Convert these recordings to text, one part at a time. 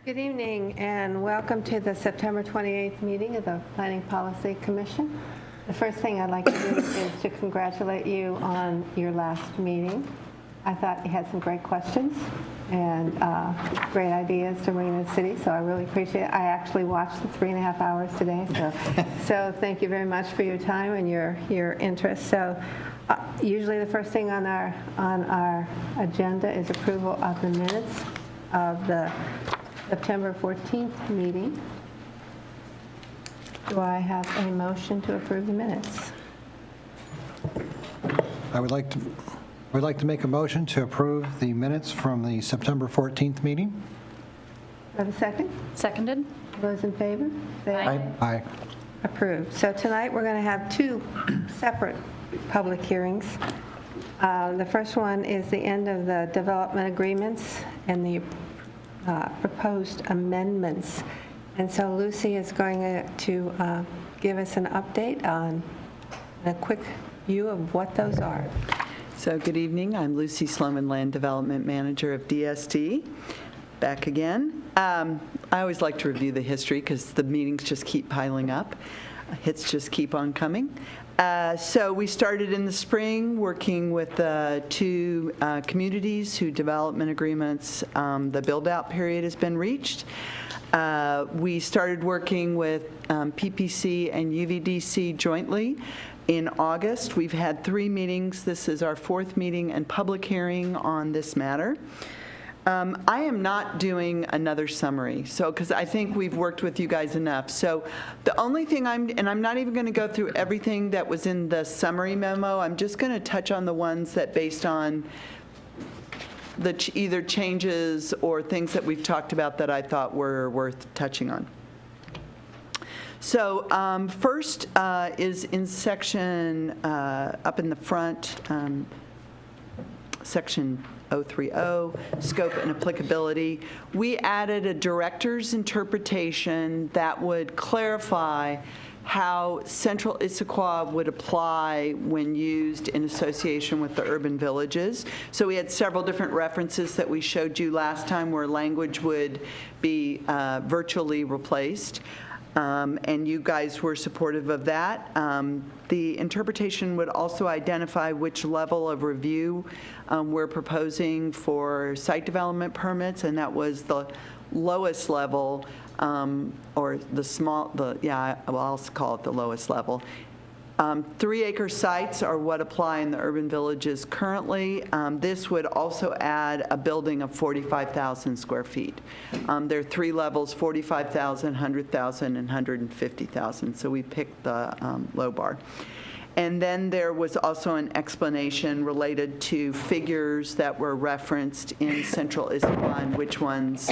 Good evening and welcome to the September 28th meeting of the Planning Policy Commission. The first thing I'd like to do is to congratulate you on your last meeting. I thought you had some great questions and great ideas to bring to the city, so I really appreciate it. I actually watched the 3.5 hours today, so thank you very much for your time and your interest. So usually the first thing on our agenda is approval of the minutes of the September 14th meeting. Do I have a motion to approve the minutes? I would like to make a motion to approve the minutes from the September 14th meeting. Do I have a second? Seconded. Those in favor? Say Aye. Aye. Approved. So tonight we're going to have two separate public hearings. The first one is the end of the development agreements and the proposed amendments. And so Lucy is going to give us an update on a quick view of what those are. So good evening. I'm Lucy Sloman, Land Development Manager of DSD. Back again. I always like to review the history because the meetings just keep piling up. Hits just keep on coming. So we started in the spring working with two communities whose development agreements, the build-out period has been reached. We started working with PPC and UVDC jointly in August. We've had 3 meetings. This is our 4th meeting and public hearing on this matter. I am not doing another summary, so because I think we've worked with you guys enough. So the only thing I'm not even going to go through everything that was in the summary memo. I'm just going to touch on the ones that based on the either changes or things that we've talked about that I thought were worth touching on. So first is in section, up in the front, section 030, scope and applicability. We added a director's interpretation that would clarify how Central Issaquah would apply when used in association with the urban villages. So we had several different references that we showed you last time where language would be virtually replaced. And you guys were supportive of that. The interpretation would also identify which level of review we're proposing for site development permits, and that was the lowest level, or I'll call it the lowest level. 3-acre sites are what apply in the urban villages currently. This would also add a building of 45,000 square feet. There are 3 levels, 45,000, 100,000, and 150,000. So we picked the low bar. And then there was also an explanation related to figures that were referenced in Central Issaquah and which ones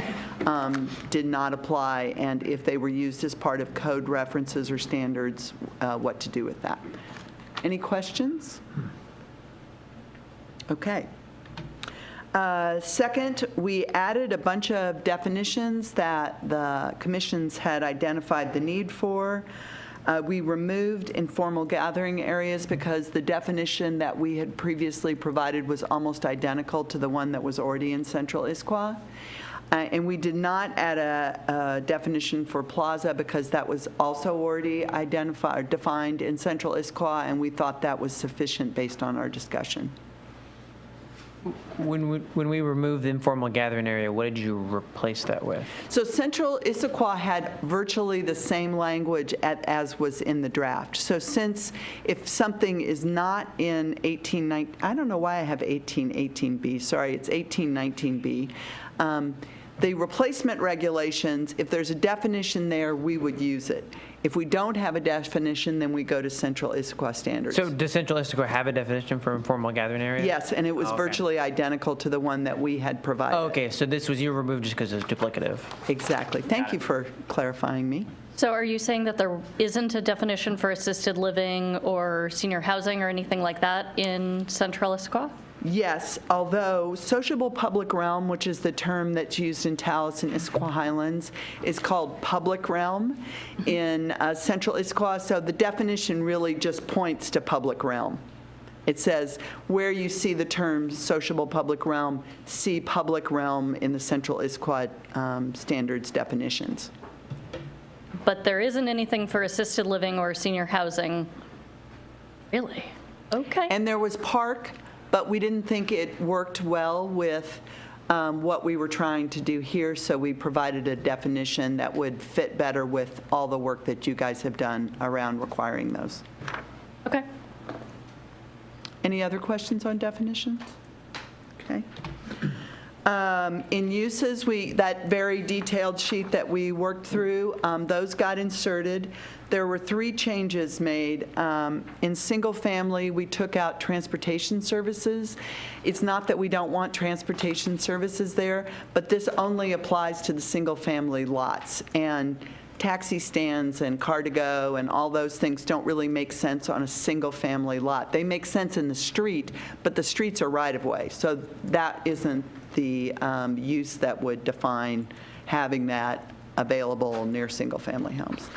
did not apply, and if they were used as part of code references or standards, what to do with that. Any questions? Okay. Second, we added a bunch of definitions that the commissions had identified the need for. We removed informal gathering areas because the definition that we had previously provided was almost identical to the one that was already in Central Issaquah. And we did not add a definition for plaza because that was also already identified, defined in Central Issaquah, and we thought that was sufficient based on our discussion. When we removed the informal gathering area, what did you replace that with? So Central Issaquah had virtually the same language as was in the draft. So since if something is not in 1819, I don't know why I have 1818B, sorry, it's 1819B. The replacement regulations, if there's a definition there, we would use it. If we don't have a definition, then we go to Central Issaquah standards. So does Central Issaquah have a definition for informal gathering area? Yes, and it was okay. Virtually identical to the one that we had provided. Oh, okay, so this was you removed just because it's duplicative. Exactly. Thank you for clarifying me. So are you saying that there isn't a definition for assisted living or senior housing or anything like that in Central Issaquah? Yes, although sociable public realm, which is the term that's used in Taos and Issaquah Highlands, is called public realm in Central Issaquah, so the definition really just points to public realm. It says, where you see the term sociable public realm, see public realm in the Central Issaquah standards definitions. But there isn't anything for assisted living or senior housing. Really? Okay. And there was park, but we didn't think it worked well with what we were trying to do here, so we provided a definition that would fit better with all the work that you guys have done around requiring those. Okay. Any other questions on definitions? Okay. In uses, that very detailed sheet that we worked through, those got inserted. There were 3 changes made. In single family, we took out transportation services. It's not that we don't want transportation services there, but this only applies to the single family lots. And taxi stands and car-to-go and all those things don't really make sense on a single-family lot. They make sense in the street, but the streets are right-of-way, so that isn't the use that would define having that available near single-family homes.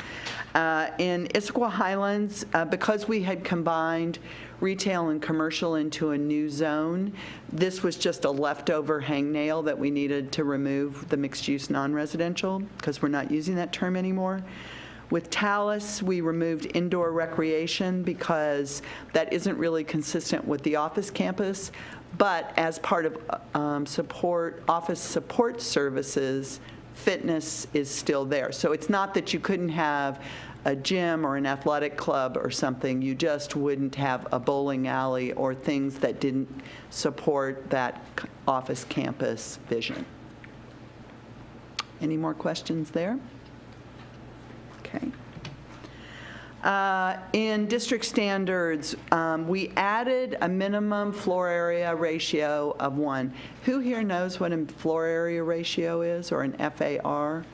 In Issaquah Highlands, because we had combined retail and commercial into a new zone, this was just a leftover hangnail that we needed to remove the mixed-use non-residential, because we're not using that term anymore. With Talus, we removed indoor recreation because that isn't really consistent with the office campus, but as part of office support services, fitness is still there. So it's not that you couldn't have a gym or an athletic club or something, you just wouldn't have a bowling alley or things that didn't support that office campus vision. Any more questions there? Okay. In district standards, we added a minimum floor area ratio of 1. Who here knows what a floor area ratio is, or an FAR?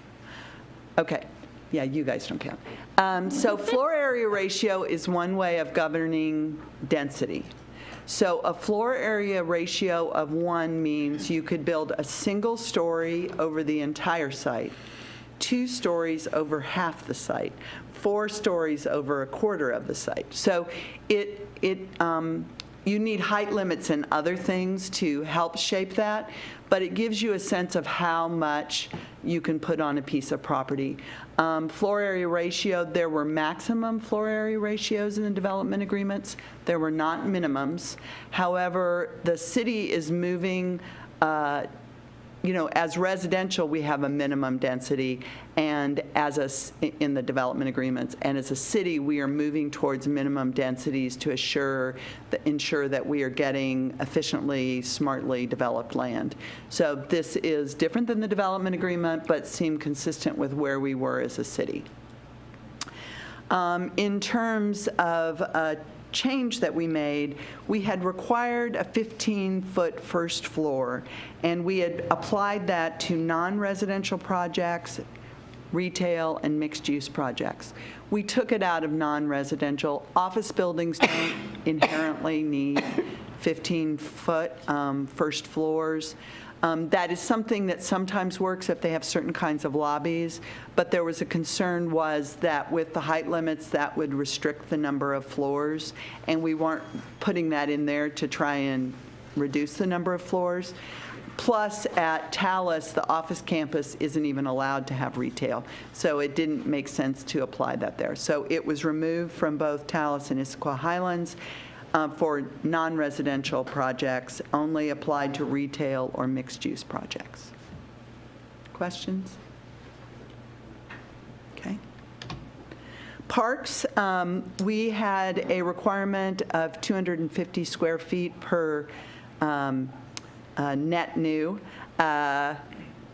Okay. Yeah, you guys don't count. So floor area ratio is one way of governing density. So a floor area ratio of 1 means you could build a single story over the entire site, 2 stories over half the site, 4 stories over a quarter of the site. So you need height limits and other things to help shape that, but it gives you a sense of how much you can put on a piece of property. Floor area ratio, there were maximum floor area ratios in the development agreements. There were not minimums. However, the city is moving, as residential, we have a minimum density, and in the development agreements, and as a city, we are moving towards minimum densities to ensure that we are getting efficiently, smartly developed land. So this is different than the development agreement, but seemed consistent with where we were as a city. In terms of change that we made, we had required a 15-foot first floor, and we had applied that to non-residential projects, retail, and mixed-use projects. We took it out of non-residential. Office buildings don't inherently need 15-foot first floors. That is something that sometimes works if they have certain kinds of lobbies, but there was a concern was that with the height limits, that would restrict the number of floors, and we weren't putting that in there to try and reduce the number of floors. Plus, at Talus, the office campus isn't even allowed to have retail, so it didn't make sense to apply that there. So it was removed from both Talus and Issaquah Highlands. For non-residential projects, only applied to retail or mixed-use projects. Questions? Okay. Parks, we had a requirement of 250 square feet per net new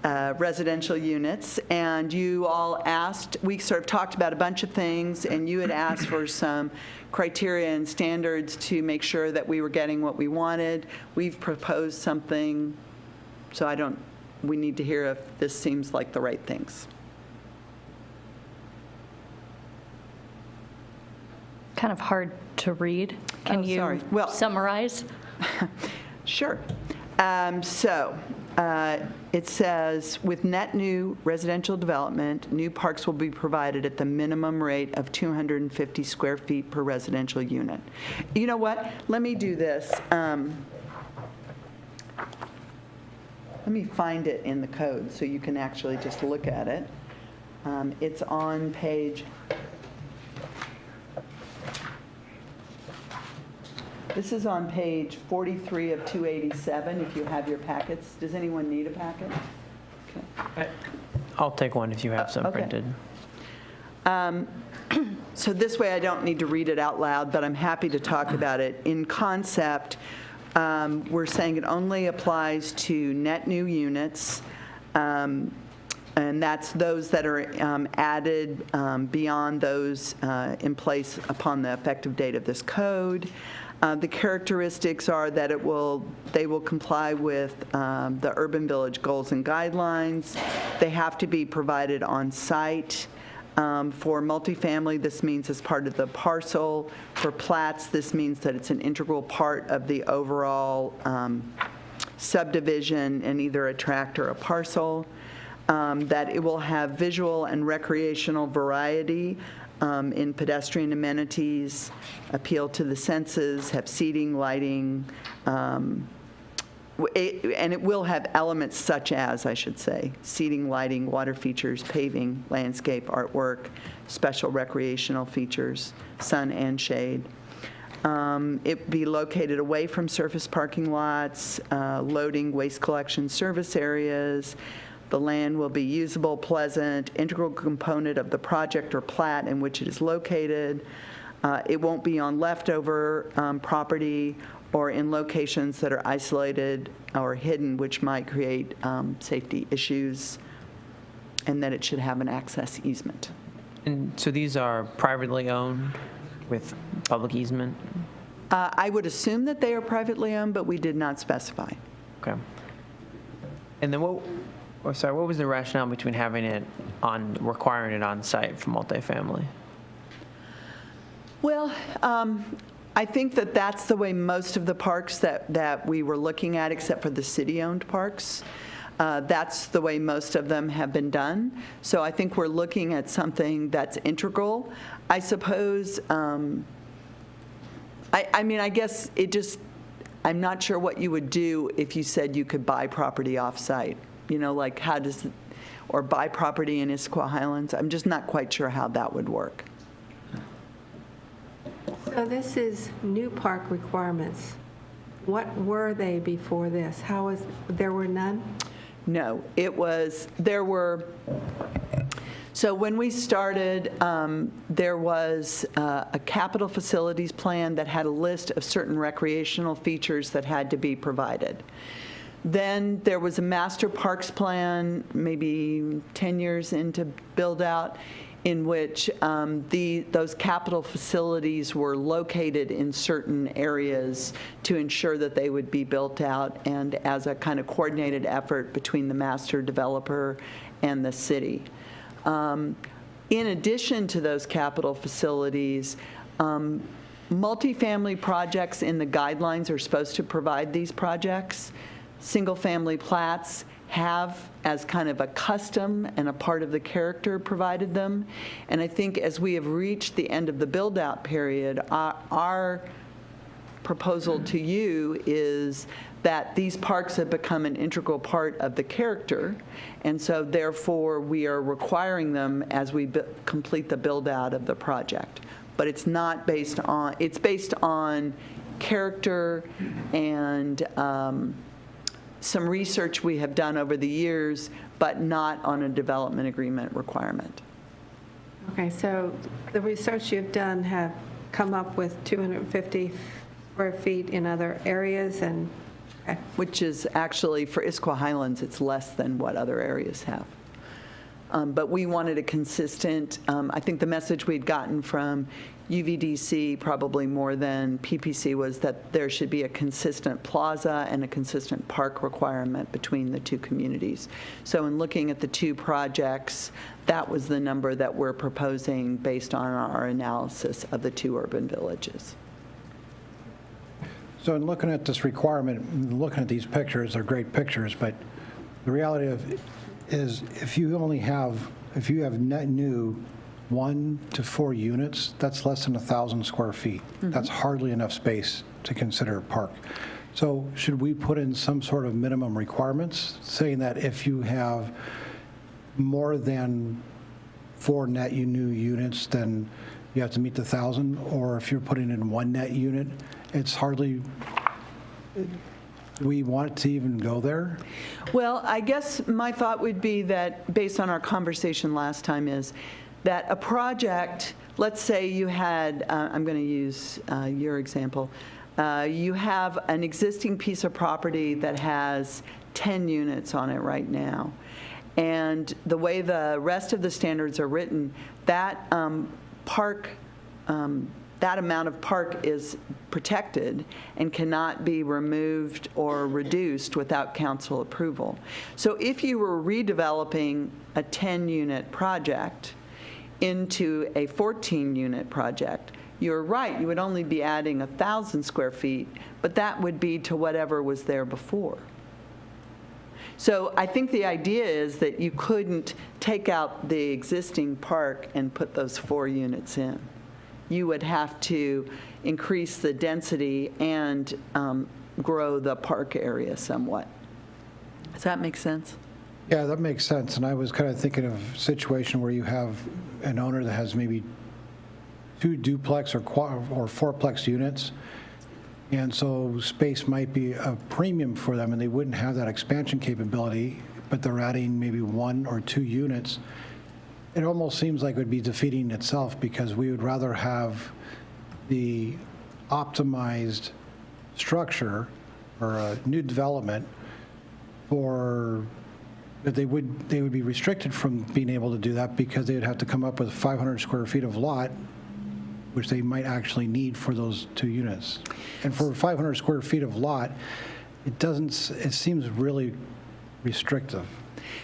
residential units, and you all asked, we sort of talked about a bunch of things, and you had asked for some criteria and standards to make sure that we were getting what we wanted. We've proposed something, so we need to hear if this seems like the right things. Kind of hard to read. Can you sorry. Well, summarize? Sure. It says, with net new residential development, new parks will be provided at the minimum rate of 250 square feet per residential unit. You know what? Let me do this. Let me find it in the code so you can actually just look at it. It's on page... This is on page 43 of 287, if you have your packets. Does anyone need a packet? Okay. I'll take one if you have some Okay. printed. So this way I don't need to read it out loud, but I'm happy to talk about it. In concept, we're saying it only applies to net new units, and that's those that are added beyond those in place upon the effective date of this code. The characteristics are that they will comply with the urban village goals and guidelines. They have to be provided on site. For multifamily, this means as part of the parcel. For plats, this means that it's an integral part of the overall subdivision in either a tract or a parcel. That it will have visual and recreational variety in pedestrian amenities, appeal to the senses, have seating, lighting, and it will have elements such as, I should say, seating, lighting, water features, paving, landscape, artwork, special recreational features, sun and shade. It be located away from surface parking lots, loading, waste collection service areas. The land will be usable, pleasant, integral component of the project or plat in which it is located. It won't be on leftover property or in locations that are isolated or hidden, which might create safety issues, and that it should have an access easement. And so these are privately owned with public easement? I would assume that they are privately owned, but we did not specify. Okay. And then what was the rationale between requiring it on site for multifamily? Well, I think that that's the way most of the parks that we were looking at, except for the city-owned parks, that's the way most of them have been done. So I think we're looking at something that's integral. I suppose, I guess I'm not sure what you would do if you said you could buy property off-site. Like or buy property in Issaquah Highlands. I'm just not quite sure how that would work. So this is new park requirements. What were they before this? There were none? No, so when we started, there was a capital facilities plan that had a list of certain recreational features that had to be provided. Then there was a master parks plan, maybe 10 years into build out, in which those capital facilities were located in certain areas to ensure that they would be built out, and as a kind of coordinated effort between the master developer and the city. In addition to those capital facilities, multifamily projects in the guidelines are supposed to provide these projects. Single-family plats have, as kind of a custom and a part of the character, provided them. And I think as we have reached the end of the build-out period, our proposal to you is that these parks have become an integral part of the character, and so therefore we are requiring them as we complete the build-out of the project. But it's based on character and some research we have done over the years, but not on a development agreement requirement. Okay, so the research you've done have come up with 250 square feet in other areas, and Which is actually, for Issaquah Highlands, it's less than what other areas have. But we wanted a consistent, I think the message we'd gotten from UVDC, probably more than PPC, was that there should be a consistent plaza and a consistent park requirement between the two communities. So in looking at the two projects, that was the number that we're proposing based on our analysis of the two urban villages. So in looking at this requirement, looking at these pictures, they're great pictures, but the reality of is if you have net new 1 to 4 units, that's less than 1,000 square feet. That's hardly enough space to consider a park. So should we put in some sort of minimum requirements saying that if you have more than 4 net new units, then you have to meet the 1,000? Or if you're putting in 1 net unit, it's hardly, we want to even go there? Well, I guess my thought would be that, based on our conversation last time, is that a project, let's say you had, I'm going to use your example, you have an existing piece of property that has 10 units on it right now. And the way the rest of the standards are written, that that amount of park is protected and cannot be removed or reduced without council approval. So if you were redeveloping a 10-unit project into a 14-unit project, you're right, you would only be adding 1,000 square feet, but that would be to whatever was there before. So I think the idea is that you couldn't take out the existing park and put those 4 units in. You would have to increase the density and grow the park area somewhat. Does that make sense? Yeah, that makes sense. And I was kind of thinking of a situation where you have an owner that has maybe 2 duplex or 4-plex units. And so space might be a premium for them, and they wouldn't have that expansion capability, but they're adding maybe 1 or 2 units. It almost seems like it would be defeating itself, because we would rather have the optimized structure or a new development for that they would be restricted from being able to do that, because they would have to come up with 500 square feet of lot, which they might actually need for those 2 units. And for 500 square feet of lot, it seems really restrictive.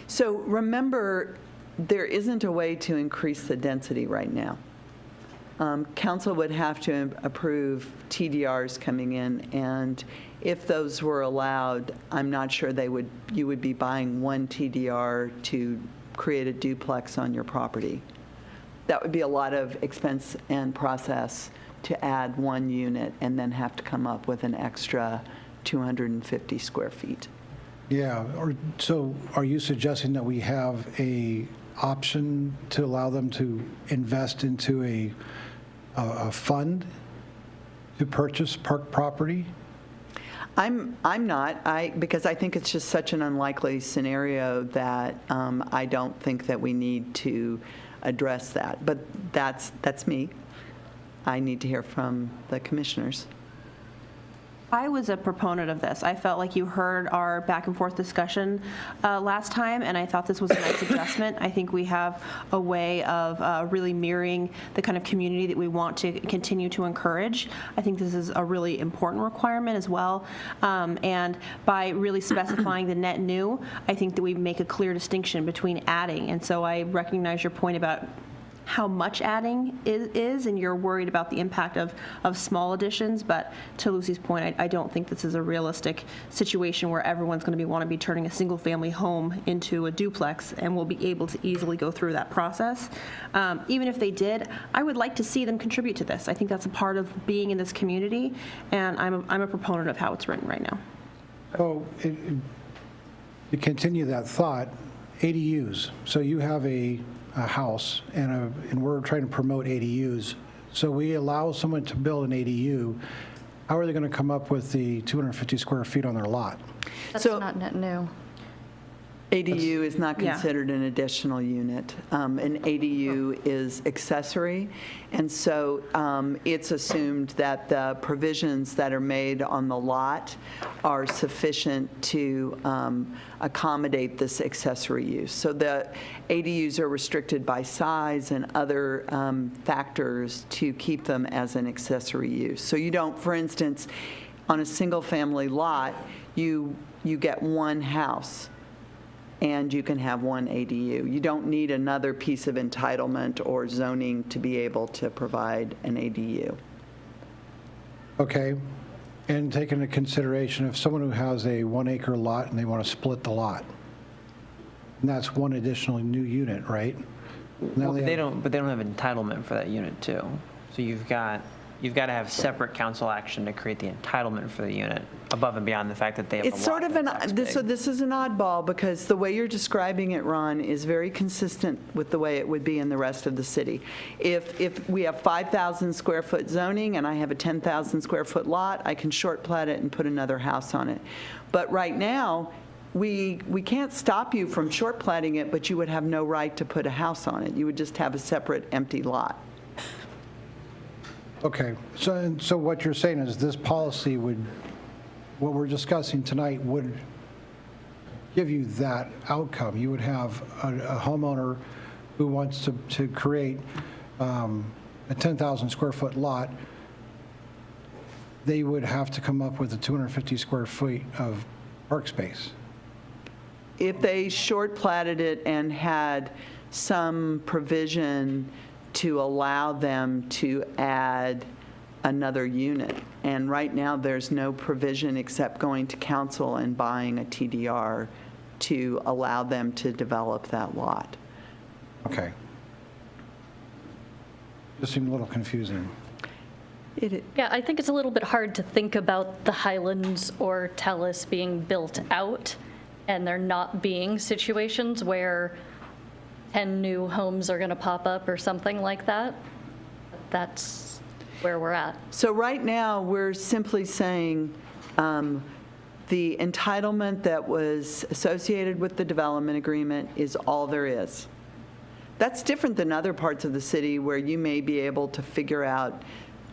So remember, there isn't a way to increase the density right now. Council would have to approve TDRs coming in, and if those were allowed, I'm not sure you would be buying 1 TDR to create a duplex on your property. That would be a lot of expense and process to add 1 unit and then have to come up with an extra 250 square feet. Yeah, so are you suggesting that we have a option to allow them to invest into a fund to purchase park property? I'm not, because I think it's just such an unlikely scenario that I don't think that we need to address that. But that's me. I need to hear from the commissioners. I was a proponent of this. I felt like you heard our back and forth discussion last time, and I thought this was a nice adjustment. I think we have a way of really mirroring the kind of community that we want to continue to encourage. I think this is a really important requirement as well. And by really specifying the net new, I think that we make a clear distinction between adding. And so I recognize your point about how much adding is, and you're worried about the impact of small additions, but to Lucy's point, I don't think this is a realistic situation where everyone's going to want to be turning a single-family home into a duplex, and will be able to easily go through that process. Even if they did, I would like to see them contribute to this. I think that's a part of being in this community, and I'm a proponent of how it's written right now. So to continue that thought, ADUs. So you have a house, and we're trying to promote ADUs. So we allow someone to build an ADU. How are they going to come up with the 250 square feet on their lot? That's So- not net new. ADU is not Yeah. considered an additional unit. An ADU is accessory, and so it's assumed that the provisions that are made on the lot are sufficient to accommodate this accessory use. So the ADUs are restricted by size and other factors to keep them as an accessory use. So you don't, for instance, on a single-family lot, you get 1 house, and you can have 1 ADU. You don't need another piece of entitlement or zoning to be able to provide an ADU. Okay. And take into consideration if someone who has a 1 acre lot and they want to split the lot, and that's one additional new unit, right? Now But they they have- don't, but they don't have entitlement for that unit too. So you've got to have separate council action to create the entitlement for the unit above and beyond the fact that they have a lot. It's sort of that's big. so this is an oddball because the way you're describing it, Ron, is very consistent with the way it would be in the rest of the city. If we have 5,000 square foot zoning and I have a 10,000 square foot lot, I can short plat it and put another house on it. But right now, we can't stop you from short platting it, but you would have no right to put a house on it. You would just have a separate empty lot. Okay, so what you're saying is this policy would, what we're discussing tonight would give you that outcome. You would have a homeowner who wants to create a 10,000 square foot lot. They would have to come up with a 250 square feet of park space. If they short platted it and had some provision to allow them to add another unit. And right now, there's no provision except going to council and buying a TDR to allow them to develop that lot. Okay. Just seemed a little confusing. Yeah, I think it's a little bit hard to think about the Highlands or Talus being built out and there not being situations where 10 new homes are going to pop up or something like that. That's where we're at. So right now, we're simply saying the entitlement that was associated with the development agreement is all there is. That's different than other parts of the city where you may be able to figure out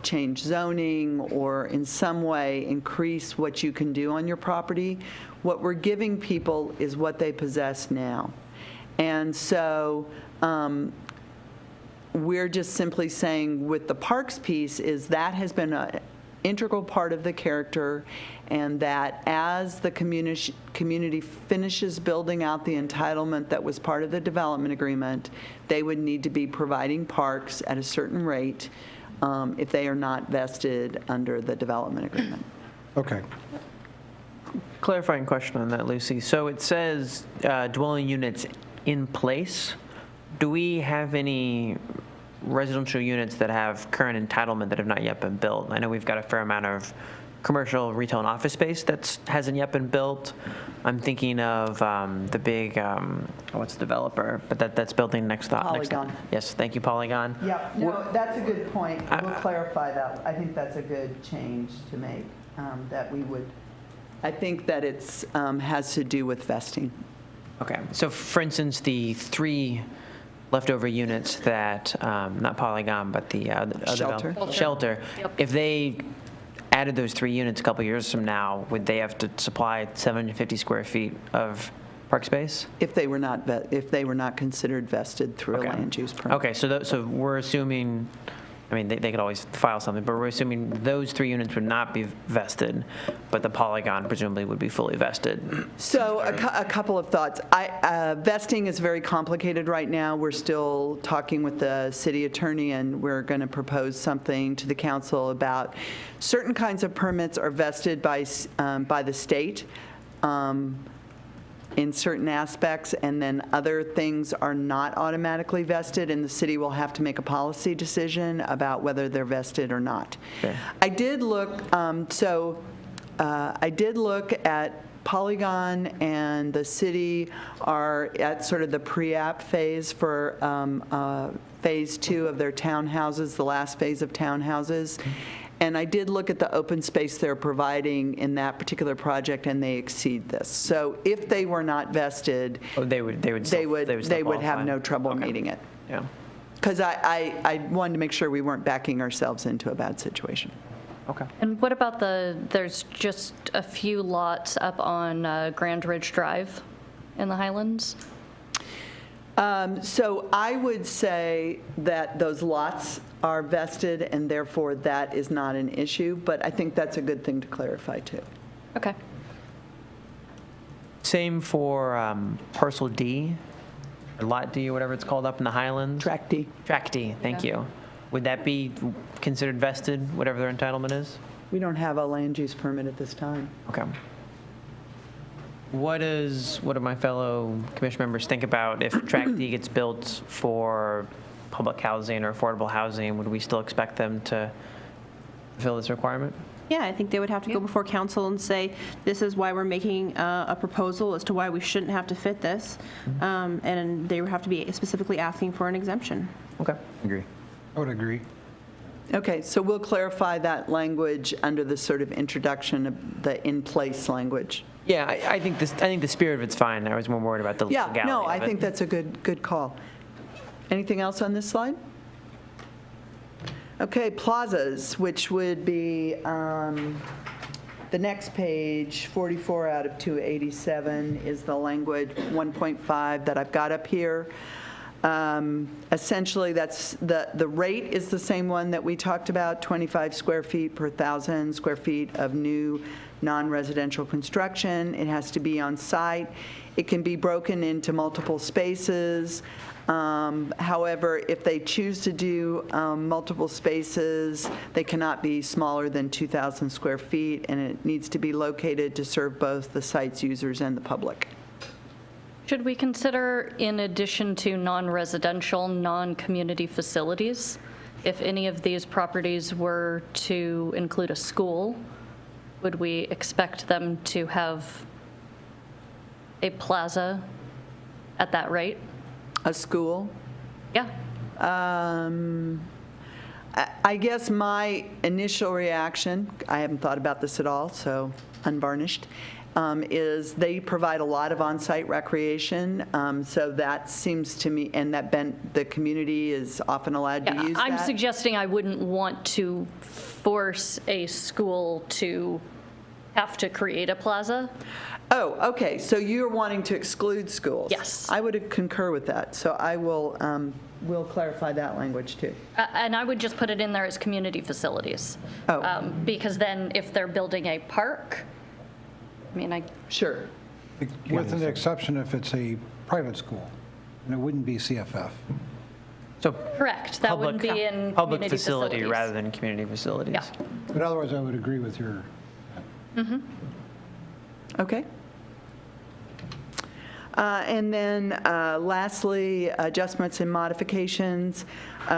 change zoning or in some way increase what you can do on your property. What we're giving people is what they possess now. And so we're just simply saying with the parks piece is that has been an integral part of the character, and that as the community finishes building out the entitlement that was part of the development agreement, they would need to be providing parks at a certain rate if they are not vested under the development agreement. Okay. Clarifying question on that, Lucy. So it says dwelling units in place. Do we have any residential units that have current entitlement that have not yet been built? I know we've got a fair amount of commercial, retail, and office space that hasn't yet been built. I'm thinking of the big, what's the developer? But that's building next to. Polygon. Yes, thank you, Polygon. Yeah, no, that's a good point. We'll clarify that. I think that's a good change to make, that we would, I think that it's, has to do with vesting. Okay, so for instance, the 3 leftover units that, not Polygon, but the other Shelter. Shelter, if they added those 3 units a couple years from now, would they have to supply 750 square feet of park space? If they were not, if they were not considered vested through a Okay. land use permit. Okay, so we're assuming, I mean, they could always file something, but we're assuming those 3 units would not be vested, but the Polygon presumably would be fully vested. So a couple of thoughts. Vesting is very complicated right now. We're still talking with the city attorney, and we're going to propose something to the council about certain kinds of permits are vested by the state in certain aspects, and then other things are not automatically vested, and the city will have to make a policy decision about whether they're vested or not. Okay. I did look, I did look at Polygon, and the city are at sort of the pre-app phase for phase 2 of their townhouses, the last phase of townhouses. And I did look at the open space they're providing in that particular project, and they exceed this. So if they were not vested, Oh, they would they would have qualify. no trouble Okay. meeting it. Yeah. Because I wanted to make sure we weren't backing ourselves into a bad situation. Okay. And what about there's just a few lots up on Grand Ridge Drive in the Highlands? So I would say that those lots are vested, and therefore that is not an issue, but I think that's a good thing to clarify, too. Okay. Same for parcel D, or lot D, or whatever it's called up in the Highlands? Track D. Track D, thank you. Would that be considered vested, whatever their entitlement is? We don't have a land use permit at this time. Okay. What do my fellow commission members think about if Track D gets built for public housing or affordable housing? Would we still expect them to fulfill this requirement? Yeah, I think they would have to go before council and say, this is why we're making a proposal as to why we shouldn't have to fit this. And they would have to be specifically asking for an exemption. Okay. Agree. I would agree. Okay, so we'll clarify that language under the sort of introduction of the in-place language. Yeah, I think the spirit of it's fine. I was more worried about the legality Yeah, no, of I it. think that's a good call. Anything else on this slide? Okay, plazas, which would be the next page, 44 out of 287 is the language 1.5 that I've got up here. Essentially, that's the rate is the same one that we talked about, 25 square feet per 1,000 square feet of new non-residential construction. It has to be on site. It can be broken into multiple spaces. However, if they choose to do multiple spaces, they cannot be smaller than 2,000 square feet, and it needs to be located to serve both the site's users and the public. Should we consider, in addition to non-residential, non-community facilities, if any of these properties were to include a school, would we expect them to have a plaza at that rate? A school? Yeah. I guess my initial reaction, I haven't thought about this at all, so unvarnished, is they provide a lot of on-site recreation, so that seems to me, and the community is often allowed to use that. I'm suggesting I wouldn't want to force a school to have to create a plaza. Oh, okay, so you're wanting to exclude schools? Yes. I would concur with that, so I will clarify that language too. And I would just put it in there as community facilities. Oh. Because then if they're building a park, I mean, Sure. With an exception if it's a private school, and it wouldn't be CFF. So correct, that wouldn't be in public community facility facilities. rather than community facilities. Yeah. But otherwise, I would agree with your, Okay. And then lastly, adjustments and modifications.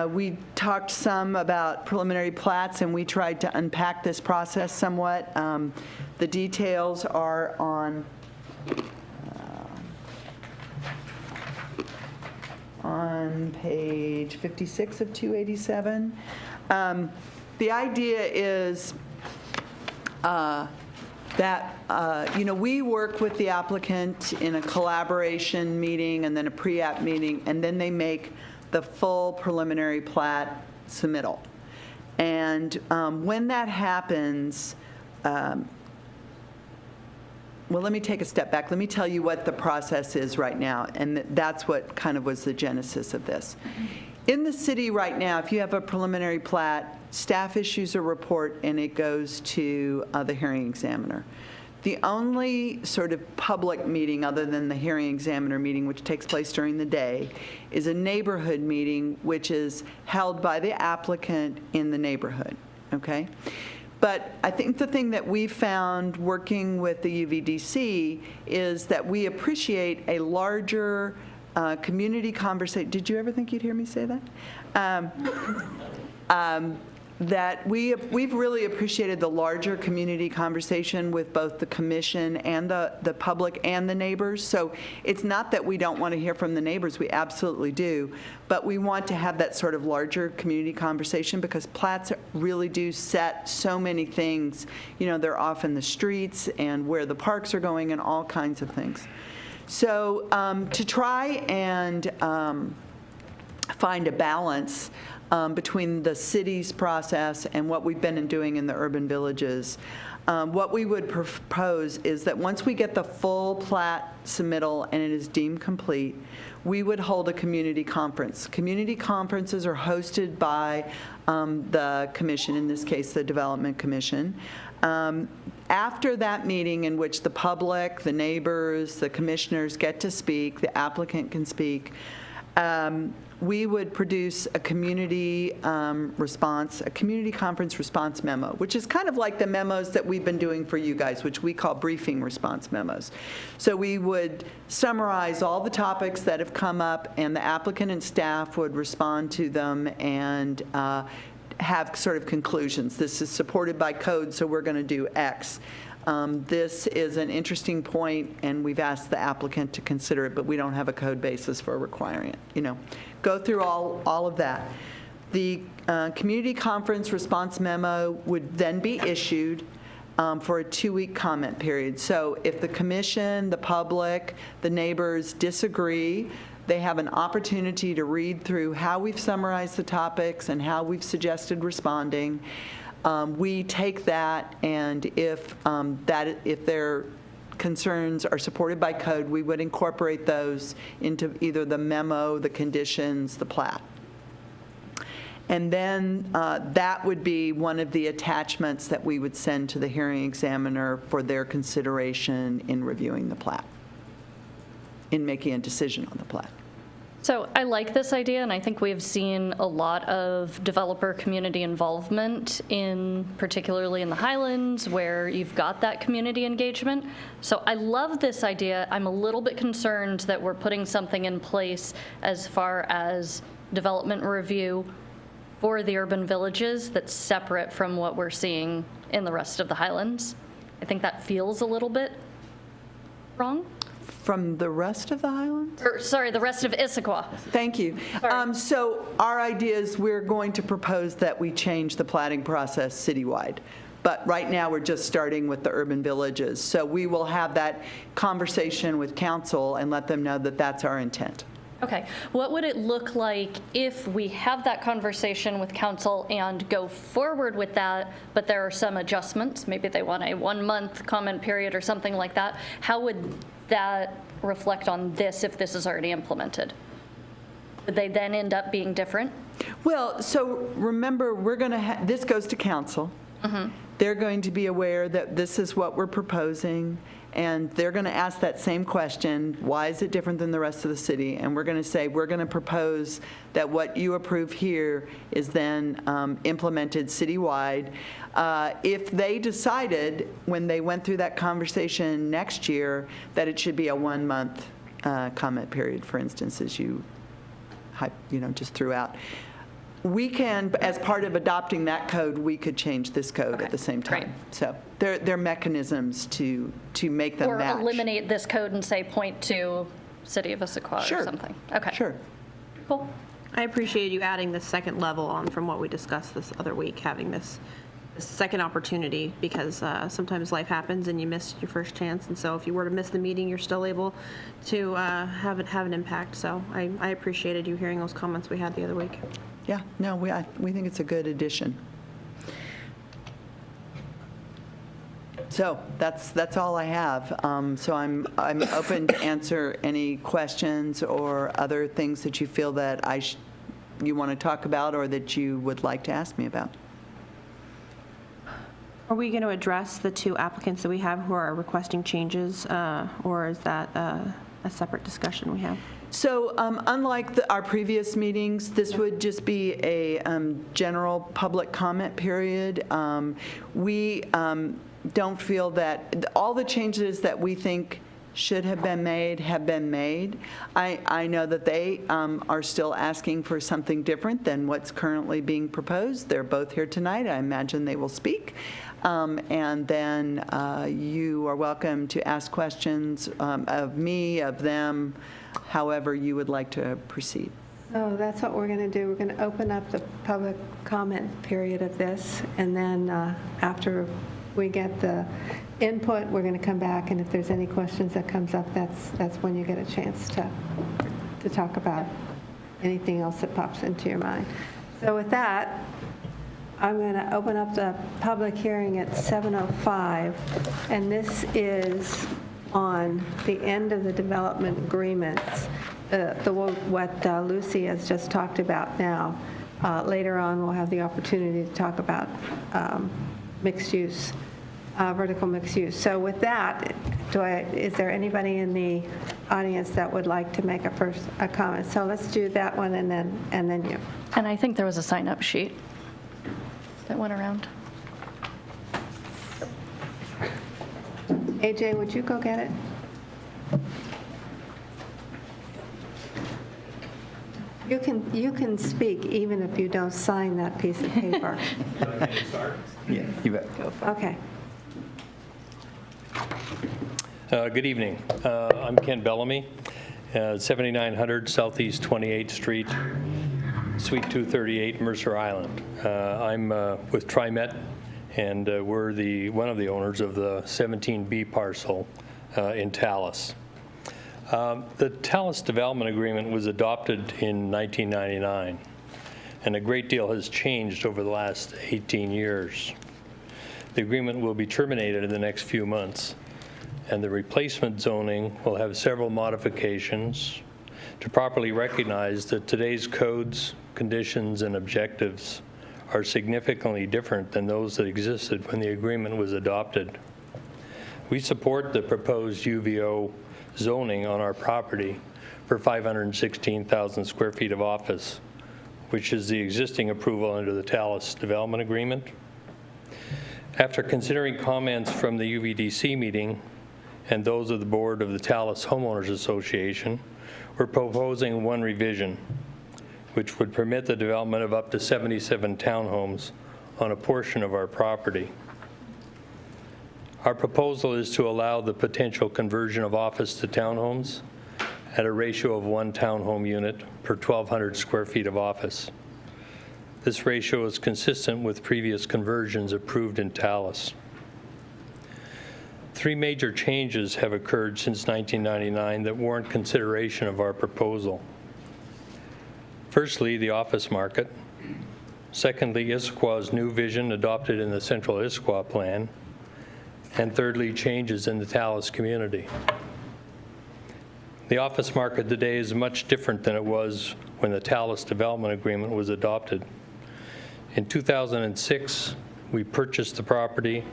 We talked some about preliminary plats, and we tried to unpack this process somewhat. The details are on page 56 of 287. The idea is that, we work with the applicant in a collaboration meeting and then a pre-app meeting, and then they make the full preliminary plat submittal. And when that happens, well, let me take a step back. Let me tell you what the process is right now, and that's what kind of was the genesis of this. In the city right now, if you have a preliminary plat, staff issues a report and it goes to the hearing examiner. The only sort of public meeting other than the hearing examiner meeting, which takes place during the day, is a neighborhood meeting, which is held by the applicant in the neighborhood, okay? But I think the thing that we found working with the UVDC is that we appreciate a larger community conversation. Did you ever think you'd hear me say that? That we've really appreciated the larger community conversation with both the commission and the public and the neighbors. So it's not that we don't want to hear from the neighbors, we absolutely do, but we want to have that sort of larger community conversation because plats really do set so many things. They're often the streets and where the parks are going and all kinds of things. So to try and find a balance between the city's process and what we've been doing in the urban villages, what we would propose is that once we get the full plat submittal and it is deemed complete, we would hold a community conference. Community conferences are hosted by the commission, in this case the Development Commission. After that meeting in which the public, the neighbors, the commissioners get to speak, the applicant can speak, we would produce a community a community conference response memo, which is kind of like the memos that we've been doing for you guys, which we call briefing response memos. So we would summarize all the topics that have come up, and the applicant and staff would respond to them and have sort of conclusions. This is supported by code, so we're going to do X. This is an interesting point, and we've asked the applicant to consider it, but we don't have a code basis for requiring it. Go through all of that. The community conference response memo would then be issued for a 2-week comment period. So if the commission, the public, the neighbors disagree, they have an opportunity to read through how we've summarized the topics and how we've suggested responding. We take that, and if their concerns are supported by code, we would incorporate those into either the memo, the conditions, the plat. And then that would be one of the attachments that we would send to the hearing examiner for their consideration in reviewing the plat, in making a decision on the plat. So I like this idea, and I think we've seen a lot of developer community involvement particularly in the Highlands, where you've got that community engagement. So I love this idea. I'm a little bit concerned that we're putting something in place as far as development review for the urban villages that's separate from what we're seeing in the rest of the Highlands. I think that feels a little bit wrong. From the rest of the Highlands? Sorry, the rest of Issaquah. Thank you. Sorry. So our idea is we're going to propose that we change the platting process citywide. But right now, we're just starting with the urban villages. So we will have that conversation with council and let them know that that's our intent. Okay. What would it look like if we have that conversation with council and go forward with that, but there are some adjustments? Maybe they want a 1-month comment period or something like that. How would that reflect on this if this is already implemented? Would they then end up being different? Well, so remember, we're going to this goes to council. They're going to be aware that this is what we're proposing, and they're going to ask that same question, why is it different than the rest of the city? And we're going to say, we're going to propose that what you approve here is then implemented citywide. If they decided, when they went through that conversation next year, that it should be a 1-month comment period, for instance, as you just threw out, we can, as part of adopting that code, we could change this code at the same time. great. So there are mechanisms to make them match. Or eliminate this code and say point to City of Issaquah Sure. or something? Okay. Sure. Cool. I appreciate you adding this second level on from what we discussed this other week, having this second opportunity, because sometimes life happens and you miss your first chance. And so if you were to miss the meeting, you're still able to have an impact. So I appreciated you hearing those comments we had the other week. Yeah, no, we think it's a good addition. So that's all I have. So I'm open to answer any questions or other things that you feel that you want to talk about or that you would like to ask me about. Are we going to address the 2 applicants that we have who are requesting changes, or is that a separate discussion we have? So unlike our previous meetings, this would just be a general public comment period. We don't feel that all the changes that we think should have been made have been made. I know that they are still asking for something different than what's currently being proposed. They're both here tonight. I imagine they will speak. And then you are welcome to ask questions of me, of them, however you would like to proceed. So that's what we're going to do. We're going to open up the public comment period of this, and then after we get the input, we're going to come back, and if there's any questions that comes up, that's when you get a chance to talk about anything else that pops into your mind. So with that, I'm going to open up the public hearing at 7:05, and this is on the end of the development agreements, what Lucy has just talked about now. Later on, we'll have the opportunity to talk about mixed use, vertical mixed use. So with that, is there anybody in the audience that would like to make a comment. So let's do that one and then you. And I think there was a sign-up sheet that went around. AJ, would you go get it? You can speak even if you don't sign that piece of paper. Yeah, you bet. Okay. Good evening. I'm Ken Bellamy, 7900 Southeast 28th Street, Suite 238, Mercer Island. I'm with TriMet, and we're one of the owners of the 17B parcel in Tallis. The Tallis Development Agreement was adopted in 1999, and a great deal has changed over the last 18 years. The agreement will be terminated in the next few months, and the replacement zoning will have several modifications to properly recognize that today's codes, conditions, and objectives are significantly different than those that existed when the agreement was adopted. We support the proposed UVO zoning on our property for 516,000 square feet of office, which is the existing approval under the Tallis Development Agreement. After considering comments from the UVDC meeting and those of the board of the Tallis Homeowners Association, we're proposing one revision, which would permit the development of up to 77 townhomes on a portion of our property. Our proposal is to allow the potential conversion of office to townhomes at a ratio of 1 townhome unit per 1,200 square feet of office. This ratio is consistent with previous conversions approved in Tallis. 3 major changes have occurred since 1999 that warrant consideration of our proposal. Firstly, the office market. Secondly, Issaquah's new vision adopted in the Central Issaquah Plan. And thirdly, changes in the Tallis community. The office market today is much different than it was when the Tallis Development Agreement was adopted. In 2006, we purchased the property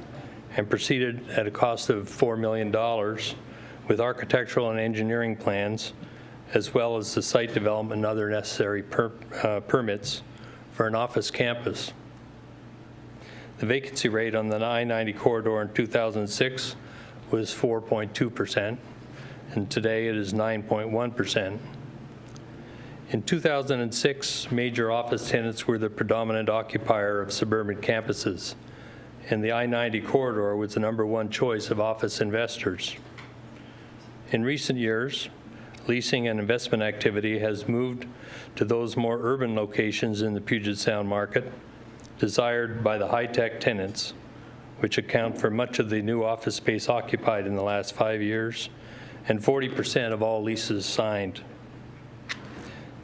and proceeded at a cost of $4 million with architectural and engineering plans, as well as the site development and other necessary permits for an office campus. The vacancy rate on the I-90 corridor in 2006 was 4.2%, and today it is 9.1%. In 2006, major office tenants were the predominant occupier of suburban campuses, and the I-90 corridor was the #1 choice of office investors. In recent years, leasing and investment activity has moved to those more urban locations in the Puget Sound market, desired by the high-tech tenants, which account for much of the new office space occupied in the last 5 years, and 40% of all leases signed.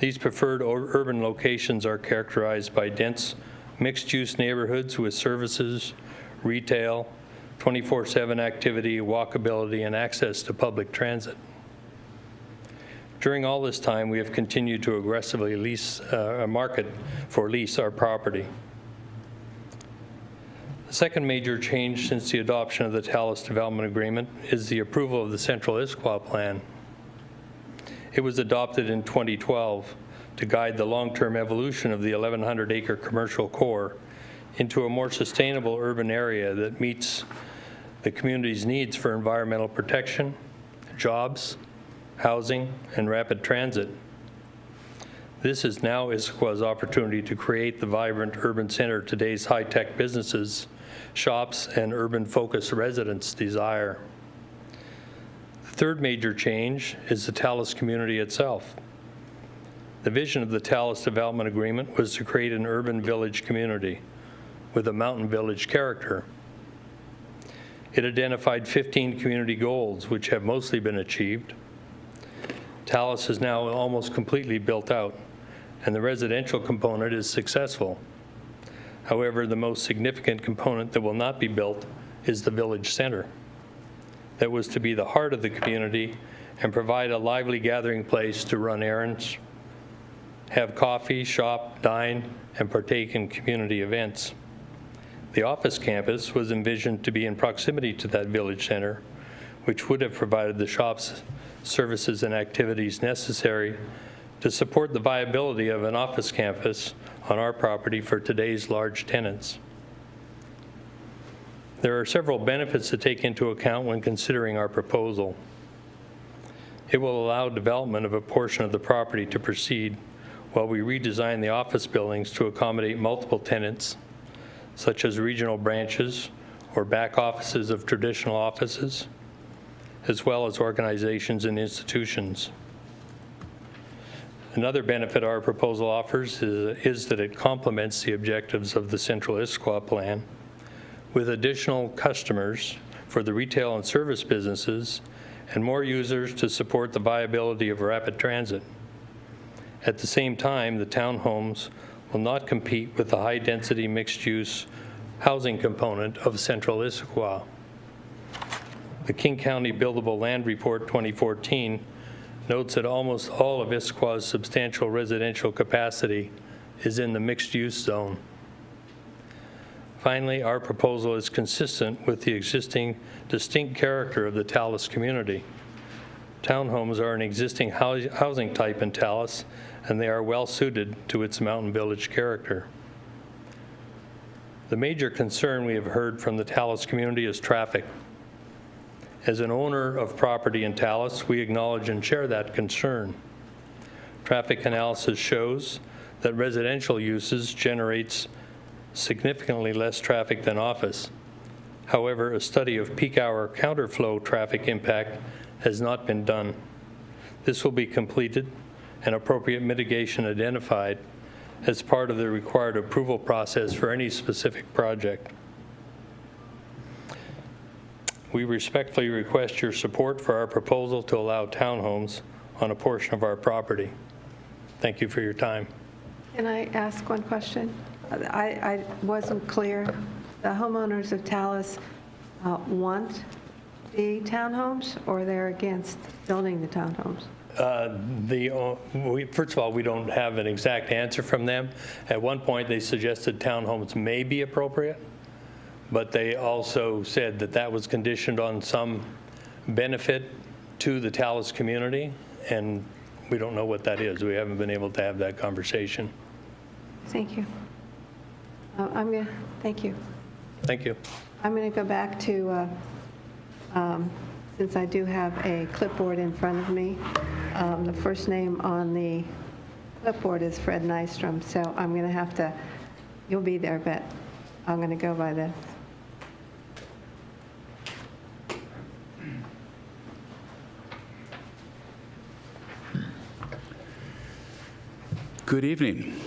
These preferred urban locations are characterized by dense, mixed-use neighborhoods with services, retail, 24/7 activity, walkability, and access to public transit. During all this time, we have continued to aggressively market for lease our property. The second major change since the adoption of the Tallis Development Agreement is the approval of the Central Issaquah Plan. It was adopted in 2012 to guide the long-term evolution of the 1,100-acre commercial core into a more sustainable urban area that meets the community's needs for environmental protection, jobs, housing, and rapid transit. This is now Issaquah's opportunity to create the vibrant urban center today's high-tech businesses, shops, and urban-focused residents desire. The third major change is the Tallis community itself. The vision of the Tallis Development Agreement was to create an urban village community with a mountain village character. It identified 15 community goals, which have mostly been achieved. Tallis is now almost completely built out, and the residential component is successful. However, the most significant component that will not be built is the village center. That was to be the heart of the community and provide a lively gathering place to run errands, have coffee, shop, dine, and partake in community events. The office campus was envisioned to be in proximity to that village center, which would have provided the shops services, and activities necessary to support the viability of an office campus on our property for today's large tenants. There are several benefits to take into account when considering our proposal. It will allow development of a portion of the property to proceed while we redesign the office buildings to accommodate multiple tenants, such as regional branches or back offices of traditional offices, as well as organizations and institutions. Another benefit our proposal offers is that it complements the objectives of the Central Issaquah Plan with additional customers for the retail and service businesses and more users to support the viability of rapid transit. At the same time, the townhomes will not compete with the high-density mixed-use housing component of Central Issaquah. The King County Buildable Land Report 2014 notes that almost all of Issaquah's substantial residential capacity is in the mixed-use zone. Finally, our proposal is consistent with the existing distinct character of the Tallis community. Townhomes are an existing housing type in Tallis, and they are well suited to its mountain village character. The major concern we have heard from the Tallis community is traffic. As an owner of property in Tallis, we acknowledge and share that concern. Traffic analysis shows that residential uses generates significantly less traffic than office. However, a study of peak hour counterflow traffic impact has not been done. This will be completed and appropriate mitigation identified as part of the required approval process for any specific project. We respectfully request your support for our proposal to allow townhomes on a portion of our property. Thank you for your time. Can I ask one question? I wasn't clear. The homeowners of Tallis want the townhomes, or they're against building the townhomes? First of all, we don't have an exact answer from them. At one point, they suggested townhomes may be appropriate, but they also said that that was conditioned on some benefit to the Tallis community, and we don't know what that is. We haven't been able to have that conversation. Thank you. Thank you. Thank you. I'm going to go back to, since I do have a clipboard in front of me, the first name on the clipboard is Fred Nystrom, so I'm going to have to, you'll be there, but I'm going to go by this. Good evening.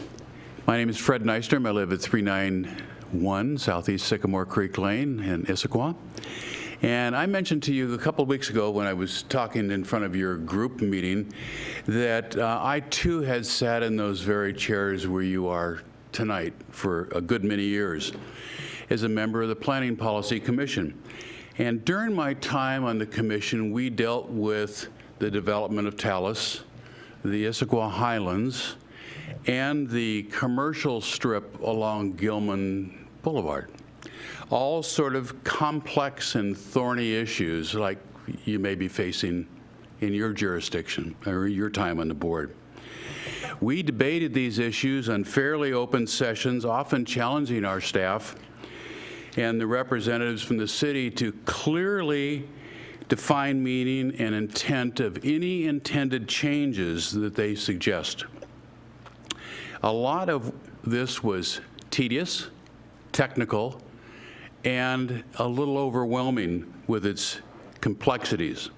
My name is Fred Nystrom. I live at 391 Southeast Sycamore Creek Lane in Issaquah. And I mentioned to you a couple of weeks ago when I was talking in front of your group meeting that I too had sat in those very chairs where you are tonight for a good many years as a member of the Planning Policy Commission. And during my time on the commission, we dealt with the development of Tallis, the Issaquah Highlands, and the commercial strip along Gilman Boulevard. All sort of complex and thorny issues like you may be facing in your jurisdiction or your time on the board. We debated these issues on fairly open sessions, often challenging our staff and the representatives from the city to clearly define meaning and intent of any intended changes that they suggest. A lot of this was tedious, technical, and a little overwhelming with its complexities.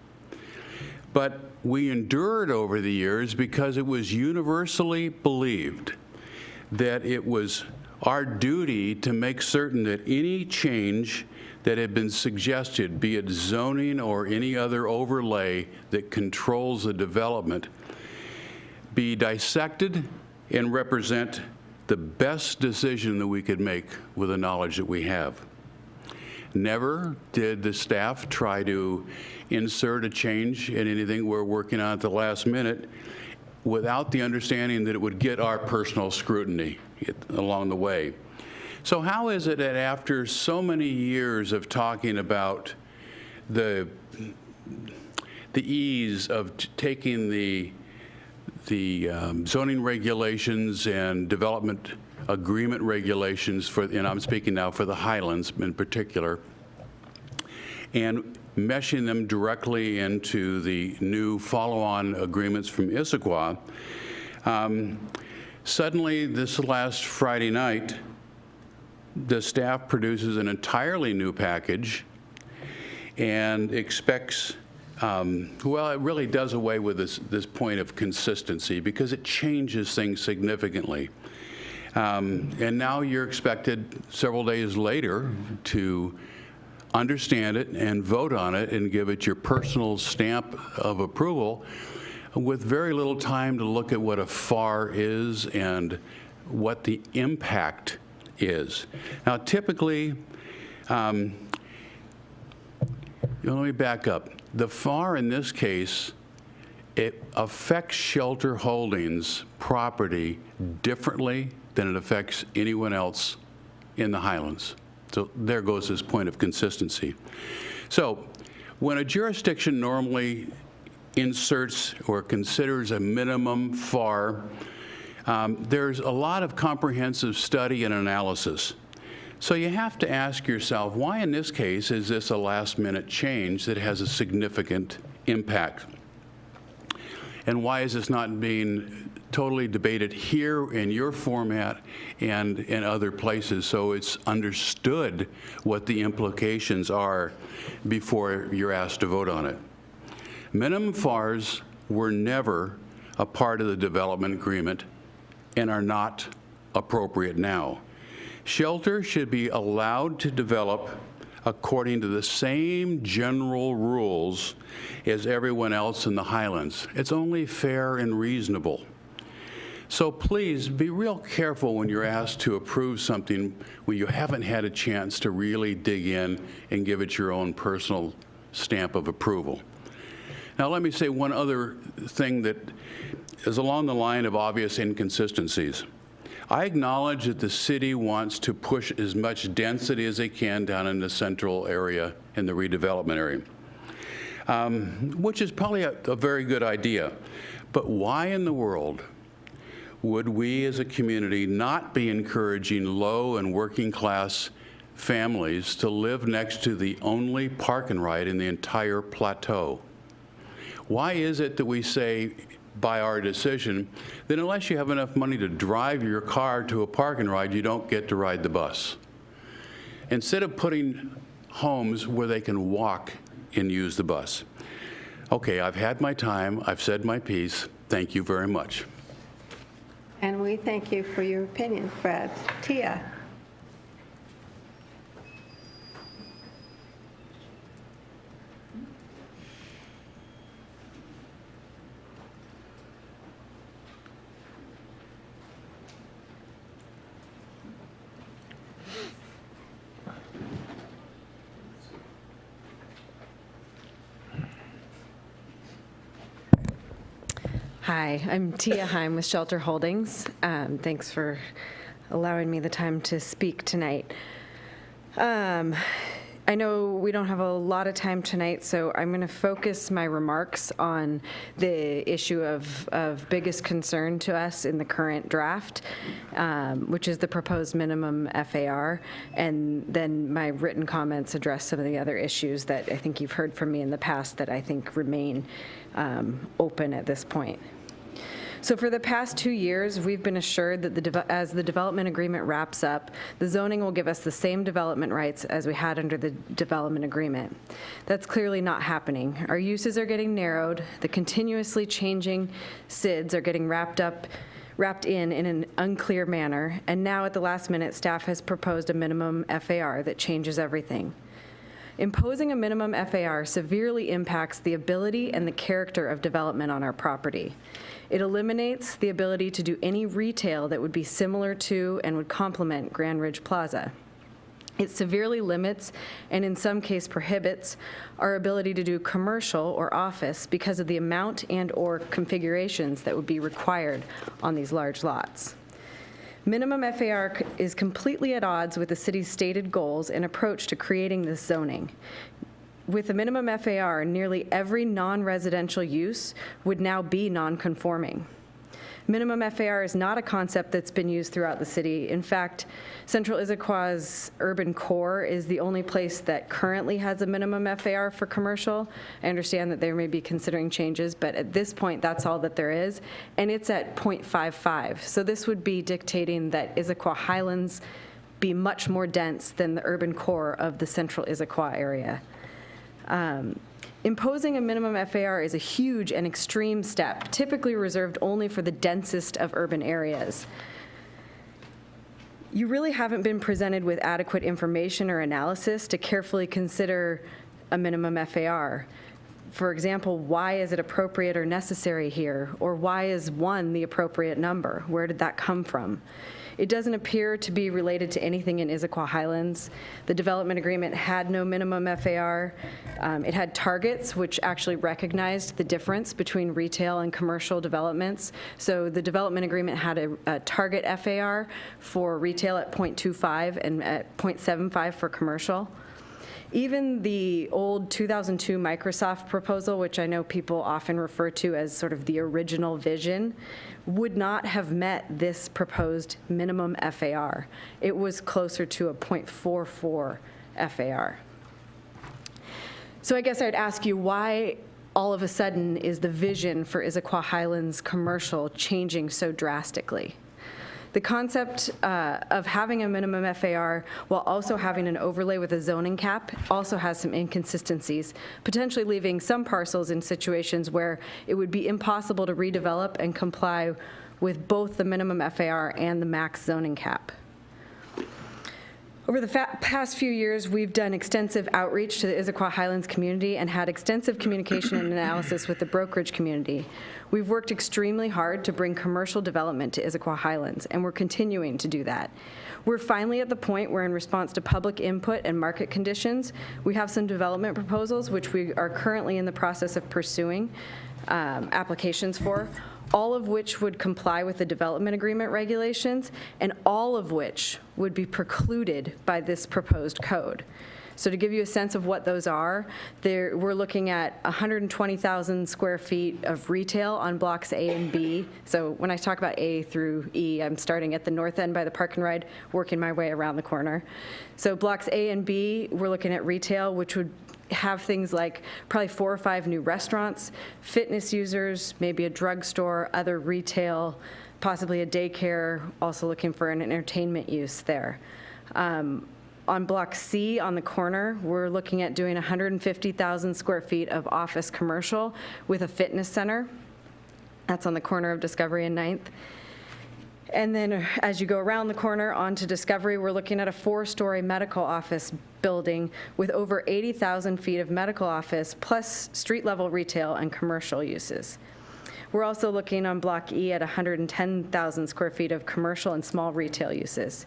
But we endured over the years because it was universally believed that it was our duty to make certain that any change that had been suggested, be it zoning or any other overlay that controls the development, be dissected and represent the best decision that we could make with the knowledge that we have. Never did the staff try to insert a change in anything we're working on at the last minute without the understanding that it would get our personal scrutiny along the way. So how is it that after so many years of talking about the the ease of taking the zoning regulations and development agreement regulations for, and I'm speaking now for the Highlands in particular, and meshing them directly into the new follow-on agreements from Issaquah. Suddenly, this last Friday night, the staff produces an entirely new package and expects, well, it really does away with this point of consistency because it changes things significantly. And now you're expected several days later to understand it and vote on it and give it your personal stamp of approval with very little time to look at what a FAR is and what the impact is. Now, typically, let me back up. The FAR in this case, it affects Shelter Holdings property differently than it affects anyone else in the Highlands. So there goes this point of consistency. So when a jurisdiction normally inserts or considers a minimum FAR, there's a lot of comprehensive study and analysis. So you have to ask yourself, why in this case is this a last-minute change that has a significant impact? And why is this not being totally debated here in your format and in other places so it's understood what the implications are before you're asked to vote on it? Minimum FARs were never a part of the development agreement and are not appropriate now. Shelter should be allowed to develop according to the same general rules as everyone else in the Highlands. It's only fair and reasonable. So please be real careful when you're asked to approve something when you haven't had a chance to really dig in and give it your own personal stamp of approval. Now let me say one other thing that is along the line of obvious inconsistencies. I acknowledge that the city wants to push as much density as they can down in the central area in the redevelopment area, which is probably a very good idea. But why in the world would we as a community not be encouraging low and working class families to live next to the only park and ride in the entire plateau? Why is it that we say by our decision that unless you have enough money to drive your car to a park and ride, you don't get to ride the bus? Instead of putting homes where they can walk and use the bus. Okay, I've had my time. I've said my piece. Thank you very much. And we thank you for your opinion, Fred. Tia? Hi, I'm Tia Heim with Shelter Holdings. Thanks for allowing me the time to speak tonight. I know we don't have a lot of time tonight, so I'm going to focus my remarks on the issue of biggest concern to us in the current draft, which is the proposed minimum FAR, and then my written comments address some of the other issues that I think you've heard from me in the past that I think remain open at this point. So for the past 2 years, we've been assured that as the development agreement wraps up, the zoning will give us the same development rights as we had under the development agreement. That's clearly not happening. Our uses are getting narrowed, the continuously changing SIDs are getting wrapped in an unclear manner, and now at the last minute, staff has proposed a minimum FAR that changes everything. Imposing a minimum FAR severely impacts the ability and the character of development on our property. It eliminates the ability to do any retail that would be similar to and would complement Grand Ridge Plaza. It severely limits, and in some cases prohibits, our ability to do commercial or office because of the amount and/or configurations that would be required on these large lots. Minimum FAR is completely at odds with the city's stated goals and approach to creating this zoning. with a minimum FAR, nearly every non-residential use would now be non-conforming. Minimum FAR is not a concept that's been used throughout the city. In fact, Central Issaquah's urban core is the only place that currently has a minimum FAR for commercial. I understand that they may be considering changes, but at this point, that's all that there is, and it's at 0.55. So this would be dictating that Issaquah Highlands be much more dense than the urban core of the Central Issaquah area. Imposing a minimum FAR is a huge and extreme step, typically reserved only for the densest of urban areas. You really haven't been presented with adequate information or analysis to carefully consider a minimum FAR. For example, why is it appropriate or necessary here? Or why is 1 the appropriate number? Where did that come from? It doesn't appear to be related to anything in Issaquah Highlands. The development agreement had no minimum FAR. It had targets, which actually recognized the difference between retail and commercial developments. So the development agreement had a target FAR for retail at 0.25 and at 0.75 for commercial. Even the old 2002 Microsoft proposal, which I know people often refer to as sort of the original vision, would not have met this proposed minimum FAR. It was closer to a 0.44 FAR. So I guess I'd ask you, why all of a sudden is the vision for Issaquah Highlands commercial changing so drastically? The concept of having a minimum FAR while also having an overlay with a zoning cap also has some inconsistencies, potentially leaving some parcels in situations where it would be impossible to redevelop and comply with both the minimum FAR and the max zoning cap. Over the past few years, we've done extensive outreach to the Issaquah Highlands community and had extensive communication and analysis with the brokerage community. We've worked extremely hard to bring commercial development to Issaquah Highlands, and we're continuing to do that. We're finally at the point where, in response to public input and market conditions, we have some development proposals which we are currently in the process of pursuing applications for, all of which would comply with the development agreement regulations, and all of which would be precluded by this proposed code. So to give you a sense of what those are, we're looking at 120,000 square feet of retail on blocks A and B. So when I talk about A through E, I'm starting at the north end by the park and ride, working my way around the corner. So blocks A and B, we're looking at retail, which would have things like probably 4 or 5 new restaurants, fitness users, maybe a drugstore, other retail, possibly a daycare, also looking for an entertainment use there. On Block C on the corner, we're looking at doing 150,000 square feet of office commercial with a fitness center. That's on the corner of Discovery and 9th. And then as you go around the corner onto Discovery, we're looking at a 4-story medical office building with over 80,000 feet of medical office plus street-level retail and commercial uses. We're also looking on Block E at 110,000 square feet of commercial and small retail uses.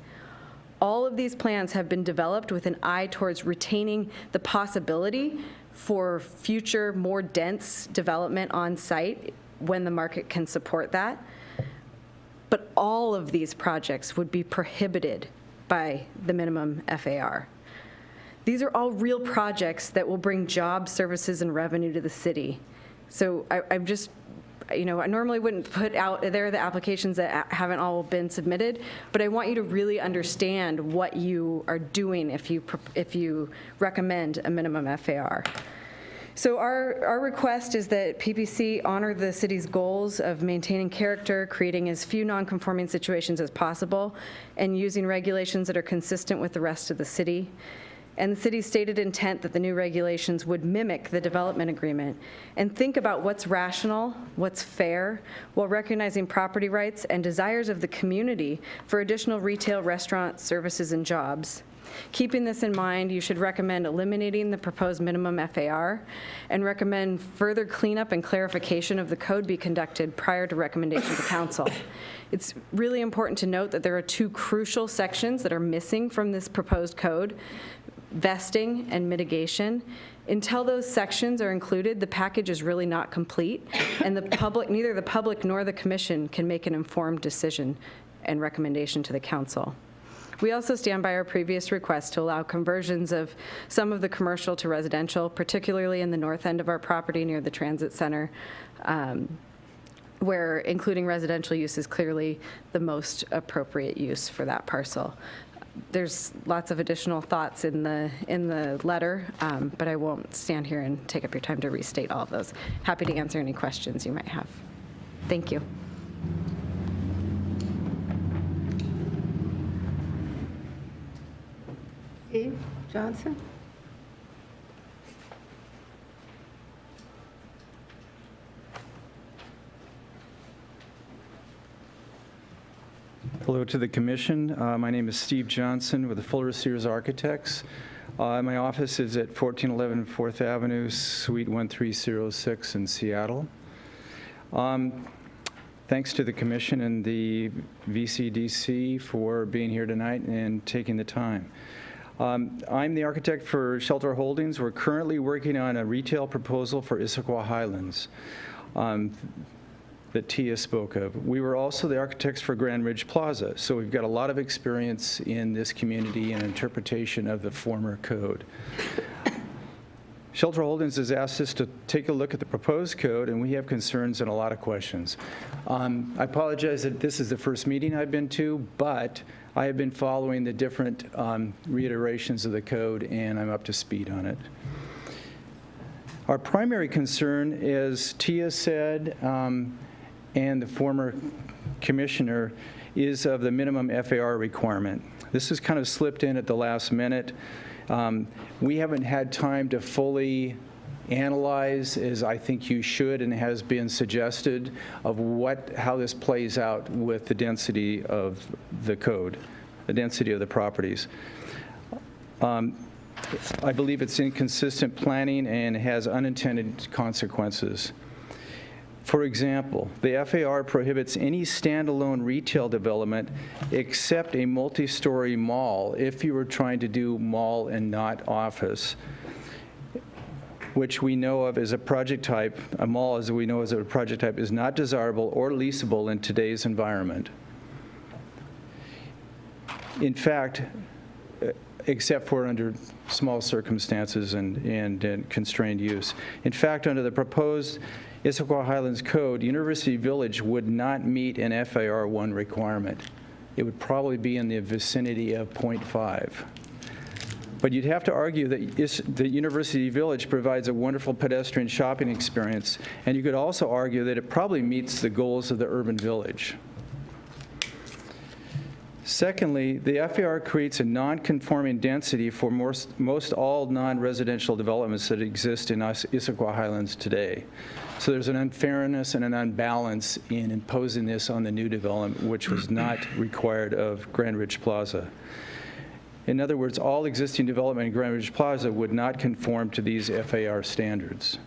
All of these plans have been developed with an eye towards retaining the possibility for future, more dense development on site when the market can support that. But all of these projects would be prohibited by the minimum FAR. These are all real projects that will bring jobs, services, and revenue to the city. So I'm just, I normally wouldn't put out there the applications that haven't all been submitted, but I want you to really understand what you are doing if you recommend a minimum FAR. So our request is that PPC honor the city's goals of maintaining character, creating as few non-conforming situations as possible, and using regulations that are consistent with the rest of the city. And the city's stated intent that the new regulations would mimic the development agreement and think about what's rational, what's fair, while recognizing property rights and desires of the community for additional retail, restaurant, services, and jobs. Keeping this in mind, you should recommend eliminating the proposed minimum FAR and recommend further cleanup and clarification of the code be conducted prior to recommendation to council. It's really important to note that there are 2 crucial sections that are missing from this proposed code: vesting and mitigation. Until those sections are included, the package is really not complete, and neither the public nor the commission can make an informed decision and recommendation to the council. We also stand by our previous request to allow conversions of some of the commercial to residential, particularly in the north end of our property near the transit center, where including residential use is clearly the most appropriate use for that parcel. There's lots of additional thoughts in the letter, but I won't stand here and take up your time to restate all of those. Happy to answer any questions you might have. Thank you. Steve Johnson? Hello to the commission. My name is Steve Johnson with the Fuller Sears Architects. My office is at 1411 4th Avenue, Suite 1306 in Seattle. Thanks to the commission and the VCDC for being here tonight and taking the time. I'm the architect for Shelter Holdings. We're currently working on a retail proposal for Issaquah Highlands that Tia spoke of. We were also the architects for Grand Ridge Plaza, so we've got a lot of experience in this community and interpretation of the former code. Shelter Holdings has asked us to take a look at the proposed code, and we have concerns and a lot of questions. I apologize that this is the first meeting I've been to, but I have been following the different reiterations of the code, and I'm up to speed on it. Our primary concern, as Tia said, and the former commissioner, is of the minimum FAR requirement. This has kind of slipped in at the last minute. We haven't had time to fully analyze, as I think you should and has been suggested, of how this plays out with the density of the code, the density of the properties. I believe it's inconsistent planning and has unintended consequences. For example, the FAR prohibits any standalone retail development except a multi-story mall if you were trying to do mall and not office, which we know of as a project type. A mall, as we know as a project type, is not desirable or leasable in today's environment. In fact, except for under small circumstances and constrained use. In fact, under the proposed Issaquah Highlands Code, University Village would not meet an FAR 1 requirement. It would probably be in the vicinity of 0.5. But you'd have to argue that University Village provides a wonderful pedestrian shopping experience, and you could also argue that it probably meets the goals of the urban village. Secondly, the FAR creates a non-conforming density for most all non-residential developments that exist in Issaquah Highlands today. So there's an unfairness and an unbalance in imposing this on the new development, which was not required of Grand Ridge Plaza. In other words, all existing development in Grand Ridge Plaza would not conform to these FAR standards.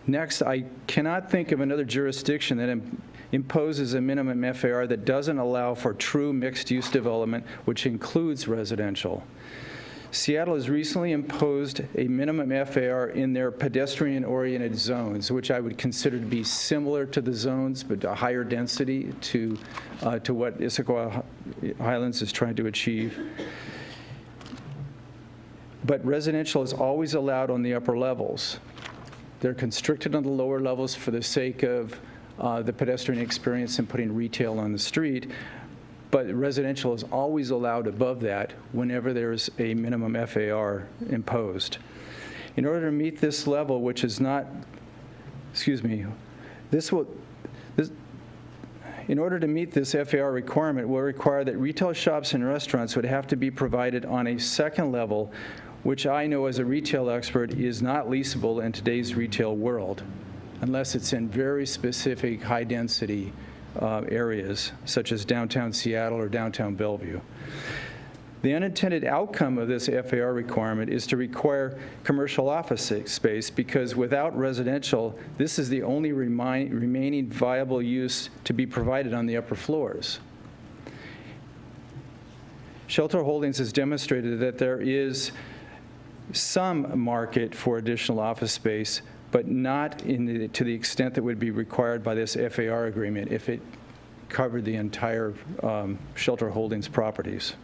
Next, I cannot think of another jurisdiction that imposes a minimum FAR that doesn't allow for true mixed-use development, which includes residential. Seattle has recently imposed a minimum FAR in their pedestrian-oriented zones, which I would consider to be similar to the zones, but a higher density to what Issaquah Highlands is trying to achieve. But residential is always allowed on the upper levels. They're constricted on the lower levels for the sake of the pedestrian experience and putting retail on the street, but residential is always allowed above that whenever there's a minimum FAR imposed. In order to meet this level, which is not, in order to meet this FAR requirement will require that retail shops and restaurants would have to be provided on a second level, which I know as a retail expert is not leasable in today's retail world, unless it's in very specific high-density areas, such as downtown Seattle or downtown Bellevue. The unintended outcome of this FAR requirement is to require commercial office space, because without residential, this is the only remaining viable use to be provided on the upper floors. Shelter Holdings has demonstrated that there is some market for additional office space, but not to the extent that would be required by this FAR agreement. If it cover the entire Shelter Holdings properties.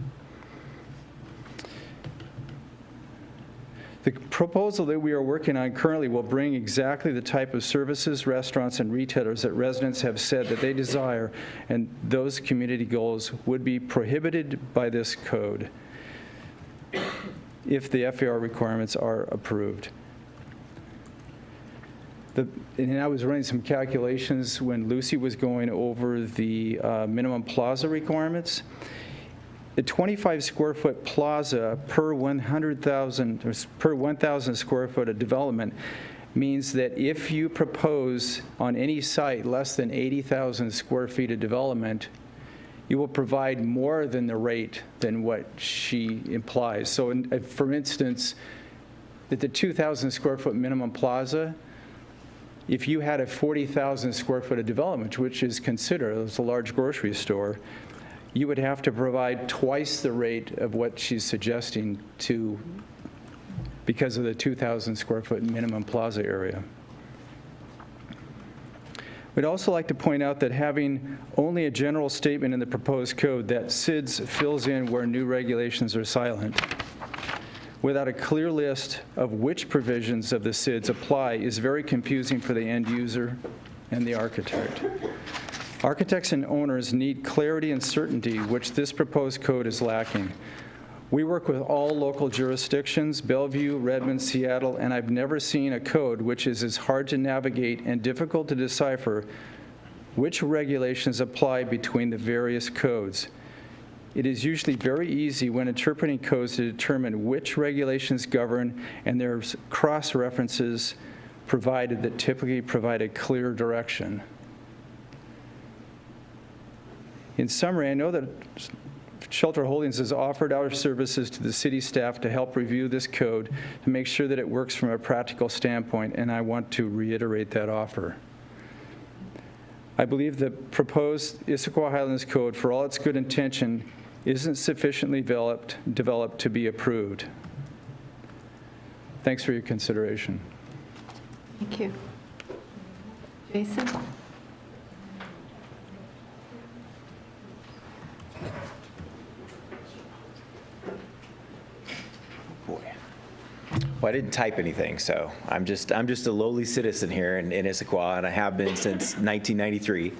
The proposal that we are working on currently will bring exactly the type of services, restaurants, and retailers that residents have said that they desire, and those community goals would be prohibited by this code if the FAR requirements are approved. And I was running some calculations when Lucy was going over the minimum plaza requirements. A 25 square foot plaza per 1,000 square foot of development means that if you propose on any site less than 80,000 square feet of development, you will provide more than the rate than what she implies. So for instance, that the 2,000 square foot minimum plaza, if you had a 40,000 square foot of development, which is considered as a large grocery store, you would have to provide twice the rate of what she's suggesting because of the 2,000 square foot minimum plaza area. We'd also like to point out that having only a general statement in the proposed code that SIDS fills in where new regulations are silent, without a clear list of which provisions of the SIDS apply, is very confusing for the end user and the architect. Architects and owners need clarity and certainty, which this proposed code is lacking. We work with all local jurisdictions, Bellevue, Redmond, Seattle, and I've never seen a code which is as hard to navigate and difficult to decipher which regulations apply between the various codes. It is usually very easy when interpreting codes to determine which regulations govern, and there's cross-references provided that typically provide a clear direction. In summary, I know that Shelter Holdings has offered our services to the city staff to help review this code to make sure that it works from a practical standpoint, and I want to reiterate that offer. I believe the proposed Issaquah Highlands Code, for all its good intention, isn't sufficiently developed to be approved. Thanks for your consideration. Thank you. Jason? Well, I didn't type anything, so I'm just a lowly citizen here in Issaquah, and I have been since 1993.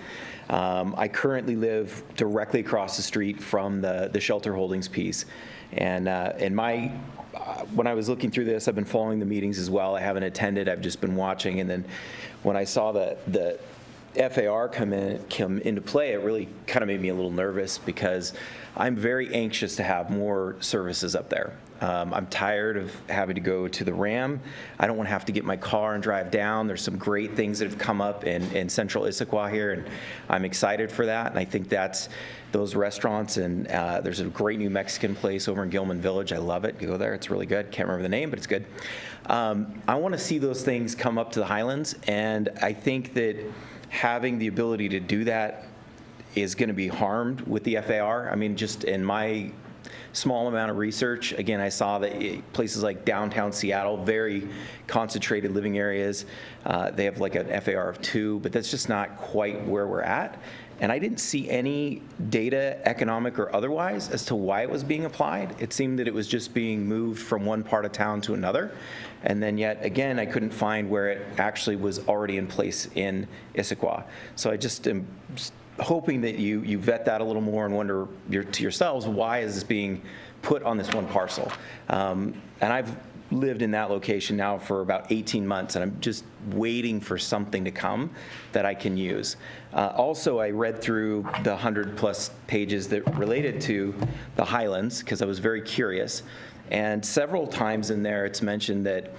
I currently live directly across the street from the Shelter Holdings piece, and when I was looking through this, I've been following the meetings as well. I haven't attended; I've just been watching, and then when I saw the FAR come into play, it really kind of made me a little nervous because I'm very anxious to have more services up there. I'm tired of having to go to the Ram. I don't want to have to get my car and drive down. There's some great things that have come up in central Issaquah here, and I'm excited for that. And I think that's those restaurants, and there's a great new Mexican place over in Gilman Village. I love it. Go there. It's really good. Can't remember the name, but it's good. I want to see those things come up to the Highlands, and I think that having the ability to do that is going to be harmed with the FAR. I mean, just in my small amount of research, again, I saw that places like downtown Seattle, very concentrated living areas, they have like an FAR of 2, but that's just not quite where we're at. And I didn't see any data, economic or otherwise, as to why it was being applied. It seemed that it was just being moved from one part of town to another. And then yet again, I couldn't find where it actually was already in place in Issaquah. So I just am hoping that you vet that a little more and wonder to yourselves, why is this being put on this one parcel? And I've lived in that location now for about 18 months, and I'm just waiting for something to come that I can use. Also, I read through the 100+ pages that related to the Highlands because I was very curious. And several times in there, it's mentioned that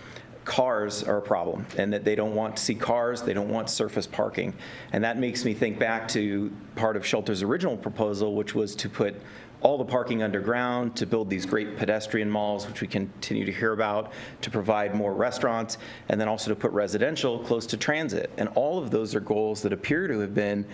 cars are a problem and that they don't want to see cars, they don't want surface parking. And that makes me think back to part of Shelter's original proposal, which was to put all the parking underground, to build these great pedestrian malls, which we continue to hear about, to provide more restaurants, and then also to put residential close to transit. And all of those are goals that appear to have been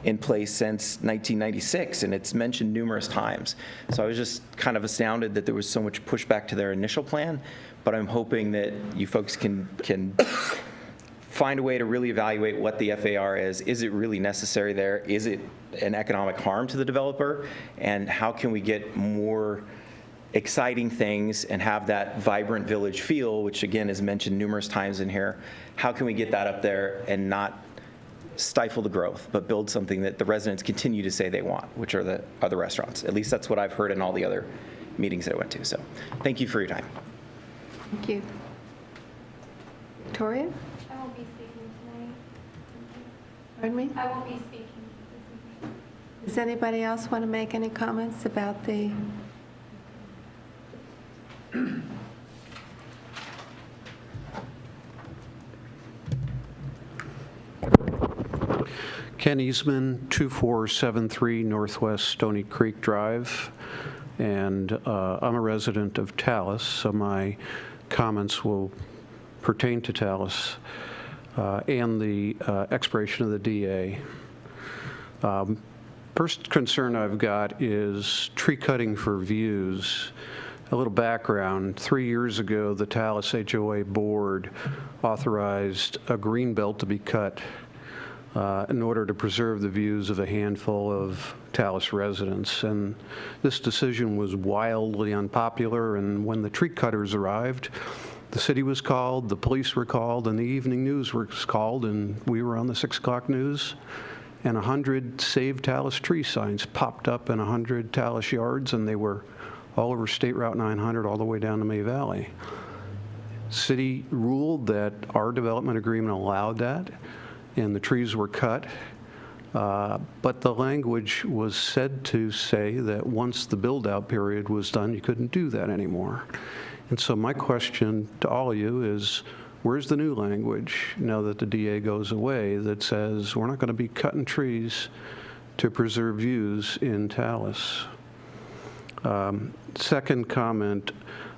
in place since 1996, and it's mentioned numerous times. So I was just kind of astounded that there was so much pushback to their initial plan, but I'm hoping that you folks can find a way to really evaluate what the FAR is. Is it really necessary there? Is it an economic harm to the developer? And how can we get more exciting things and have that vibrant village feel, which again is mentioned numerous times in here? How can we get that up there and not stifle the growth, but build something that the residents continue to say they want, which are the other restaurants? At least that's what I've heard in all the other meetings that I went to. So thank you for your time. Thank you. Victoria? I won't be speaking tonight. Pardon me? I won't be speaking this evening. Does anybody else want to make any comments about the? Ken Eastman, 2473 Northwest Stony Creek Drive, and I'm a resident of Tallis, so my comments will pertain to Tallis and the expiration of the DA. First concern I've got is tree cutting for views. A little background, 3 years ago, the Tallis HOA board authorized a green belt to be cut in order to preserve the views of a handful of Tallis residents. And this decision was wildly unpopular, and when the tree cutters arrived, the city was called, the police were called, and the evening news was called, and we were on the 6 o'clock news, and 100 Save Tallis tree signs popped up in 100 Tallis yards, and they were all over State Route 900 all the way down to May Valley. City ruled that our development agreement allowed that, and the trees were cut, but the language was said to say that once the build-out period was done, you couldn't do that anymore. And so my question to all of you is, where's the new language now that the DA goes away that says we're not going to be cutting trees to preserve views in Tallis? Second comment,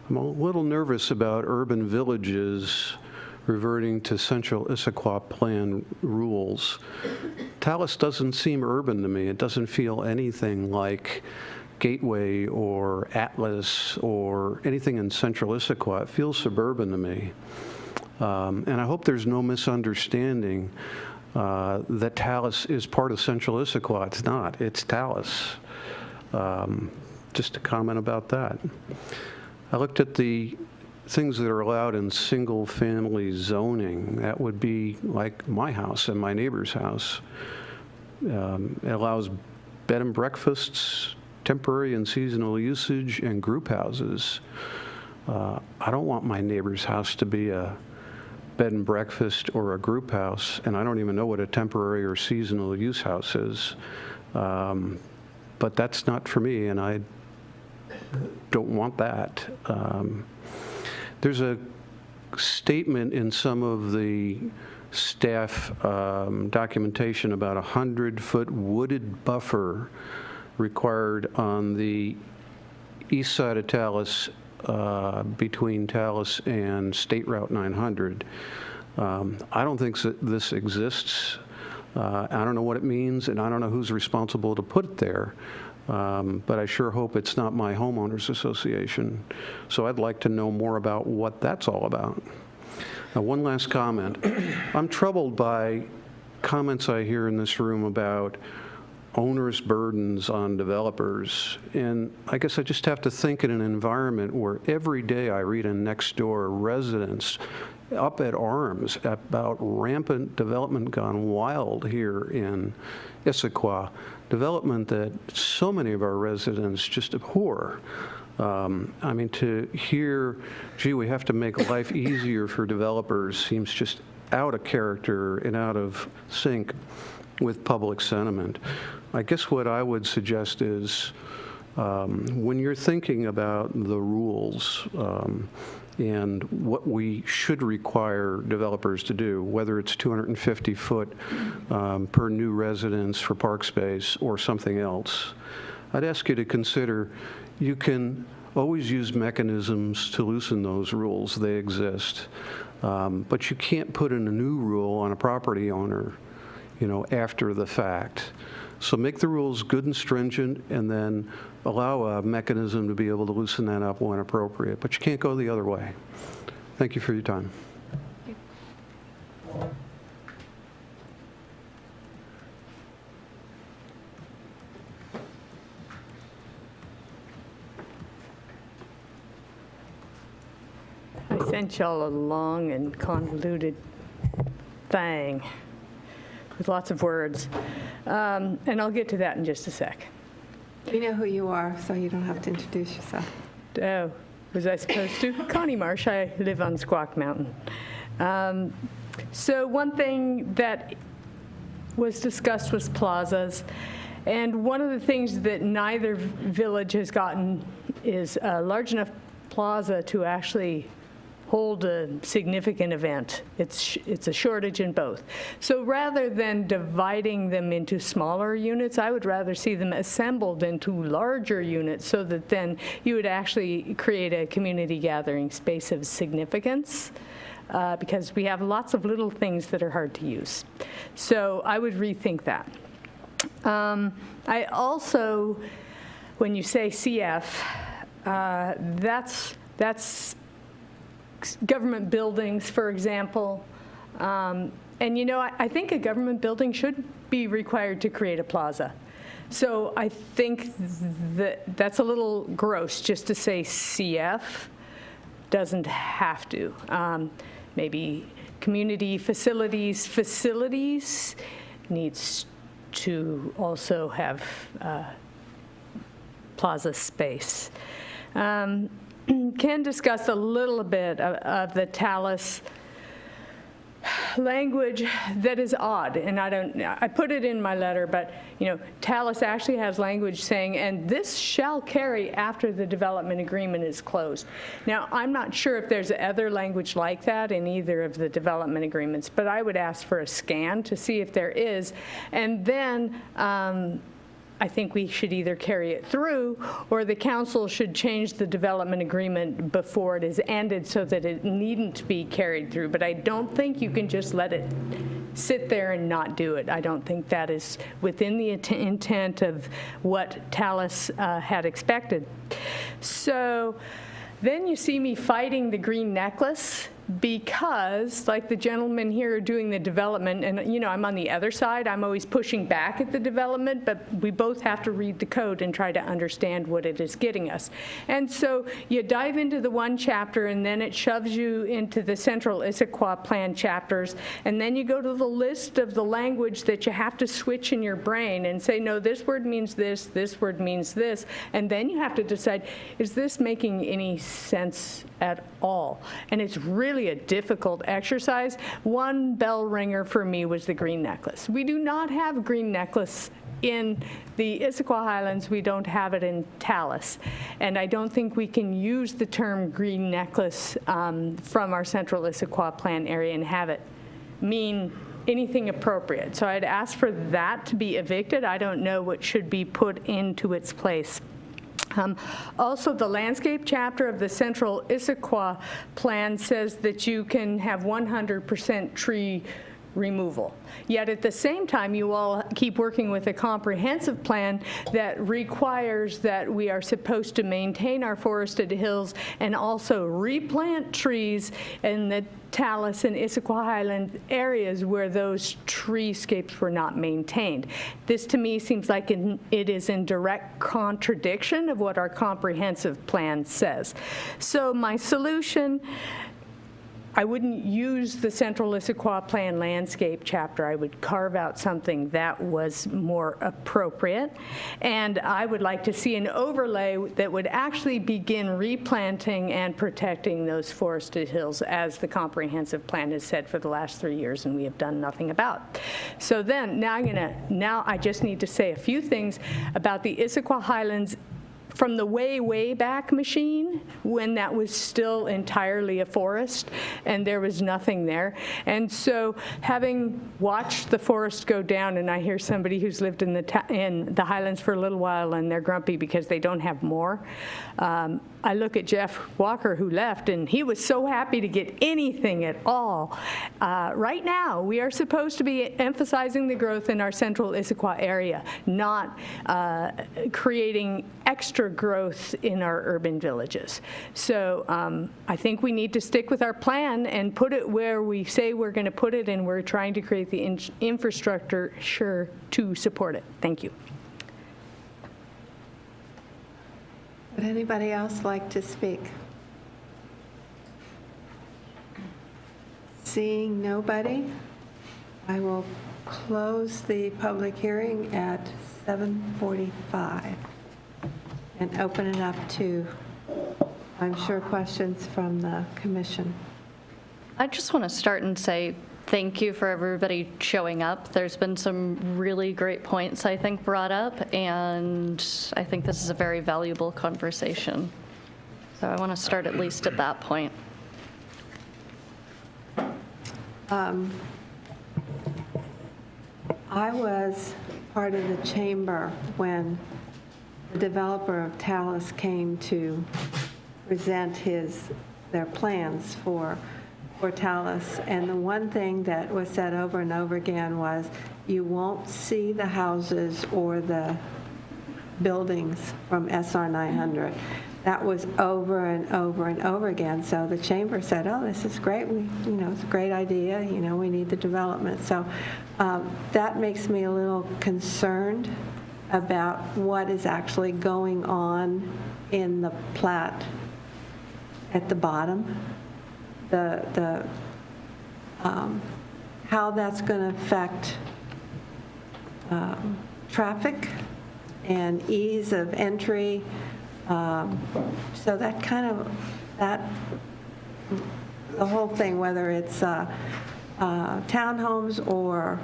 I'm a little nervous about urban villages reverting to central Issaquah plan rules. Tallis doesn't seem urban to me. It doesn't feel anything like Gateway or Atlas or anything in central Issaquah. It feels suburban to me. And I hope there's no misunderstanding that Tallis is part of central Issaquah. It's not. It's Tallis. Just a comment about that. I looked at the things that are allowed in single-family zoning. That would be like my house and my neighbor's house. It allows bed and breakfasts, temporary and seasonal usage, and group houses. I don't want my neighbor's house to be a bed and breakfast or a group house, and I don't even know what a temporary or seasonal use house is. But that's not for me, and I don't want that. There's a statement in some of the staff documentation about a 100-foot wooded buffer required on the east side of Tallis, between Tallis and State Route 900. I don't think this exists. I don't know what it means, and I don't know who's responsible to put it there. But I sure hope it's not my homeowners association. So I'd like to know more about what that's all about. Now, one last comment. I'm troubled by comments I hear in this room about onerous burdens on developers. And I guess I just have to think in an environment where every day I read in Nextdoor residents up at arms about rampant development gone wild here in Issaquah, development that so many of our residents just abhor. I mean, to hear, gee, we have to make life easier for developers seems just out of character and out of sync with public sentiment. I guess what I would suggest is when you're thinking about the rules and what we should require developers to do, whether it's 250 foot per new residence for park space or something else, I'd ask you to consider you can always use mechanisms to loosen those rules. They exist. But you can't put in a new rule on a property owner, after the fact. So make the rules good and stringent, and then allow a mechanism to be able to loosen that up when appropriate. But you can't go the other way. Thank you for your time. sent y'all a long and convoluted thing with lots of words. And I'll get to that in just a sec. We know who you are, so you don't have to introduce yourself. Oh, was I supposed to? Connie Marsh, I live on Squawk Mountain. So one thing that was discussed was plazas. And one of the things that neither village has gotten is a large enough plaza to actually hold a significant event. It's a shortage in both. So rather than dividing them into smaller units, I would rather see them assembled into larger units so that then you would actually create a community gathering space of significance. Because we have lots of little things that are hard to use. So I would rethink that. I also, when you say CF, that's government buildings, for example. And you know, I think a government building should be required to create a plaza. So I think that's a little gross just to say CF. Doesn't have to. Maybe community facilities needs to also have plaza space. Ken discussed a little bit of the Talus language that is odd, and I put it in my letter, but you know, Talus actually has language saying, and this shall carry after the development agreement is closed. Now, I'm not sure if there's other language like that in either of the development agreements, but I would ask for a scan to see if there is, and then I think we should either carry it through or the council should change the development agreement before it is ended so that it needn't be carried through. But I don't think you can just let it sit there and not do it. I don't think that is within the intent of what Talus had expected. So then you see me fighting the green necklace because, like the gentleman here doing the development, and you know, I'm on the other side, I'm always pushing back at the development, but we both have to read the code and try to understand what it is getting us. And so you dive into the one chapter, and then it shoves you into the central Issaquah plan chapters, and then you go to the list of the language that you have to switch in your brain and say, no, this word means this word means this, and then you have to decide, is this making any sense at all? And it's really a difficult exercise. One bell ringer for me was the green necklace. We do not have green necklace in the Issaquah Highlands. We don't have it in Talus. And I don't think we can use the term green necklace from our central Issaquah plan area and have it mean anything appropriate. So I'd ask for that to be evicted. I don't know what should be put into its place. Also, the landscape chapter of the central Issaquah plan says that you can have 100% tree removal. Yet at the same time, you all keep working with a comprehensive plan that requires that we are supposed to maintain our forested hills and also replant trees in the Talus and Issaquah Highland areas where those treescapes were not maintained. This to me seems like it is in direct contradiction of what our comprehensive plan says. So my solution, I wouldn't use the central Issaquah plan landscape chapter. I would carve out something that was more appropriate. And I would like to see an overlay that would actually begin replanting and protecting those forested hills as the comprehensive plan has said for the last 3 years and we have done nothing about. So then now I just need to say a few things about the Issaquah Highlands from the way back machine when that was still entirely a forest and there was nothing there. And so having watched the forest go down, and I hear somebody who's lived in the Highlands for a little while and they're grumpy because they don't have more. I look at Jeff Walker who left and he was so happy to get anything at all. Right now we are supposed to be emphasizing the growth in our central Issaquah area, not creating extra growth in our urban villages. So I think we need to stick with our plan and put it where we say we're going to put it, and we're trying to create the infrastructure to support it. Thank you. Would anybody else like to speak? Seeing nobody, I will close the public hearing at 7:45 and open it up to, I'm sure, questions from the commission. I just want to start and say thank you for everybody showing up. There's been some really great points, I think, brought up, and I think this is a very valuable conversation. So I want to start at least at that point. I was part of the chamber when the developer of Talus came to present their plans for Talus, and the one thing that was said over and over again was, you won't see the houses or the buildings from SR 900. That was over and over and over again. So the chamber said, oh, this is great. It's a great idea. We need the development. So that makes me a little concerned about what is actually going on in the plat at the bottom. How that's going to affect traffic and ease of entry. So that the whole thing, whether it's townhomes or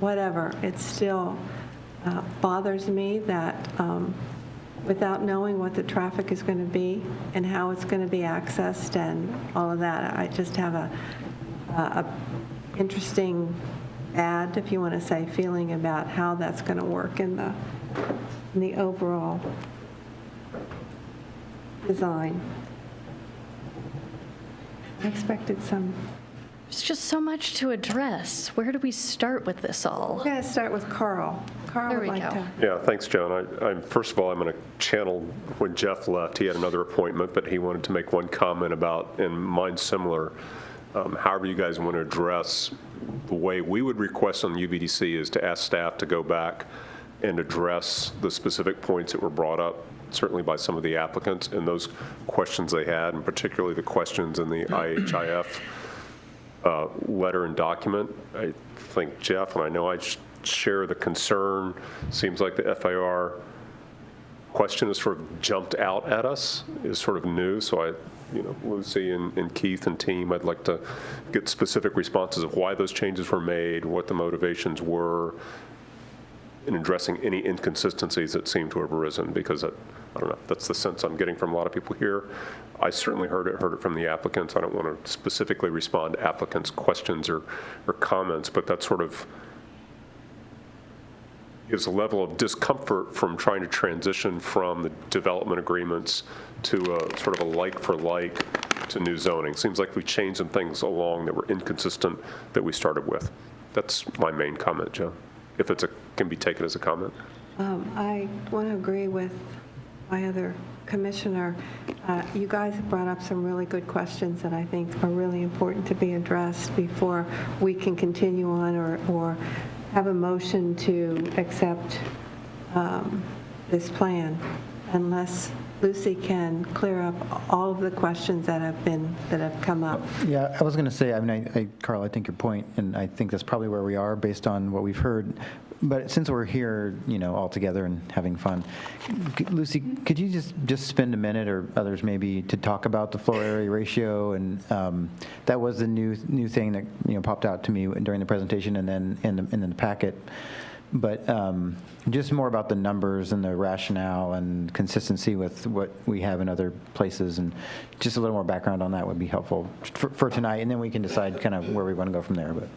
whatever, it still bothers me that without knowing what the traffic is going to be and how it's going to be accessed and all of that, I just have a interesting bad, if you want to say, feeling about how that's going to work in the overall design. I expected some. There's just so much to address. Where do we start with this all? We're going to start with Carl. Carl There would we like go. to. Yeah, thanks, Joan. First of all, I'm going to channel when Jeff left. He had another appointment, but he wanted to make one comment about, and mine's similar, however you guys want to address the way we would request on the UVDC is to ask staff to go back and address the specific points that were brought up, certainly by some of the applicants, and those questions they had, and particularly the questions in the IHIF letter and document. I think, Jeff, and I know I share the concern, seems like the FAR question has sort of jumped out at us, is sort of new, so Lucy and Keith and team, I'd like to get specific responses of why those changes were made, what the motivations were, in addressing any inconsistencies that seem to have arisen, because I don't know, that's the sense I'm getting from a lot of people here. I certainly heard it from the applicants. I don't want to specifically respond to applicants' questions or comments, but that sort of is a level of discomfort from trying to transition from the development agreements to a sort of a like for like to new zoning. Seems like we changed some things along that were inconsistent that we started with. That's my main comment, Joe, if it can be taken as a comment. I want to agree with my other commissioner. You guys have brought up some really good questions that I think are really important to be addressed before we can continue on or have a motion to accept this plan, unless Lucy can clear up all of the questions that have come up. Yeah, I was going to say, Carl, I think your point, and I think that's probably where we are based on what we've heard. But since we're here, all together and having fun, Lucy, could you just spend a minute, or others maybe, to talk about the floor area ratio? And that was the new thing that popped out to me during the presentation, and then in the packet. But just more about the numbers and the rationale and consistency with what we have in other places, and just a little more background on that would be helpful for tonight, and then we can decide kind of where we want to go from there. But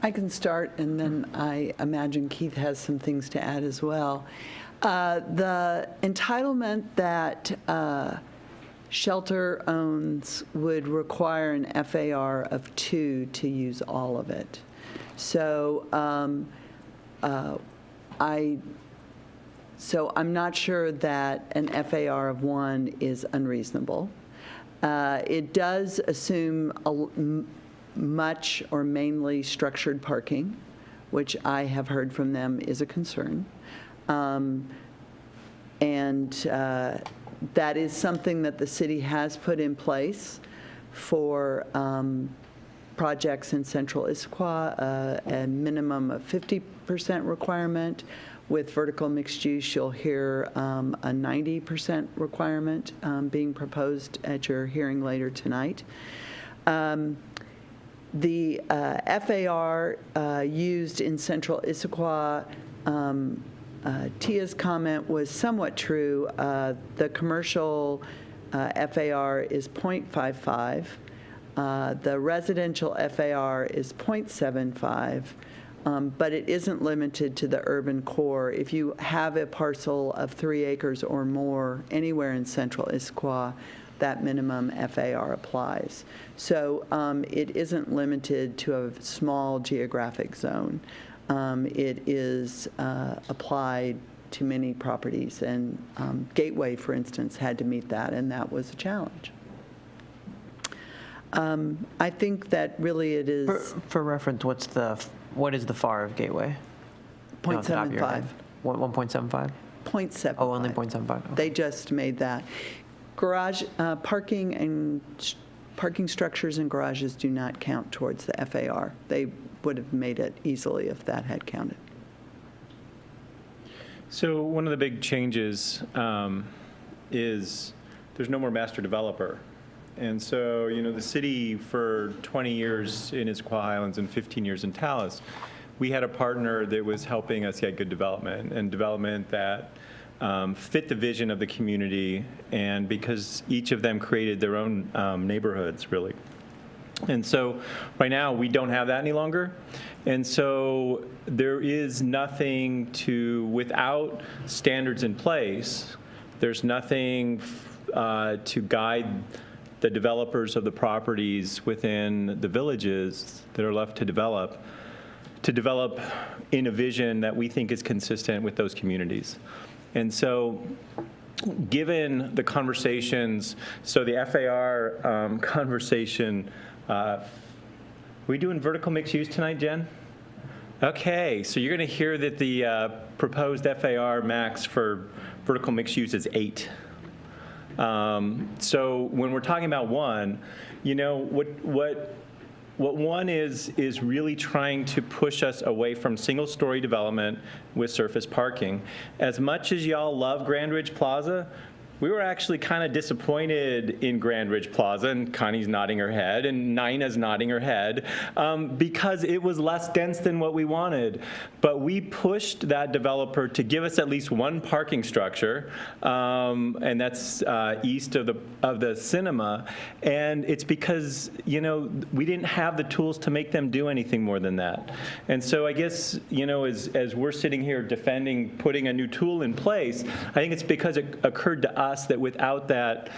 I can start, and then I imagine Keith has some things to add as well. The entitlement that Shelter owns would require an FAR of 2 to use all of it. So I'm not sure that an FAR of 1 is unreasonable. It does assume much or mainly structured parking, which I have heard from them is a concern. And that is something that the city has put in place for projects in central Issaquah, a minimum of 50% requirement. With vertical mixed use, you'll hear a 90% requirement being proposed at your hearing later tonight. The FAR used in central Issaquah, Tia's comment was somewhat true. The commercial FAR is 0.55. The residential FAR is 0.75. But it isn't limited to the urban core. If you have a parcel of 3 acres or more anywhere in central Issaquah, that minimum FAR applies. So it isn't limited to a small geographic zone. It is applied to many properties, and Gateway, for instance, had to meet that, and that was a challenge. I think that really it is... For reference, what is the FAR of Gateway? 0.75. 1.75? 0.75. Oh, only 0.75. Okay. They just made that. Garage, parking and parking structures and garages do not count towards the FAR. They would have made it easily if that had counted. So one of the big changes is there's no more master developer. And so, the city for 20 years in Issaquah Highlands and 15 years in Tallis, we had a partner that was helping us get good development, and development that fit the vision of the community, and because each of them created their own neighborhoods, really. And so right now, we don't have that any longer. And so there is nothing without standards in place, there's nothing to guide the developers of the properties within the villages that are left to develop in a vision that we think is consistent with those communities. And so given the conversations, so the FAR conversation, are we doing vertical mixed use tonight, Jen? Okay, so you're going to hear that the proposed FAR max for vertical mixed use is 8. So when we're talking about 1, what 1 is really trying to push us away from single-story development with surface parking. As much as y'all love Grand Ridge Plaza, we were actually kind of disappointed in Grand Ridge Plaza, and Connie's nodding her head, and Nina's nodding her head, because it was less dense than what we wanted. But we pushed that developer to give us at least 1 parking structure, and that's east of the cinema. And it's because, we didn't have the tools to make them do anything more than that. And so I guess, as we're sitting here defending putting a new tool in place, I think it's because it occurred to us that without that,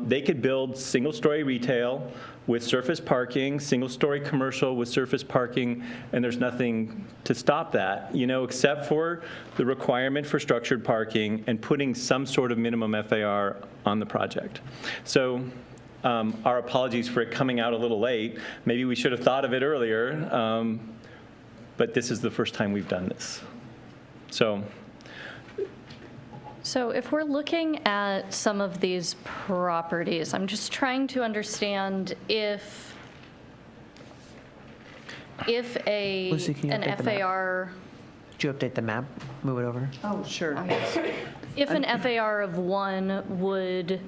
they could build single-story retail with surface parking, single-story commercial with surface parking, and there's nothing to stop that, except for the requirement for structured parking and putting some sort of minimum FAR on the project. So our apologies for it coming out a little late. Maybe we should have thought of it earlier, but this is the first time we've done this. So if we're looking at some of these properties, I'm just trying to understand if Lucy, can you an update the map? FAR... Could you update the map? Move it over. Oh, sure. If an FAR of 1 would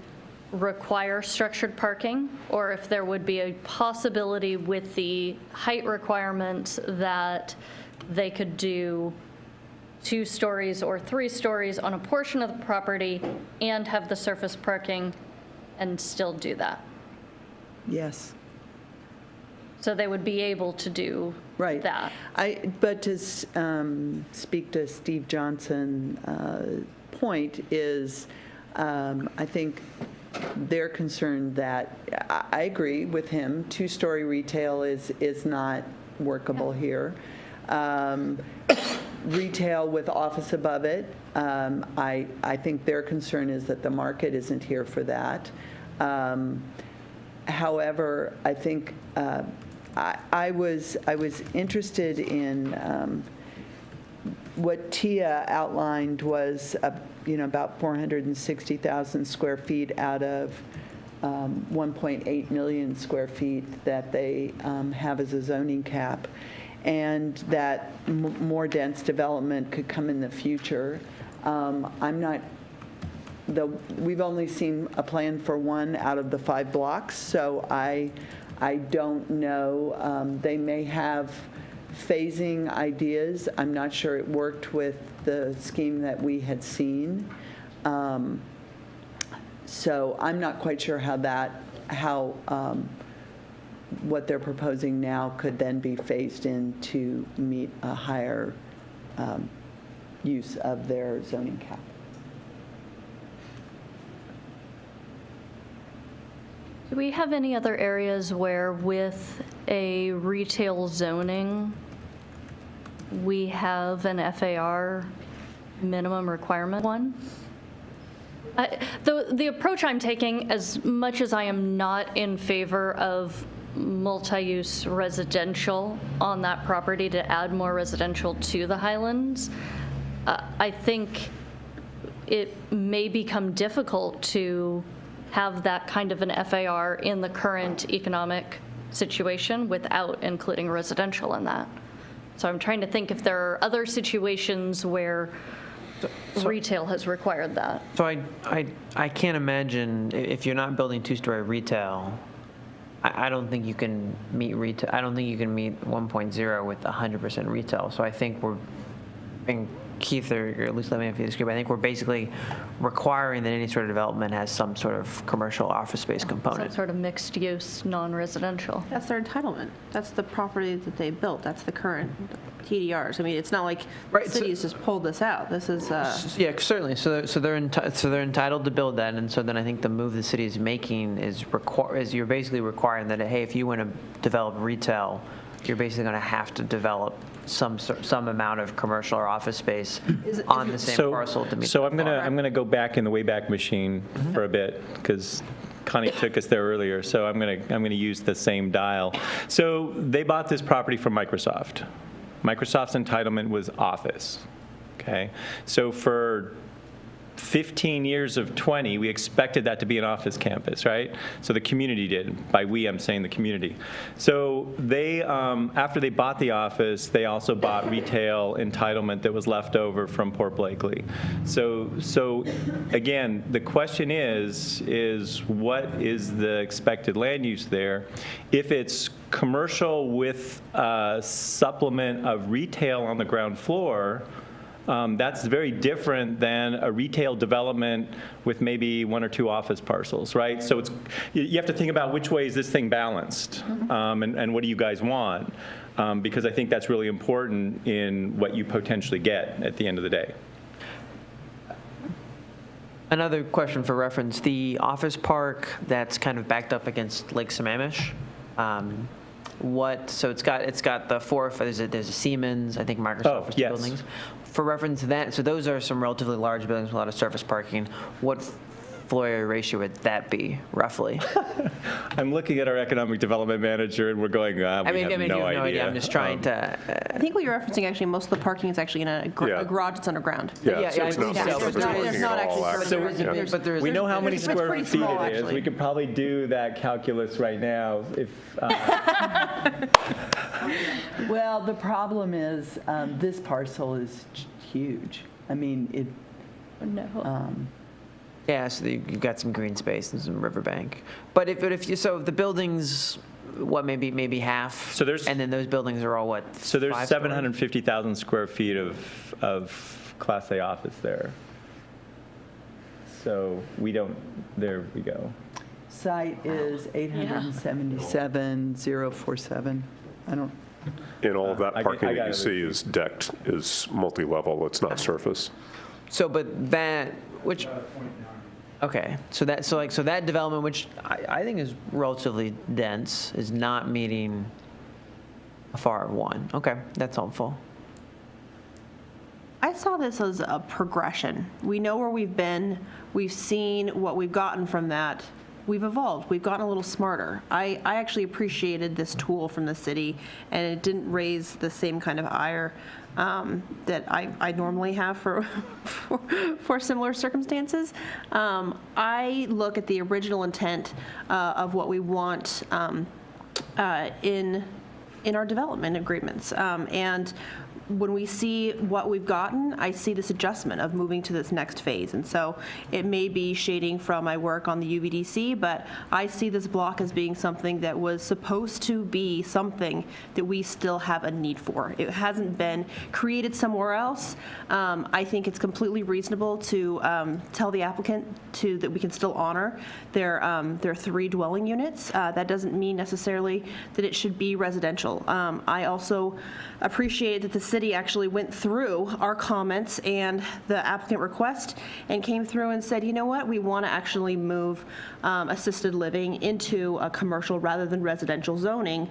require structured parking, or if there would be a possibility with the height requirements that they could do 2 stories or 3 stories on a portion of the property and have the surface parking and still do that. Yes. So they would be able to do that. But to speak to Steve Johnson's point is, I think they're concerned that, I agree with him, 2-story retail is not workable here. Retail with office above it, I think their concern is that the market isn't here for that. However, I think I was interested in what Tia outlined was about 460,000 square feet out of 1.8 million square feet that they have as a zoning cap, and that more dense development could come in the future. We've only seen a plan for one out of the 5 blocks, so I don't know. They may have phasing ideas. I'm not sure it worked with the scheme that we had seen. So I'm not quite sure how what they're proposing now could then be phased in to meet a higher use of their zoning cap. Do we have any other areas where with a retail zoning, we have an FAR minimum requirement one? The approach I'm taking, as much as I am not in favor of multi-use residential on that property to add more residential to the Highlands, I think it may become difficult to have that kind of an FAR in the current economic situation without including residential in that. So I'm trying to think if there are other situations where retail has required that. So I can't imagine, if you're not building 2-story retail, I don't think you can meet retail. I don't think you can meet 1.0 with 100% retail. So I think and Keith, or at least let me know if you disagree, but I think we're basically requiring that any sort of development has some sort of commercial office space component. Some sort of mixed use, non-residential. That's their entitlement. That's the property that they built. That's the current TDRs. I mean, it's not like the city's just pulled this out. This is... Yeah, certainly. So they're entitled to build that, and so then I think the move the city is making is you're basically requiring that, hey, if you want to develop retail, you're basically going to have to develop some amount of commercial or office space on the same parcel to meet. So I'm gonna go back in the Wayback Machine for a bit, because Connie took us there earlier. So I'm gonna use the same dial. So they bought this property from Microsoft. Microsoft's entitlement was office. Okay, so for 15 years of 20, we expected that to be an office campus, right? So the community did. By we, I'm saying the community. So they, after they bought the office, they also bought retail entitlement that was left over from Port Blakely. So again, the question is what is the expected land use there? If it's commercial with a supplement of retail on the ground floor, that's very different than a retail development with maybe 1 or 2 office parcels, right? So you have to think about which way is this thing balanced, and what do you guys want? Because I think that's really important in what you potentially get at the end of the day. Another question for reference, the office park that's kind of backed up against Lake Sammamish, so it's got the 4, there's a Siemens, I think Microsoft for 2 buildings. For reference to that, so those are some relatively large buildings with a lot of surface parking. What floor area ratio would that be, roughly? I'm looking at our economic development manager, and we're going, we have no idea. I'm just trying to... I think what you're referencing, actually, most of the parking is actually in a garage that's underground. Yeah, so it's not We know how many square feet it is. We could probably do that calculus right now if... Well, the problem is this parcel is huge. I mean, it... No. Yeah, so you've got some green space and some riverbank. But if the buildings, what, maybe half? So there's, and then those buildings are all what? So there's 750,000 square feet of Class A office there. So there we go. Site is 877,047. I don't... And all of that parking that you see is decked, is multi-level, it's not surface. So, but that, which... Okay, so that development, which I think is relatively dense, is not meeting a FAR of 1. Okay, that's helpful. I saw this as a progression. We know where we've been. We've seen what we've gotten from that. we've evolved. We've gotten a little smarter. I actually appreciated this tool from the city, and it didn't raise the same kind of ire that I normally have for similar circumstances. I look at the original intent of what we want in our development agreements. And when we see what we've gotten, I see this adjustment of moving to this next phase. And so it may be shading from my work on the UVDC, but I see this block as being something that was supposed to be something that we still have a need for. It hasn't been created somewhere else. I think it's completely reasonable to tell the applicant that we can still honor their 3 dwelling units. That doesn't mean necessarily that it should be residential. I also appreciate that the city actually went through our comments and the applicant request and came through and said, you know what, we want to actually move assisted living into a commercial rather than residential zoning.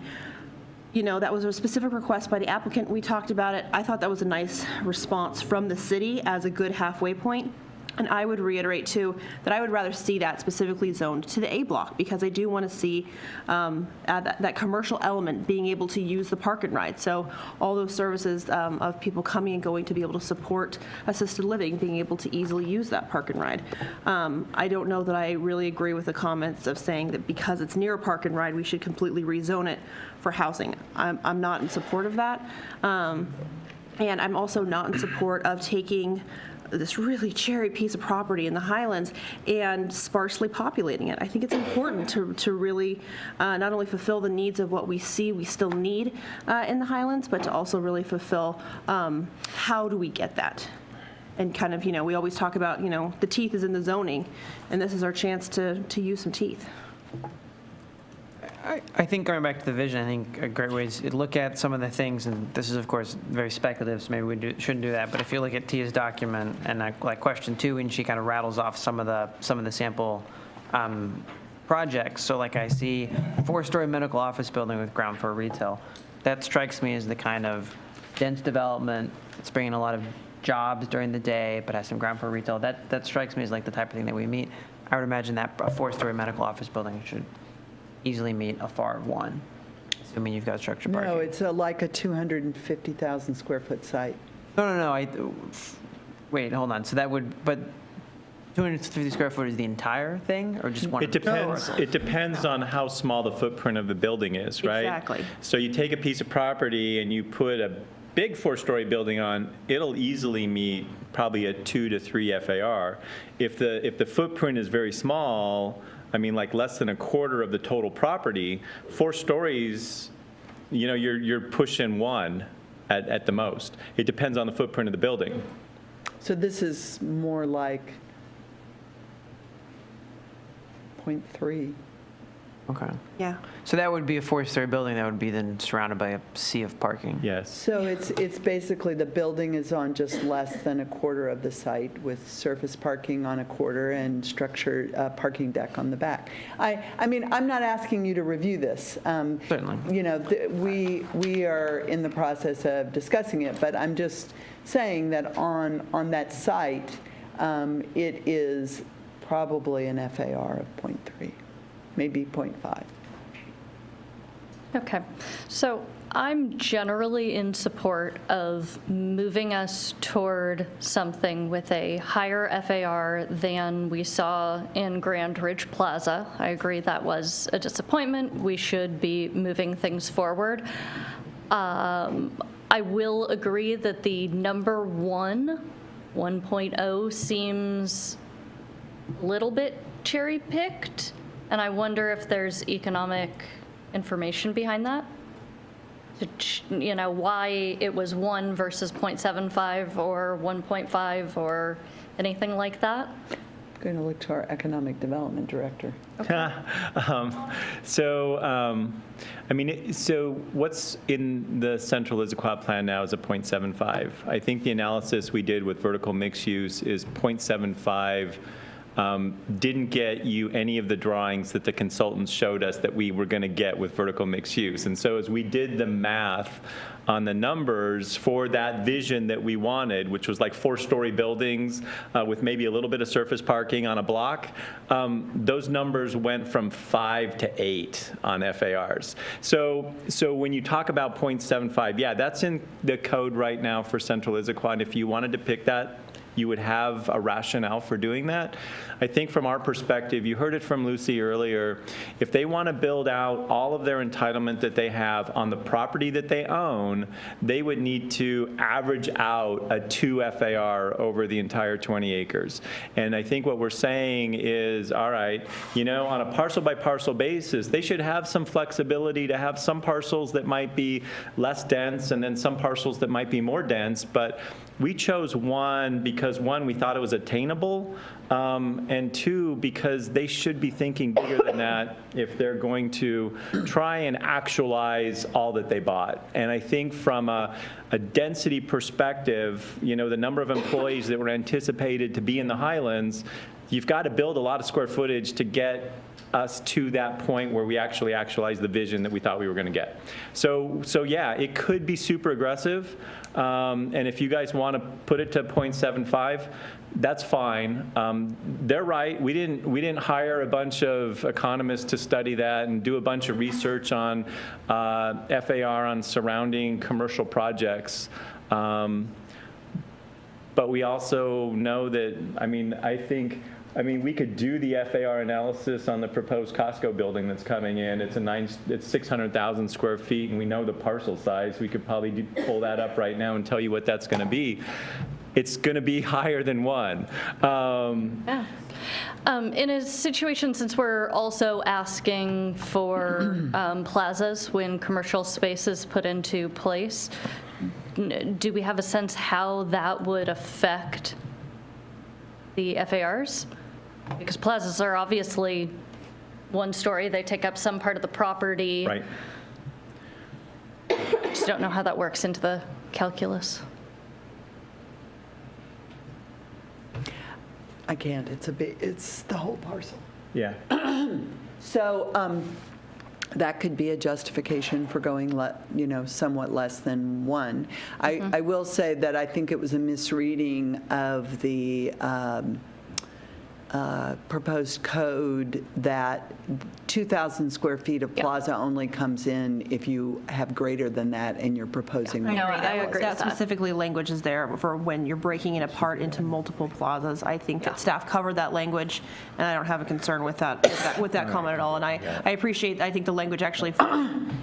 You know, that was a specific request by the applicant. We talked about it. I thought that was a nice response from the city as a good halfway point. And I would reiterate, too, that I would rather see that specifically zoned to the A block, because I do want to see that commercial element being able to use the park and ride. So all those services of people coming and going to be able to support assisted living, being able to easily use that park and ride. I don't know that I really agree with the comments of saying that because it's near a park and ride, we should completely rezone it for housing. I'm not in support of that. And I'm also not in support of taking this really cherry piece of property in the Highlands and sparsely populating it. I think it's important to really not only fulfill the needs of what we see we still need in the Highlands, but to also really fulfill how do we get that. And kind of, we always talk about, the teeth is in the zoning, and this is our chance to use some teeth. I think going back to the vision, I think a great way is to look at some of the things, and this is, of course, very speculative, so maybe we shouldn't do that, but if you look at Tia's document and like question 2, and she kind of rattles off some of the sample projects. So like I see a 4-story medical office building with ground floor retail. That strikes me as the kind of dense development. It's bringing a lot of jobs during the day, but has some ground floor retail. That strikes me as like the type of thing that we meet. I would imagine that a 4-story medical office building should easily meet a FAR 1, assuming you've got structured parking. No, it's like a 250,000 square foot site. No. Wait, hold on. So that would, but 250 square foot is the entire thing, or just one? It depends. It depends on how small the footprint of the building is, right? Exactly. So you take a piece of property and you put a big 4-story building on, it'll easily meet probably a 2 to 3 FAR. If the footprint is very small, I mean, like less than a quarter of the total property, 4 stories, you're pushing 1 at the most. It depends on the footprint of the building. So this is more like 0.3. Okay. Yeah. So that would be a 4-story building that would be then surrounded by a sea of parking. Yes. So it's basically the building is on just less than a quarter of the site with surface parking on a quarter and structured parking deck on the back. I mean, I'm not asking you to review this. Certainly. We are in the process of discussing it, but I'm just saying that on that site, it is probably an FAR of 0.3. Maybe 0.5. Okay, so I'm generally in support of moving us toward something with a higher FAR than we saw in Grand Ridge Plaza. I agree that was a disappointment. We should be moving things forward. I will agree that the number 1.0 seems a little bit cherry-picked. And I wonder if there's economic information behind that. Why it was 1 versus 0.75 or 1.5 or anything like that. I'm going to look to our economic development director. Okay. So what's in the central Issaquah plan now is a 0.75. I think the analysis we did with vertical mixed use is 0.75 didn't get you any of the drawings that the consultants showed us that we were going to get with vertical mixed use. And so as we did the math on the numbers for that vision that we wanted, which was like 4-story buildings with maybe a little bit of surface parking on a block, those numbers went from 5 to 8 on FARs. So when you talk about 0.75, yeah, that's in the code right now for Central Issaquah. And if you wanted to pick that, you would have a rationale for doing that. I think from our perspective, you heard it from Lucy earlier, if they want to build out all of their entitlement that they have on the property that they own, they would need to average out a 2 FAR over the entire 20 acres. And I think what we're saying is, all right, on a parcel by parcel basis, they should have some flexibility to have some parcels that might be less dense and then some parcels that might be more dense. But we chose 1 because 1, we thought it was attainable, and 2, because they should be thinking bigger than that if they're going to try and actualize all that they bought. And I think from a density perspective, the number of employees that were anticipated to be in the Highlands, you've got to build a lot of square footage to get us to that point where we actually actualize the vision that we thought we were going to get. So yeah, it could be super aggressive. And if you guys want to put it to 0.75, that's fine. They're right. We didn't hire a bunch of economists to study that and do a bunch of research on FAR on surrounding commercial projects. But we also know that, we could do the FAR analysis on the proposed Costco building that's coming in. It's 600,000 square feet, and we know the parcel size. We could probably pull that up right now and tell you what that's going to be. It's going to be higher than 1. Yeah. In a situation, since we're also asking for plazas when commercial space is put into place, do we have a sense how that would affect the FARs? Because plazas are obviously 1 story. They take up some part of the property. Right. Just don't know how that works into the calculus. I can't. It's the whole parcel. Yeah. So that could be a justification for going, somewhat less than 1. I will say that I think it was a misreading of the proposed code that 2,000 square feet of plaza only comes in if you have greater than that and you're proposing more. I agree That with that. specifically language is there for when you're breaking it apart into multiple plazas. I think that staff covered that language, and I don't have a concern with that comment at all. And I appreciate, I think the language actually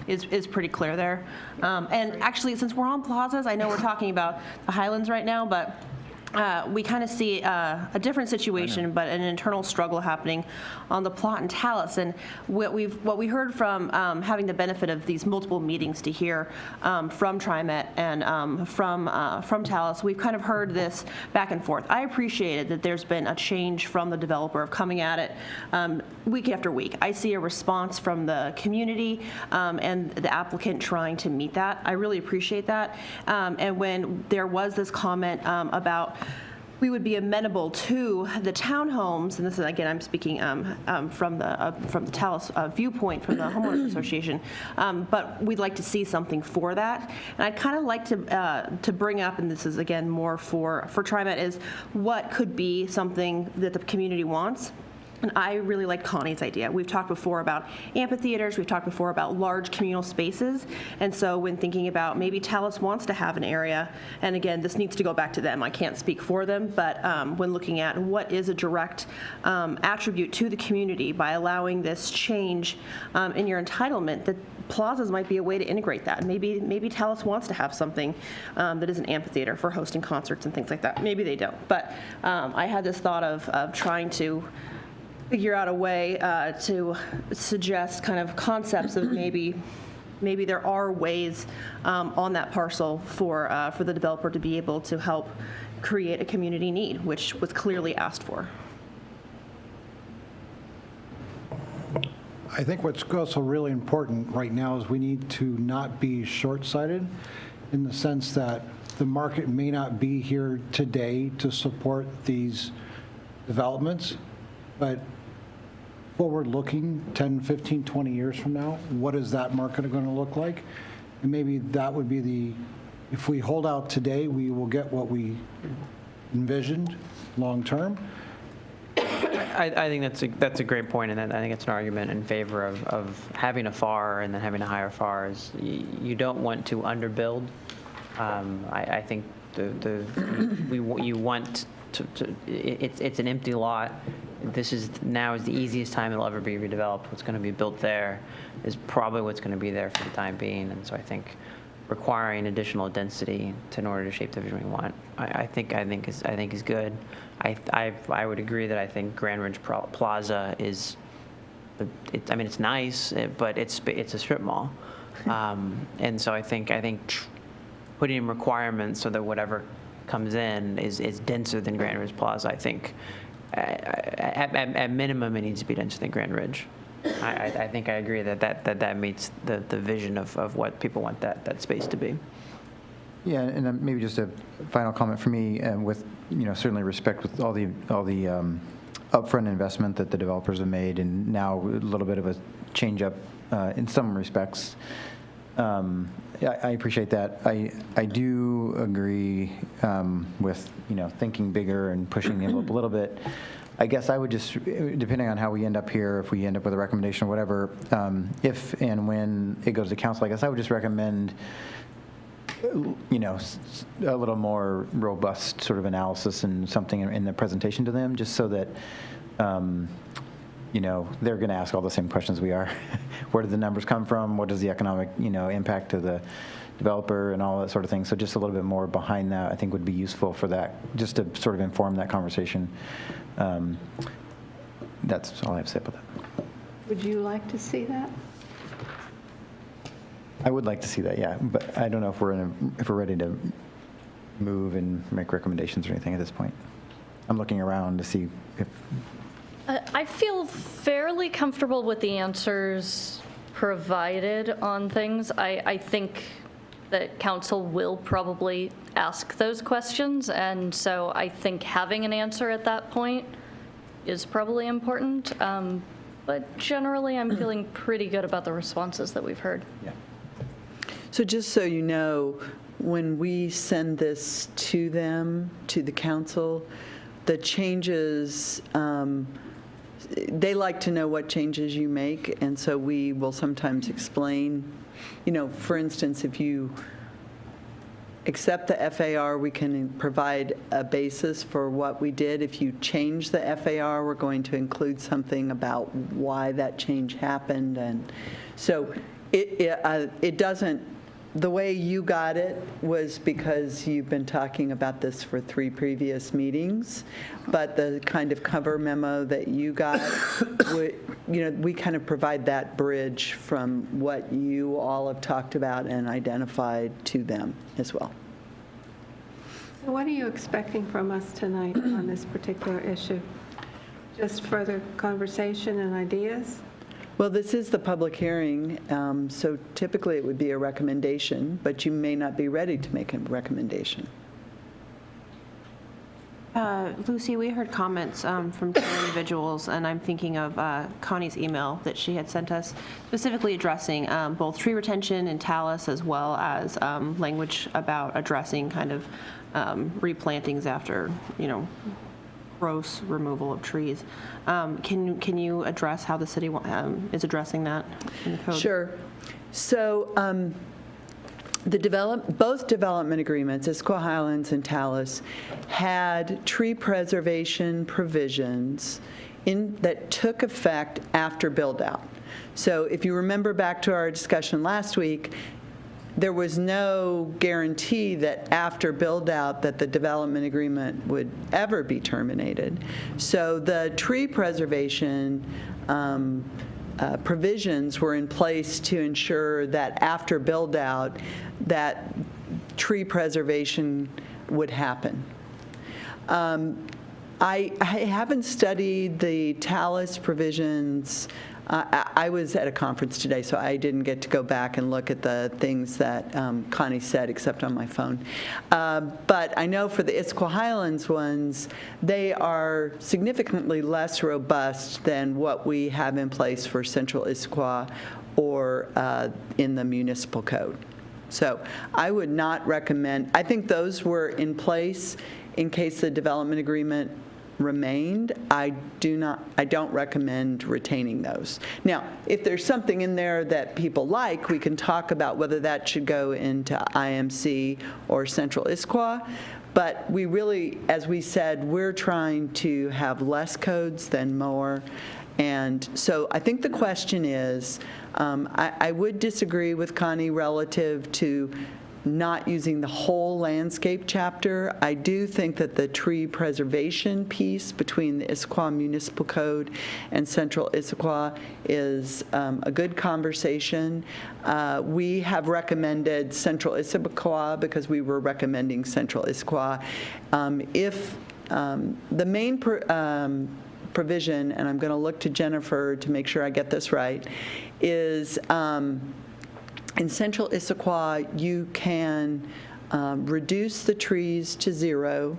is pretty clear there. And actually, since we're on plazas, I know we're talking about the Highlands right now, but we kind of see a different situation, but an internal struggle happening on the plot in Talus. And what we heard from having the benefit of these multiple meetings to hear from TriMet and from Talus, we've kind of heard this back and forth. I appreciated that there's been a change from the developer of coming at it week after week. I see a response from the community and the applicant trying to meet that. I really appreciate that. And when there was this comment about we would be amenable to the townhomes, and this is, again, I'm speaking from the Talus viewpoint, from the homeowners association, but we'd like to see something for that. And I'd kind of like to bring up, and this is, again, more for TriMet, is what could be something that the community wants. And I really like Connie's idea. We've talked before about amphitheaters. We've talked before about large communal spaces. And so when thinking about maybe Talus wants to have an area, and again, this needs to go back to them. I can't speak for them, but when looking at what is a direct attribute to the community by allowing this change in your entitlement, that plazas might be a way to integrate that. Maybe Talus wants to have something that is an amphitheater for hosting concerts and things like that. Maybe they don't. But I had this thought of trying to figure out a way to suggest kind of concepts of maybe there are ways on that parcel for the developer to be able to help create a community need, which was clearly asked for. I think what's also really important right now is we need to not be short-sighted in the sense that the market may not be here today to support these developments. But forward-looking, 10, 15, 20 years from now, what is that market going to look like? And maybe that would be if we hold out today, we will get what we envisioned long-term. I think that's a great point, and I think it's an argument in favor of having a FAR and then having a higher FAR. Is you don't want to underbuild. I think you want to it's an empty lot. Now is the easiest time it'll ever be redeveloped. What's going to be built there is probably what's going to be there for the time being, and so I think requiring additional density in order to shape the vision we want, I think is good. I would agree that I think Grand Ridge Plaza is, it's nice, but it's a strip mall, and so I think putting in requirements so that whatever comes in is denser than Grand Ridge Plaza. I think at minimum it needs to be denser than Grand Ridge. I think I agree that meets the vision of what people want that space to be. Yeah, and then maybe just a final comment for me, with certainly respect with all the upfront investment that the developers have made, and now a little bit of a change up in some respects. I appreciate that. I do agree with thinking bigger and pushing the envelope a little bit. I guess I would just, depending on how we end up here, if we end up with a recommendation or whatever, if and when it goes to council, I guess I would just recommend a little more robust sort of analysis and something in the presentation to them, just so that they're going to ask all the same questions we are. Where did the numbers come from? What is the economic impact to the developer and all that sort of thing? So just a little bit more behind that, I think, would be useful for that, just to sort of inform that conversation. That's all I have to say about that. Would you like to see that? I would like to see that, yeah, but I don't know if we're ready to move and make recommendations or anything at this point. I'm looking around to see if. I feel fairly comfortable with the answers provided on things. I think that council will probably ask those questions, and so I think having an answer at that point is probably important. But generally, I'm feeling pretty good about the responses that we've heard. Yeah. So just so you know, when we send this to them, to the council, the changes, they like to know what changes you make, and so we will sometimes explain. For instance, if you accept the FAR, we can provide a basis for what we did. If you change the FAR, we're going to include something about why that change happened. And so it doesn't, the way you got it was because you've been talking about this for 3 previous meetings, but the kind of cover memo that you got, we kind of provide that bridge from what you all have talked about and identified to them as well. So what are you expecting from us tonight on this particular issue? Just further conversation and ideas? Well, this is the public hearing, so typically it would be a recommendation, but you may not be ready to make a recommendation. Lucy, we heard comments from 2 individuals, and I'm thinking of Connie's email that she had sent us, specifically addressing both tree retention and talus, as well as language about addressing kind of replantings after, gross removal of trees. Can you address how the city is addressing that in the code? Sure. So both development agreements, Issaquah Highlands and Talus, had tree preservation provisions that took effect after build-out. So if you remember back to our discussion last week, there was no guarantee that after build-out that the development agreement would ever be terminated. So the tree preservation provisions were in place to ensure that after build-out, that tree preservation would happen. I haven't studied the talus provisions I was at a conference today, so I didn't get to go back and look at the things that Connie said, except on my phone. But I know for the Issaquah Highlands ones, they are significantly less robust than what we have in place for Central Issaquah or in the municipal code. So I would not recommend, I think those were in place in case the development agreement remained. I don't recommend retaining those. Now, if there's something in there that people like, we can talk about whether that should go into IMC or Central Issaquah. But we really, as we said, we're trying to have less codes than more. And so I think the question is, I would disagree with Connie relative to not using the whole landscape chapter. I do think that the tree preservation piece between the Issaquah Municipal Code and Central Issaquah is a good conversation. We have recommended Central Issaquah because we were recommending Central Issaquah. If the main provision, and I'm going to look to Jennifer to make sure I get this right, is in Central Issaquah, you can reduce the trees to 0,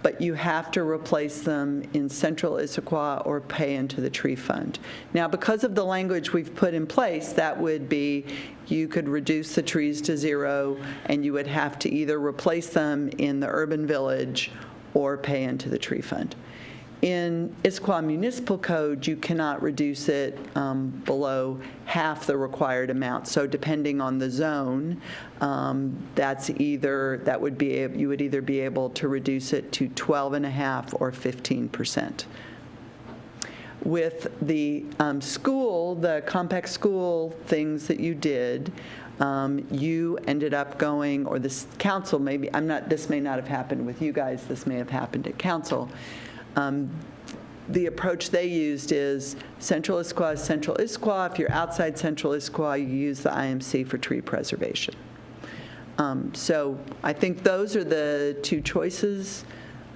but you have to replace them in Central Issaquah or pay into the tree fund. Now, because of the language we've put in place, that would be you could reduce the trees to 0, and you would have to either replace them in the urban village or pay into the tree fund. In Issaquah Municipal Code, you cannot reduce it below half the required amount. So depending on the zone, you would either be able to reduce it to 12.5% or 15%. With the school, the compact school things that you did, you ended up going, or this council maybe, this may not have happened with you guys, this may have happened at council. The approach they used is Central Issaquah is Central Issaquah. If you're outside Central Issaquah, you use the IMC for tree preservation. So I think those are the two choices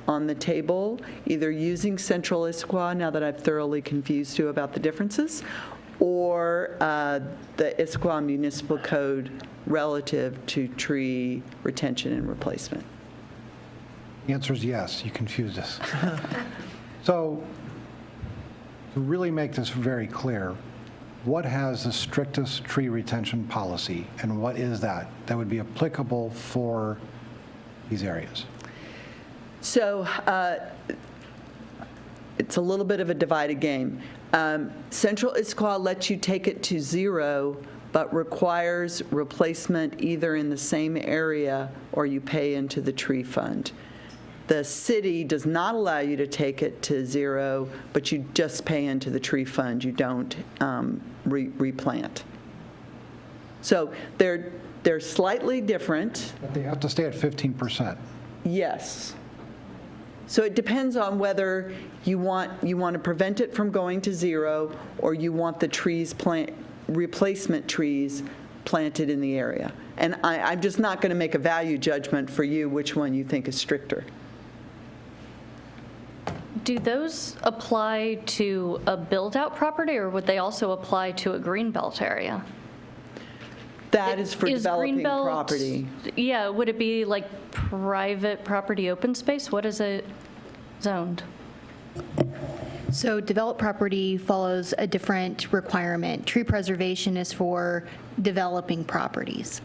on the table, either using Central Issaquah, now that I've thoroughly confused you about the differences, or the Issaquah Municipal Code relative to tree retention and replacement. The answer is yes, you confused us. So, to really make this very clear, what has the strictest tree retention policy, and what is that would be applicable for these areas? So, it's a little bit of a divided game. Central Issaquah lets you take it to 0, but requires replacement either in the same area or you pay into the tree fund. The city does not allow you to take it to 0, but you just pay into the tree fund. You don't replant. So they're slightly different. But they have to stay at 15%. Yes. So it depends on whether you want to prevent it from going to 0, or you want the replacement trees planted in the area. And I'm just not going to make a value judgment for you which one you think is stricter. Do those apply to a build-out property, or would they also apply to a greenbelt area? That is for developing Greenbelt, property. Yeah, would it be like private property open space? What is it zoned? So developed property follows a different requirement. Tree preservation is for developing properties.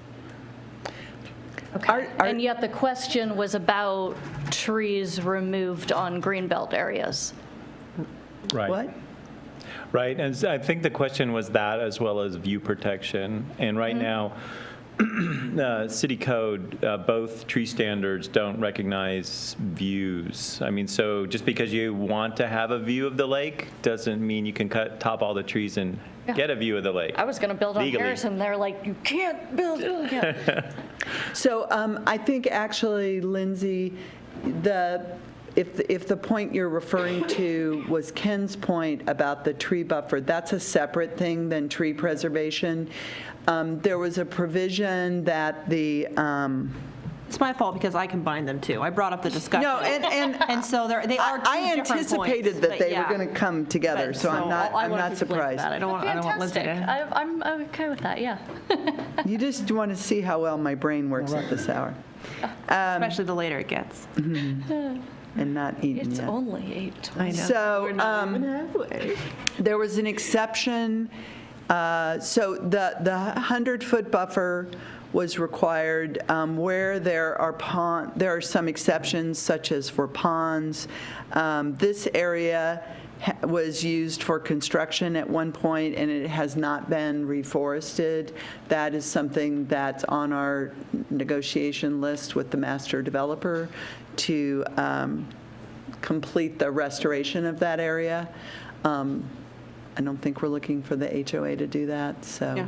Okay. And yet the question was about trees removed on greenbelt areas. Right. What? Right, and I think the question was that as well as view protection. And right now, city code, both tree standards don't recognize views. I mean, so just because you want to have a view of the lake doesn't mean you can top all the trees and get a view of the lake. I was going to build on legally. Harrison. They're like, you can't build. So I think actually, Lindsay, if the point you're referring to was Ken's point about the tree buffer, that's a separate thing than tree preservation. There was a provision that the It's my fault because I combined them too. I brought up the discussion. No, and so they are two I different points, anticipated that but they yeah. were going to come together, But so I'm I wanted not to blame surprised. that. I don't want Lindsay Fantastic. to. I'm okay with that, yeah. You just want to see how well my brain works at this hour. Especially the later it gets. And not eaten It's yet. only 8:20. I know. So We're not even halfway. there was an exception. So the 100-foot buffer was required where there are some exceptions, such as for ponds. This area was used for construction at one point, and it has not been reforested. That is something that's on our negotiation list with the master developer to complete the restoration of that area. I don't think we're looking for the HOA to do that, so. Yeah.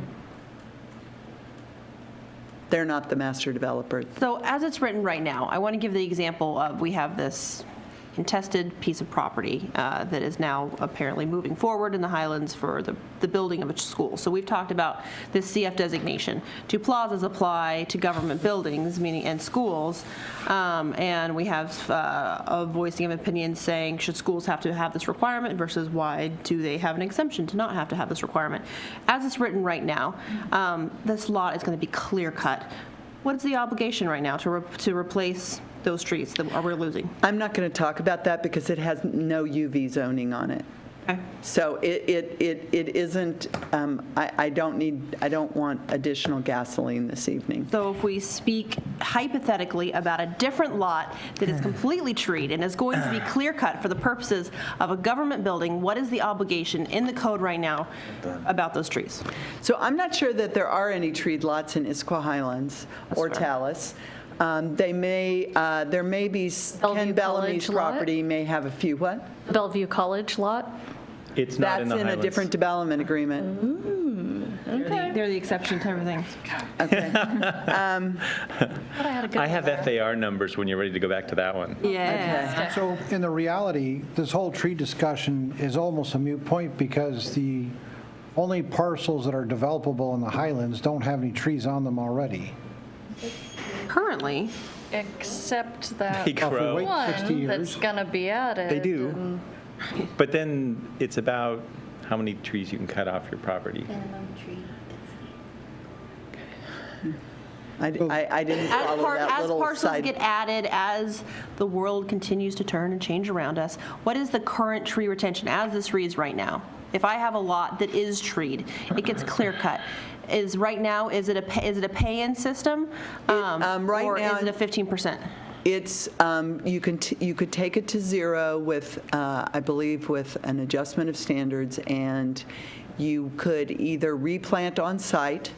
They're not the master developer. So as it's written right now, I want to give the example of we have this contested piece of property that is now apparently moving forward in the Highlands for the building of a school. So we've talked about this CF designation. Do plazas apply to government buildings, meaning and schools? And we have a voicing of opinion saying, should schools have to have this requirement versus why do they have an exemption to not have to have this requirement? As it's written right now, this lot is going to be clear cut. What is the obligation right now to replace those trees that we're losing? I'm not going to talk about that because it has no UV zoning on it. Okay. So it isn't, I don't want additional gasoline this evening. So if we speak hypothetically about a different lot that is completely treed and is going to be clear cut for the purposes of a government building, what is the obligation in the code right now about those trees? So I'm not sure that there are any treed lots in Issaquah Highlands or Tallis. There may be, Ken Bellamy's College lot? property may have a few, what? Bellevue College lot? It's not That's in the in a Highlands. different development agreement. They're the exception to everything. Okay. I have FAR numbers when you're ready to go back to that one. Yeah. So in the reality, this whole tree discussion is almost a moot point because the only parcels that are developable in the Highlands don't have any trees on them already. Currently, Except that They grow. wait 60 one years. that's going to be added. They do. and- But then it's about how many trees you can cut off your property. I didn't follow that as little parcels side. get added, as the world continues to turn and change around us, what is the current tree retention as this reads right now? If I have a lot that is treed, it gets clear cut. Is right now, is it a pay-in system? Right or now- is it a 15%? It's, you could take it to zero with, I believe, with an adjustment of standards, and you could either replant on site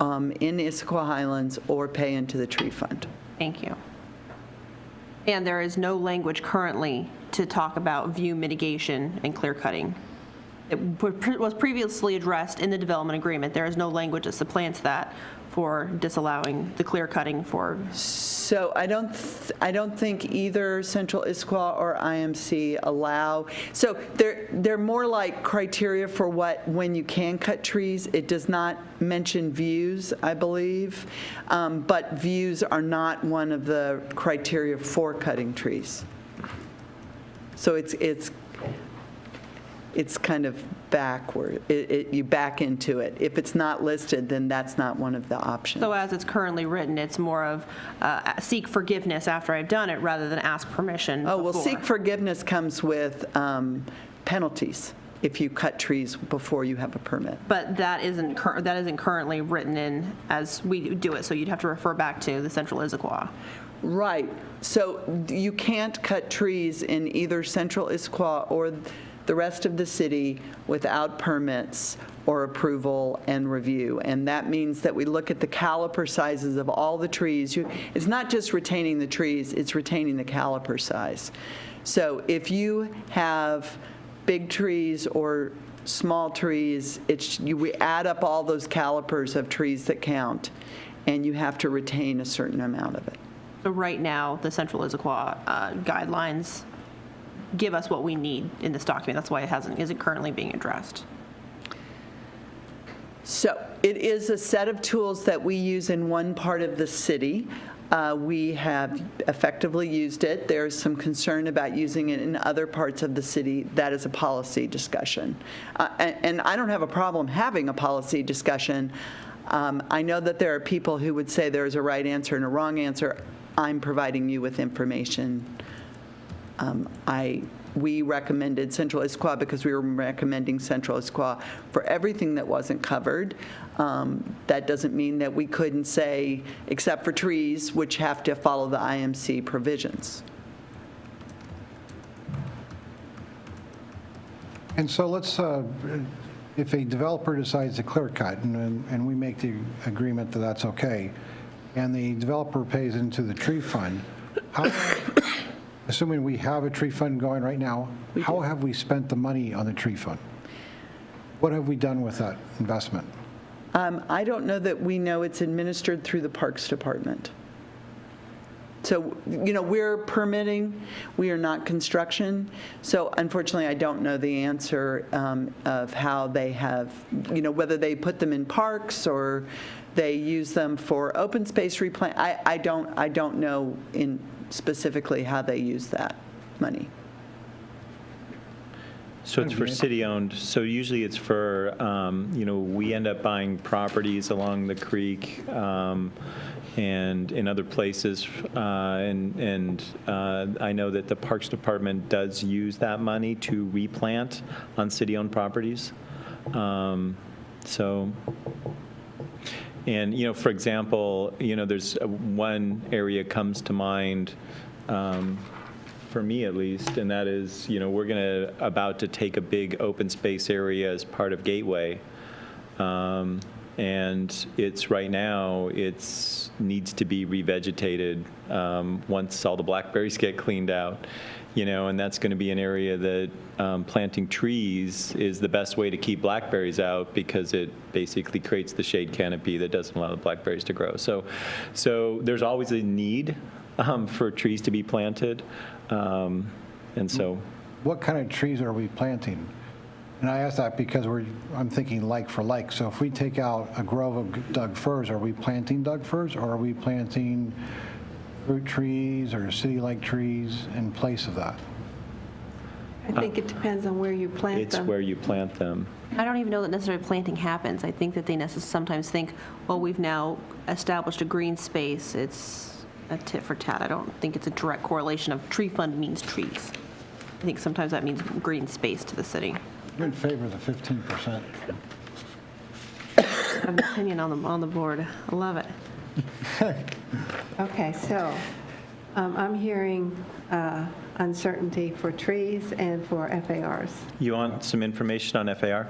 in Issaquah Highlands or pay into the tree fund. Thank you. And there is no language currently to talk about view mitigation and clear cutting. It was previously addressed in the development agreement. There is no language that supplants that for disallowing the clear cutting for. So I don't think either Central Issaquah or IMC allow, so they're more like criteria for when you can cut trees. It does not mention views, I believe, but views are not one of the criteria for cutting trees. So it's kind of backward. You back into it. If it's not listed, then that's not one of the options. So as it's currently written, it's more of seek forgiveness after I've done it rather than ask permission Oh, well, before. seek forgiveness comes with penalties if you cut trees before you have a permit. But that isn't currently written in as we do it, so you'd have to refer back to the Central Issaquah. Right. So you can't cut trees in either Central Issaquah or the rest of the city without permits or approval and review. And that means that we look at the caliper sizes of all the trees. It's not just retaining the trees, it's retaining the caliper size. So if you have big trees or small trees, we add up all those calipers of trees that count, and you have to retain a certain amount of it. So right now, the Central Issaquah guidelines give us what we need in this document. That's why it isn't currently being addressed. So it is a set of tools that we use in one part of the city. We have effectively used it. There's some concern about using it in other parts of the city. That is a policy discussion. And I don't have a problem having a policy discussion. I know that there are people who would say there's a right answer and a wrong answer. I'm providing you with information. We recommended Central Issaquah because we were recommending Central Issaquah for everything that wasn't covered. That doesn't mean that we couldn't say, except for trees, which have to follow the IMC provisions. And so let's, if a developer decides to clear cut, and we make the agreement that that's okay, and the developer pays into the tree fund, how, assuming we have a tree fund going right now, how have we spent the money on the tree fund? What have we done with that investment? I don't know that we know it's administered through the Parks Department. So, we're permitting, we are not construction. So unfortunately, I don't know the answer of how they have, whether they put them in parks or they use them for open space replant. I don't know specifically how they use that money. So it's for city-owned, so usually it's for, we end up buying properties along the creek and in other places, and I know that the Parks Department does use that money to replant on city-owned properties. So, and, for example, there's one area comes to mind, for me at least, and that is, we're about to take a big open space area as part of Gateway. And it's right now, needs to be revegetated once all the blackberries get cleaned out, and that's going to be an area that planting trees is the best way to keep blackberries out because it basically creates the shade canopy that doesn't allow the blackberries to grow. So there's always a need for trees to be planted. And so, what kind of trees are we planting? And I ask that because I'm thinking like for like. So if we take out a grove of Doug firs, are we planting Doug firs, or are we planting fruit trees or city-like trees in place of that? I think it depends on where you plant them. It's where you plant them. I don't even know that necessarily planting happens. I think that they sometimes think, well, we've now established a green space. It's a tit for tat. I don't think it's a direct correlation of tree fund means trees. I think sometimes that means green space to the city. You're in favor of the 15%. I have an opinion on the board. I love it. Okay, so I'm hearing uncertainty for trees and for FARs. You want some information on FAR?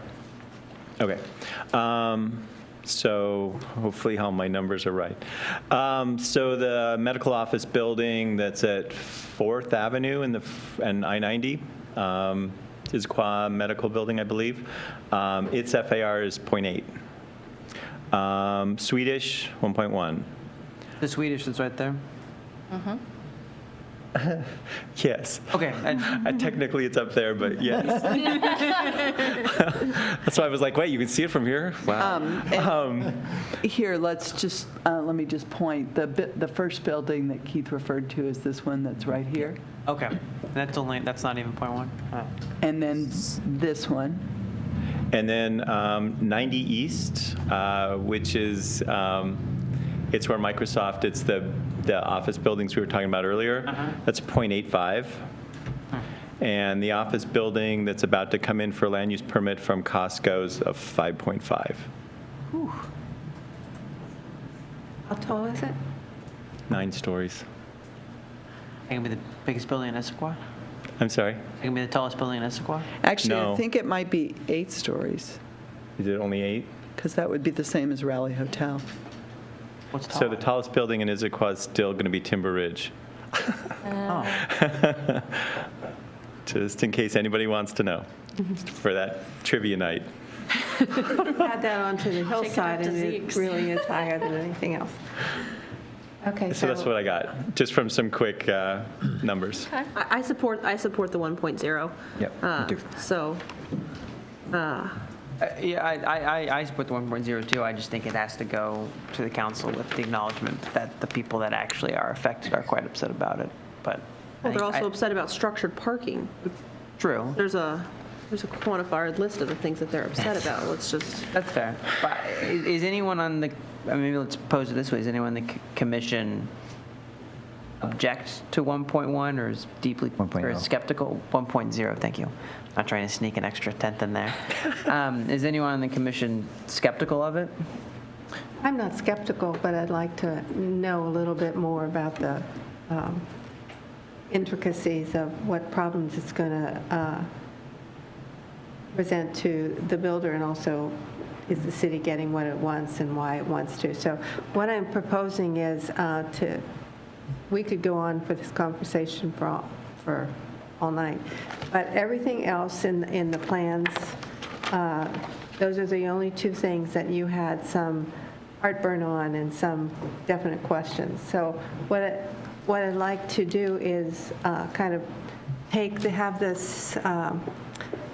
Okay. So hopefully all my numbers are right. So the medical office building that's at 4th Avenue and I-90, Issaquah Medical Building, I believe, its FAR is 0.8. Swedish, 1.1. The Swedish is right there? Yes. Okay. Technically, it's up there, but yes. That's why I was like, wait, you can see it from here? Wow. Here, let me just point. The first building that Keith referred to is this one that's right here. Okay. That's not even 0.1. And then this one. And then 90 East, which is, it's where Microsoft, it's the office buildings we were talking about earlier. That's 0.85. And the office building that's about to come in for land use permit from Costco's of 5.5. How tall is it? 9 stories. It can be the biggest building in Issaquah? I'm sorry? It can be the tallest building in Issaquah? Actually, No. I think it might be 8 stories, Is it only 8? because that would be the same as Raleigh Hotel. What's tall? So the tallest building in Issaquah is still going to be Timber Ridge. Just in case anybody wants to know, for that trivia night. Add that onto the hillside, to and it Zeke's. really is higher than anything else. Okay, So that's what I got, just from some quick numbers. I support the 1.0. Yep, me too. So, Yeah, I support the 1.0 too. I just think it has to go to the council with the acknowledgement that the people that actually are affected are quite upset about it. But Well, they're also upset about structured parking. true. There's a quantified list of the things that they're upset about. Let's just. That's fair. But is anyone on the, maybe let's pose it this way, is anyone in the commission object to 1.1 or is deeply or is skeptical? 1.0, thank you. Not trying to sneak an extra tenth in there. Is anyone on the commission skeptical of it? I'm not skeptical, but I'd like to know a little bit more about the intricacies of what problems it's going to present to the builder, and also is the city getting what it wants and why it wants to. So what I'm proposing is we could go on for this conversation for all night, but everything else in the plans, those are the only two things that you had some heartburn on and some definite questions. So what I'd like to do is kind of have this,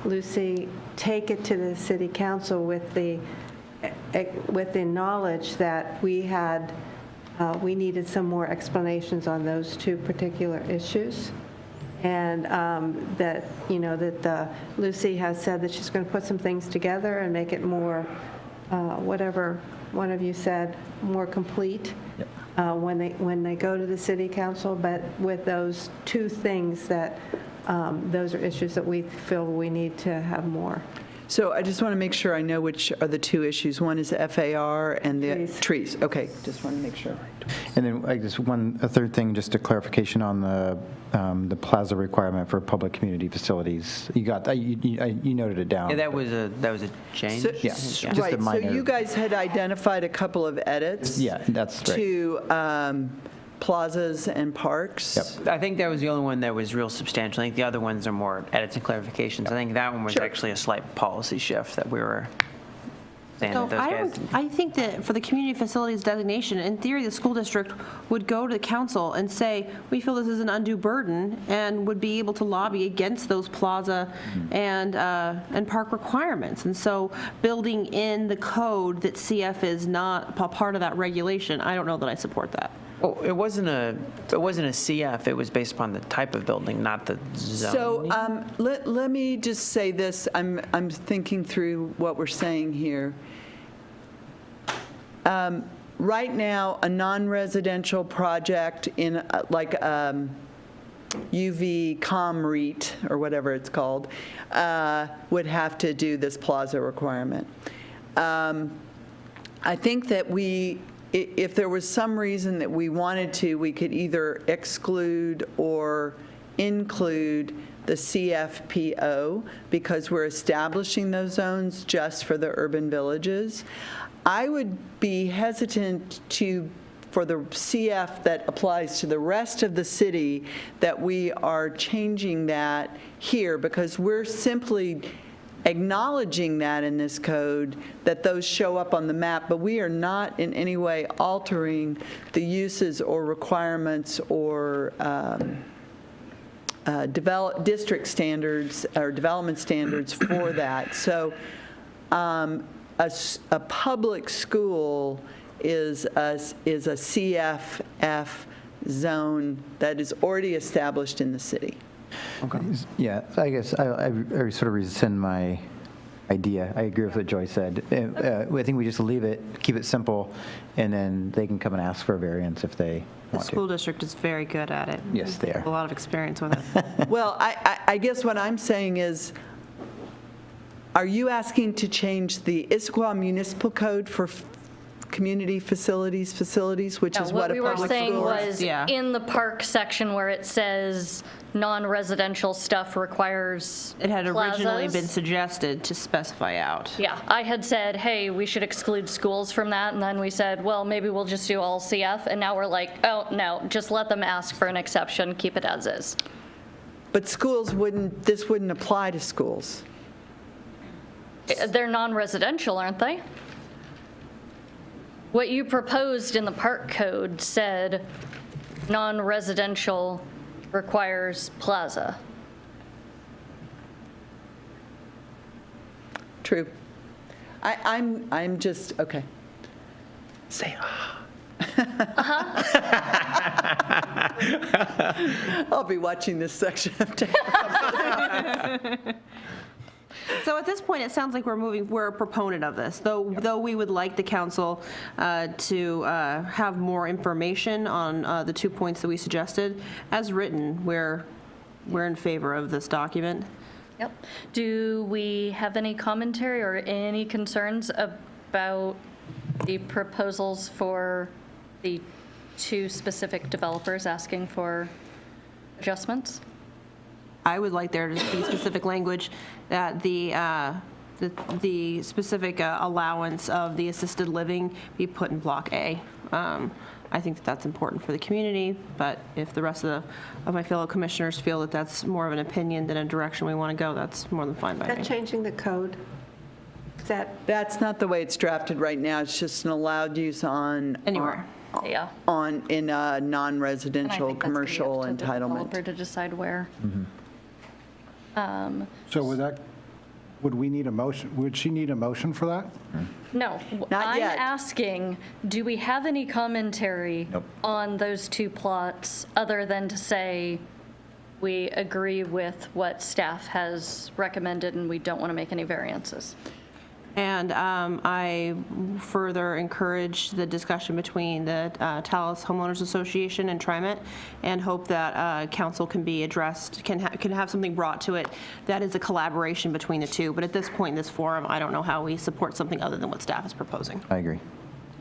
Lucy, take it to the city council with the knowledge that we needed some more explanations on those two particular issues. And that Lucy has said that she's going to put some things together and make it more, whatever one of you said, more complete when they go to the city council. But with those two things that those are issues that we feel we need to have more. So I just want to make sure I know which are the two issues. One is the FAR and the trees. Okay, just want to make sure. And then I guess a third thing, just a clarification on the plaza requirement for public community facilities. You got that? You noted it down. Yeah, that was a change. So, Yeah, just right. a minor. So you guys had identified a couple of edits. Yeah, that's right. To plazas and parks. Yep. I think that was the only one that was real substantial. I think the other ones are more edits and clarifications. I think that one was actually a slight policy shift that we were saying So that those guys. I think that for the community facilities designation, in theory, the school district would go to the council and say, we feel this is an undue burden, and would be able to lobby against those plaza and park requirements. And so building in the code that CF is not a part of that regulation, I don't know that I support that. Well, it wasn't a CF. It was based upon the type of building, not the zone. So let me just say this. I'm thinking through what we're saying here. Right now, a non-residential project in like UV ComREIT or whatever it's called would have to do this plaza requirement. I think that if there was some reason that we wanted to, we could either exclude or include the CFPO because we're establishing those zones just for the urban villages. I would be hesitant for the CF that applies to the rest of the city, that we are changing that here because we're simply acknowledging that in this code, that those show up on the map, but we are not in any way altering the uses or requirements or district standards or development standards for that. So a public school is a CFF zone that is already established in the city. Okay. Yeah, I guess I sort of rescind my idea. I agree with what Joy said. I think we just leave it, keep it simple, and then they can come and ask for a variance if they The want school to. district is very good at it. Yes, they are. A lot of experience with it. Well, I guess what I'm saying is, are you asking to change the Issaquah Municipal Code for community facilities, which is what a public school is? What we were saying was in the park section where it says non-residential stuff requires It had originally plazas. been suggested to specify out. Yeah, I had said, hey, we should exclude schools from that, and then we said, well, maybe we'll just do all CF, and now we're like, oh, no, just let them ask for an exception, keep it as is. But this wouldn't apply to schools. They're non-residential, aren't they? What you proposed in the park code said non-residential requires plaza. True. I'm just, okay. Say I'll be watching this section of tape. So at this point, it sounds like we're a proponent of this, though we would like the council to have more information on the 2 points that we suggested. As written, we're in favor of this document. Yep. Do we have any commentary or any concerns about the proposals for the 2 specific developers asking for adjustments? I would like there to be specific language that the specific allowance of the assisted living be put in Block A. I think that that's important for the community, but if the rest of my fellow commissioners feel that that's more of an opinion than a direction we want to go, that's more than fine by Is that me. changing the code? Is that? That's not the way it's drafted right now. It's just an allowed use on. Anywhere. Yeah. In a And I non-residential think that's gonna be commercial up to the entitlement. developer to decide where. So would we need a motion, would she need a motion for that? No, Not I'm yet. asking, do we have any commentary on those 2 plots other than to say we agree with what staff has recommended and we don't want to make any variances? And I further encourage the discussion between the Tallis Homeowners Association and TriMet, and hope that council can be addressed, can have something brought to it that is a collaboration between the 2. But at this point in this forum, I don't know how we support something other than what staff is proposing. I agree.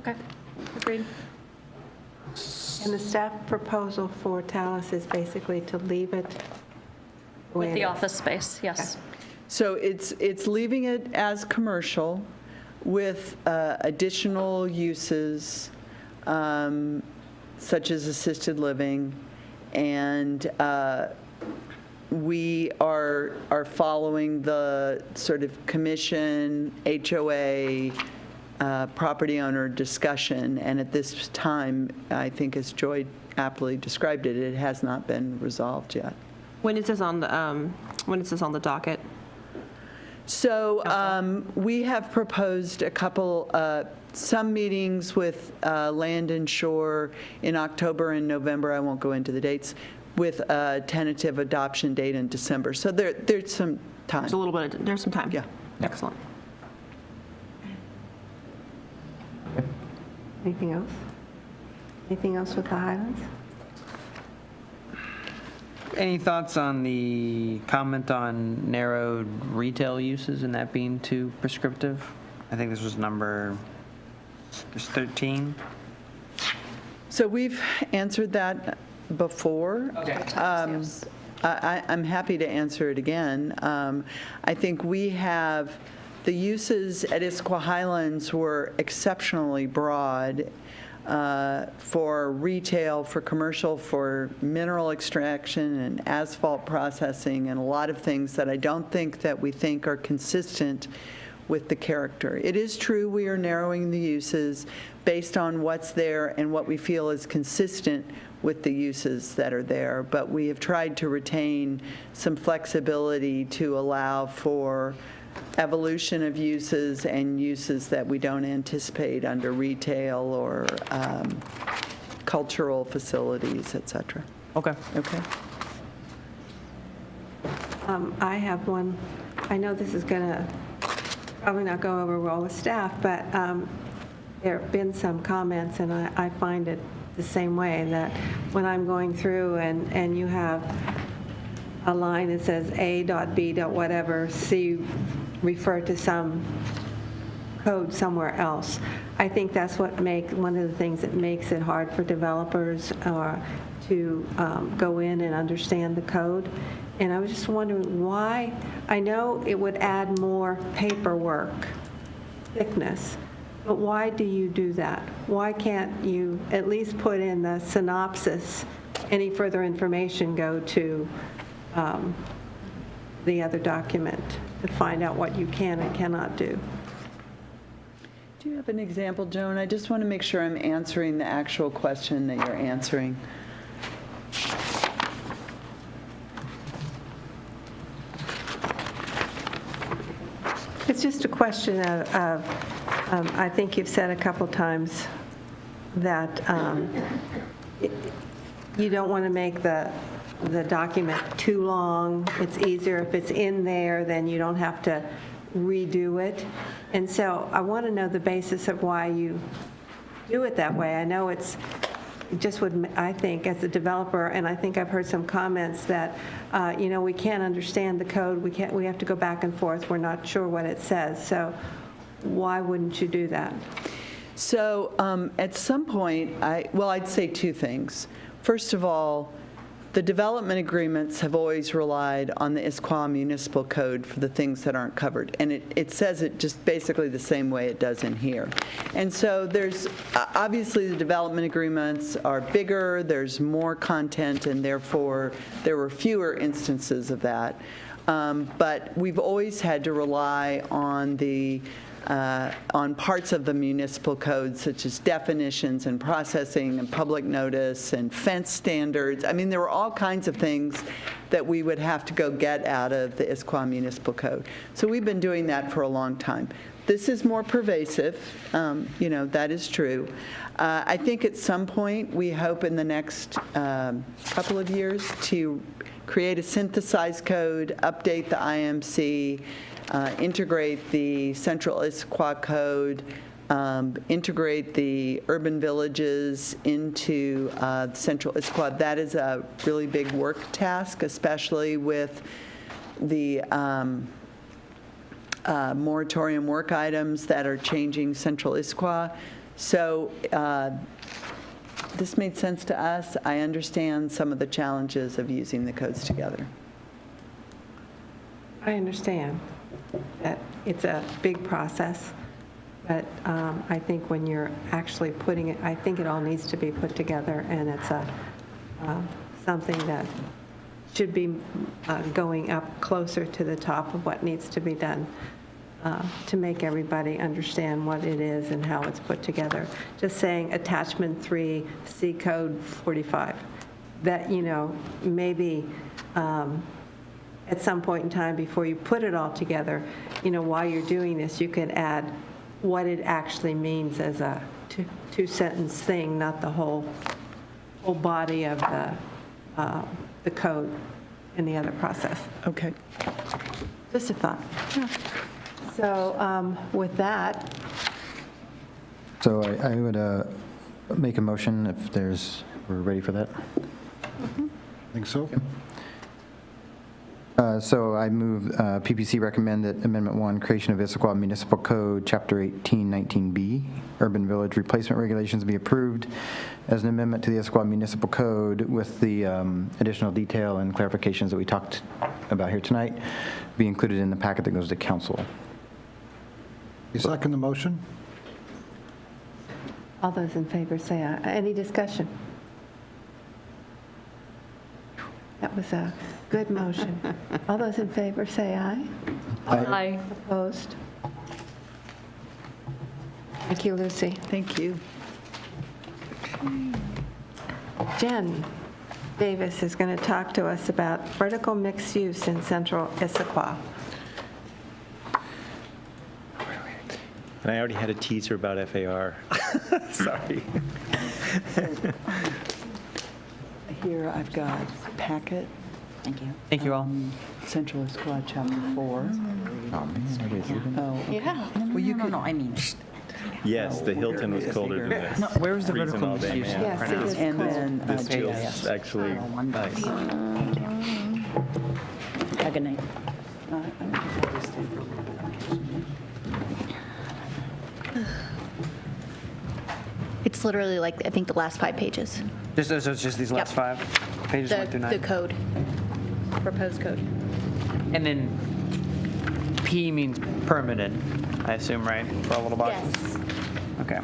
Okay, agreed. And the staff proposal for Tallis is basically to leave it the way With it the is. office space, yes. So it's leaving it as commercial with additional uses such as assisted living, and we are following the sort of commission, HOA, property owner discussion, and at this time, I think as Joy aptly described it, it has not been resolved yet. When is this on the docket? So we have proposed a couple, some meetings with Land and Shore in October and November. I won't go into the dates, with a tentative adoption date in December. So there's some time. There's a little bit, there's some time. Yeah. Excellent. Anything else? Anything else with the Highlands? Any thoughts on the comment on narrowed retail uses and that being too prescriptive? I think this was there's 13. So we've answered that before. Okay. I'm happy to answer it again. I think we have, the uses at Issaquah Highlands were exceptionally broad for retail, for commercial, for mineral extraction and asphalt processing, and a lot of things that I don't think that we think are consistent with the character. It is true we are narrowing the uses based on what's there and what we feel is consistent with the uses that are there, but we have tried to retain some flexibility to allow for evolution of uses and uses that we don't anticipate under retail or cultural facilities, et cetera. Okay. Okay. I have one. I know this is going to probably not go over well with staff, but there have been some comments, and I find it the same way, that when I'm going through and you have a line that says A.B. whatever, C refer to some code somewhere else. I think that's one of the things that makes it hard for developers to go in and understand the code. And I was just wondering why. I know it would add more paperwork, thickness, but why do you do that? Why can't you at least put in the synopsis, any further information go to the other document to find out what you can and cannot do? Do you have an example, Joan? I just want to make sure I'm answering the actual question that you're answering. It's just a question of I think you've said a couple times that you don't want to make the document too long. It's easier if it's in there, then you don't have to redo it. And so I want to know the basis of why you do it that way. I know it just would, I think, as a developer, and I think I've heard some comments that, we can't understand the code, we have to go back and forth, we're not sure what it says. So why wouldn't you do that? So at some point, I'd say two things. First of all, the development agreements have always relied on the Issaquah Municipal Code for the things that aren't covered. And it says it just basically the same way it does in here. And so there's, obviously the development agreements are bigger, there's more content, and therefore there were fewer instances of that. But we've always had to rely on on parts of the municipal code, such as definitions and processing and public notice and fence standards. I mean, there were all kinds of things that we would have to go get out of the Issaquah Municipal Code. So we've been doing that for a long time. This is more pervasive, that is true. I think at some point, we hope in the next couple of years to create a synthesized code, update the IMC, integrate the Central Issaquah Code, integrate the urban villages into Central Issaquah. That is a really big work task, especially with the moratorium work items that are changing Central Issaquah. So this made sense to us. I understand some of the challenges of using the codes together. I understand that it's a big process, but I think when you're actually putting it, I think it all needs to be put together, and it's something that should be going up closer to the top of what needs to be done to make everybody understand what it is and how it's put together. Just saying attachment 3, C code 45, that, maybe at some point in time before you put it all together, while you're doing this, you could add what it actually means as a two-sentence thing, not the whole body of the code in the other process. Okay. Just a thought. Yeah. So with that. So I would make a motion if we're ready for that. I think so. So I move PPC recommend that Amendment 1, Creation of Issaquah Municipal Code, Chapter 1819B, Urban Village Replacement Regulations be approved as an amendment to the Issaquah Municipal Code with the additional detail and clarifications that we talked about here tonight be included in the packet that goes to council. You second the motion? All those in favor say aye. Any discussion? That was a good motion. All those in favor say aye. Aye. Opposed? Thank you, Lucy. Thank you. Jen Davis is going to talk to us about vertical mixed use in Central Issaquah. And I already had a teaser about FAR. Sorry. Here I've got packet. Thank you. Thank you all. Central Issaquah, Chapter 4. Oh, okay. Yeah. Well, you could. No, I mean. Yes, the Hilton was colder than this. No, where was the Freezing vertical all day, mixed use? man. Yes, it is And cold. then This feels actually nice. Have a good night. It's literally like, I think, the last 5 pages. So it's just these last Yep. 5 pages, 1 through 9? The code, proposed code. And then P means permanent, I assume, right, for a little box? Yes. Okay.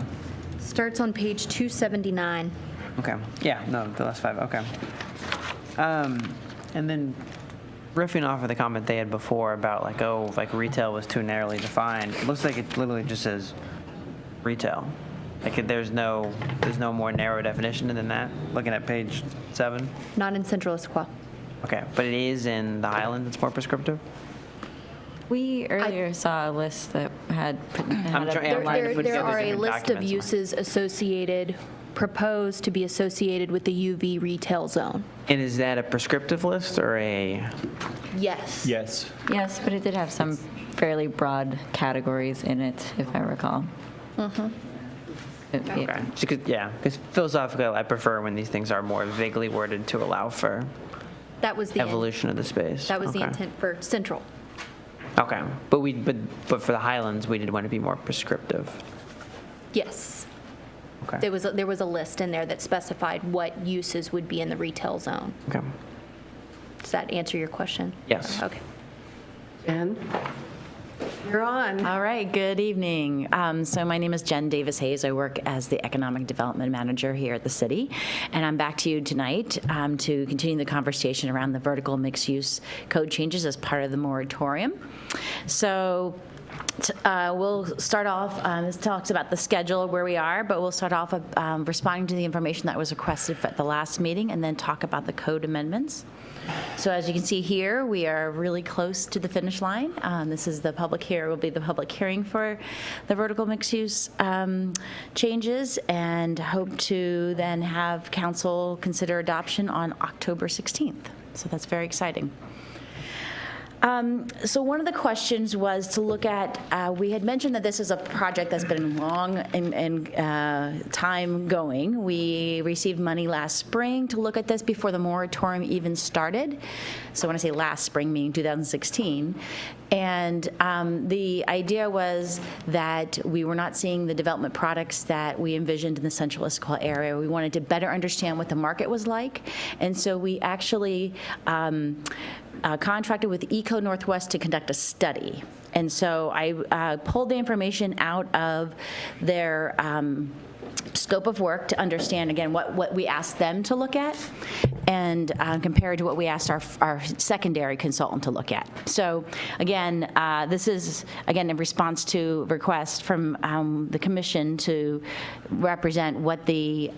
Starts on page 279. Okay. Yeah, no, the last 5, okay. And then riffing off of the comment they had before about like retail was too narrowly defined, it looks like it literally just says retail. Like there's no more narrow definition than that, looking at page 7. Not in Central Issaquah. Okay, but it is in the Highlands, it's more prescriptive? We earlier saw a list that had I'm trying to put There together are a different list of documents. uses associated, proposed to be associated with the UV retail zone. And is that a prescriptive list or a? Yes. Yes. Yes, but it did have some fairly broad categories in it, if I recall. Okay. Because philosophically, I prefer when these things are more vaguely worded to allow for That was the evolution of the space. That was the Okay. intent for Central. Okay, but for the Highlands, we did want to be more prescriptive. Yes. Okay. There was a list in there that specified what uses would be in the retail zone. Okay. Does that answer your question? Yes. Okay. Jen, you're on. All right, good evening. So my name is Jen Davis Hayes. I work as the Economic Development Manager here at the city, and I'm back to you tonight to continue the conversation around the vertical mixed-use code changes as part of the moratorium. So we'll start off, this talks about the schedule, where we are, but we'll start off responding to the information that was requested at the last meeting and then talk about the code amendments. So as you can see here, we are really close to the finish line. This is the public will be the public hearing for the vertical mixed use changes, and hope to then have council consider adoption on October 16th. So that's very exciting. So one of the questions was to look at, we had mentioned that this is a project that's been long and time going. We received money last spring to look at this before the moratorium even started. So when I say last spring, meaning 2016. And the idea was that we were not seeing the development products that we envisioned in the central Issaquah area. We wanted to better understand what the market was like. And so we actually contracted with Eco Northwest to conduct a study. And so I pulled the information out of their scope of work to understand, again, what we asked them to look at, and compared to what we asked our secondary consultant to look at. So again, this is, again, in response to request from the commission to represent what the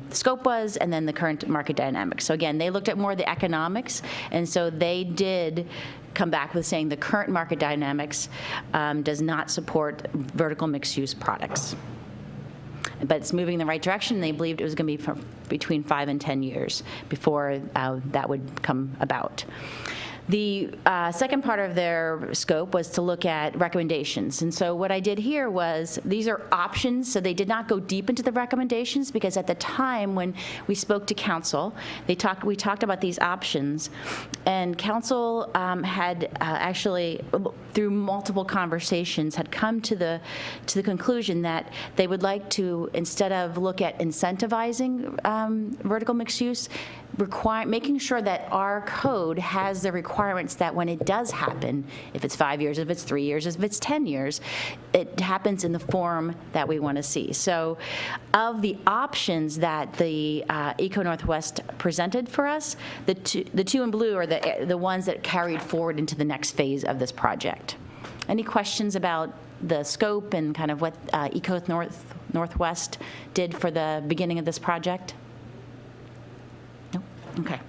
scope was and then the current market dynamics. So again, they looked at more the economics, and so they did come back with saying the current market dynamics does not support vertical mixed-use products. But it's moving in the right direction. They believed it was going to be for between 5 and 10 years before that would come about. The second part of their scope was to look at recommendations. And so what I did here was, these are options, so they did not go deep into the recommendations, because at the time when we spoke to council, we talked about these options, and council had actually, through multiple conversations, had come to the conclusion that they would like to, instead of look at incentivizing vertical mixed use, making sure that our code has the requirements that when it does happen, if it's 5 years, if it's 3 years, if it's 10 years, it happens in the form that we want to see. So of the options that the Eco Northwest presented for us, the two in blue are the ones that carried forward into the next phase of this project. Any questions about the scope and kind of what Eco Northwest did for the beginning of this project? No? Okay.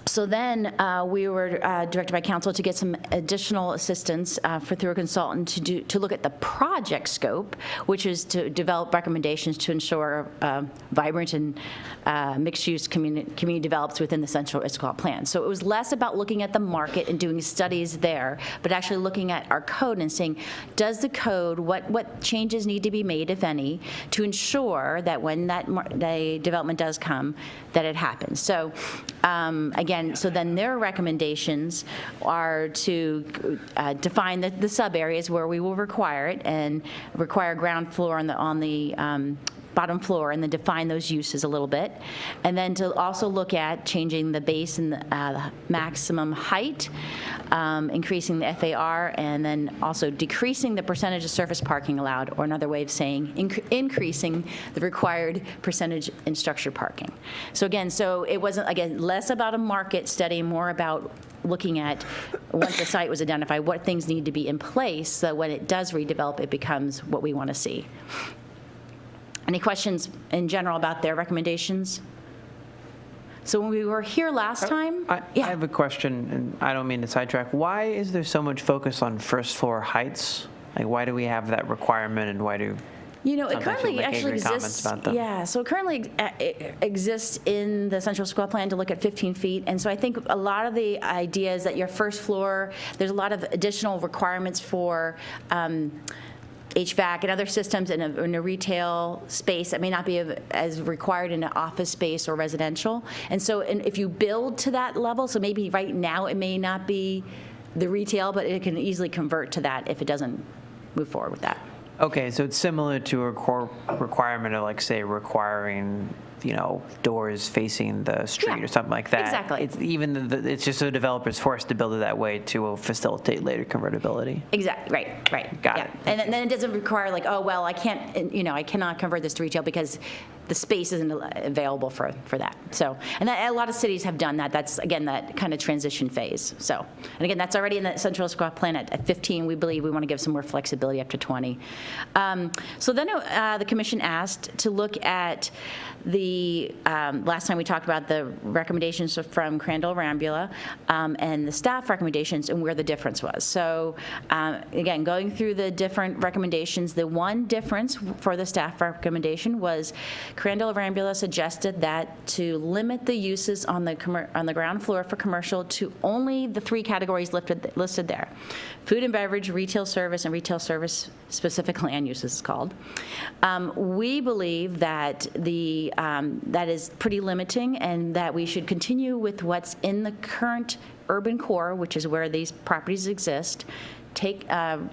So then we were directed by council to get some additional assistance through a consultant to look at the project scope, which is to develop recommendations to ensure vibrant and mixed-use community develops within the Central Issaquah plan. So it was less about looking at the market and doing studies there, but actually looking at our code and saying, does the code, what changes need to be made, if any, to ensure that when that development does come, that it happens. So again, so then their recommendations are to define the sub areas where we will require it, and require ground floor on the bottom floor, and then define those uses a little bit. And then to also look at changing the base and the maximum height, increasing the FAR, and then also decreasing the percentage of surface parking allowed, or another way of saying increasing the required percentage in structured parking. So again, so it wasn't, again, less about a market study, more about looking at, once the site was identified, what things need to be in place so that when it does redevelop, it becomes what we want to see. Any questions in general about their recommendations? So when we were here last time, I have a question, and I don't mean to sidetrack. Why is there so much focus on first floor heights? Like, why do we have that requirement, and why do you know, it sometimes currently we make actually angry comments exists. about them? Yeah, so it currently exists in the Central Issaquah plan to look at 15 feet. And so I think a lot of the ideas that your first floor, there's a lot of additional requirements for HVAC and other systems in a retail space that may not be as required in an office space or residential. And so if you build to that level, so maybe right now it may not be the retail, but it can easily convert to that if it doesn't move forward with that. Okay, so it's similar to a requirement of, like, say, requiring, doors facing the street or something like that. Exactly. It's it's just so developers forced to build it that way to facilitate later convertibility. Exactly. Right. Got it. And then it doesn't require like, oh well, I cannot convert this to retail because the space isn't available for that. So, and a lot of cities have done that. That's again that kind of transition phase. So, and again, that's already in the Central Issaquah plan at 15. We believe we want to give some more flexibility up to 20. So then the commission asked to look at the last time we talked about the recommendations from Crandall Rambula and the staff recommendations and where the difference was. So again, going through the different recommendations, the one difference for the staff recommendation was Crandall Rambula suggested that to limit the uses on the ground floor for commercial to only the 3 categories listed there: food and beverage, retail service, and retail service specific land use is called. We believe that that is pretty limiting, and that we should continue with what's in the current urban core, which is where these properties exist,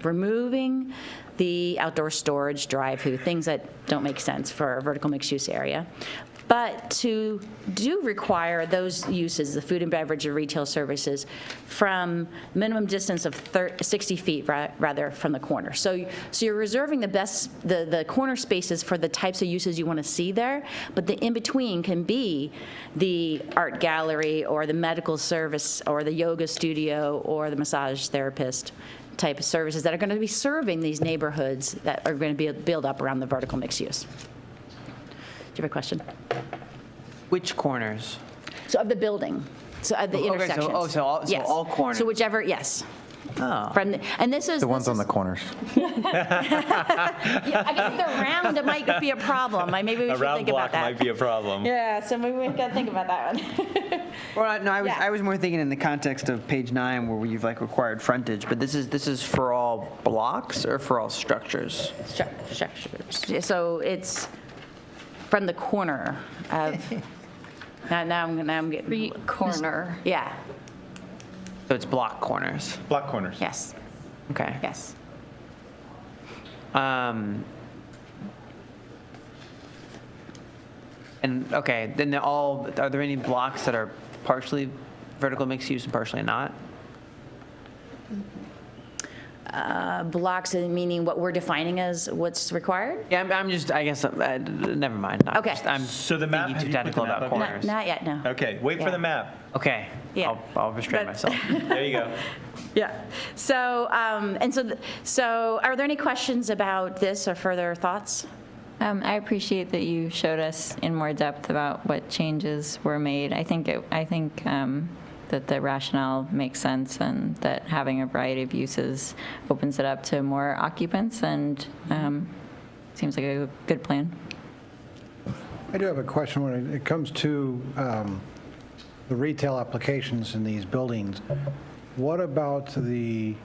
removing the outdoor storage, drive-through, things that don't make sense for a vertical mixed-use area. But to do require those uses, the food and beverage or retail services, from minimum distance of 60 feet rather from the corner. So you're reserving the corner spaces for the types of uses you want to see there, but the in-between can be the art gallery or the medical service or the yoga studio or the massage therapist type of services that are going to be serving these neighborhoods that are going to be built up around the vertical mixed use. Do you have a question? Which corners? So of the building, so of the intersections. So all corners. So whichever, yes. Oh. And this is The ones on the corners. Yeah, I guess if they're round, it might be a problem. Maybe we should think about that. Might be a problem. Yeah, so maybe we've got to think about that one. Well, no, I was more thinking in the context of page 9 where you've like required frontage, but this is for all blocks or for all structures? Structures. So it's from the corner of. Now I'm getting corner. Yeah. So it's block corners. Block corners. Yes. Okay. Yes. And okay, then are there any blocks that are partially vertical mixed use and partially not? Blocks, meaning what we're defining as what's required? Yeah, I guess, never mind. Okay. I'm So the map, thinking have too you put the technical map about up here? corners. Not yet, no. Okay, wait for the map. Okay. Yeah. I'll restrain myself. There you go. Yeah. So, so are there any questions about this or further thoughts? I appreciate that you showed us in more depth about what changes were made. I think that the rationale makes sense, and that having a variety of uses opens it up to more occupants, and seems like a good plan. I do have a question when it comes to the retail applications in these buildings. What about the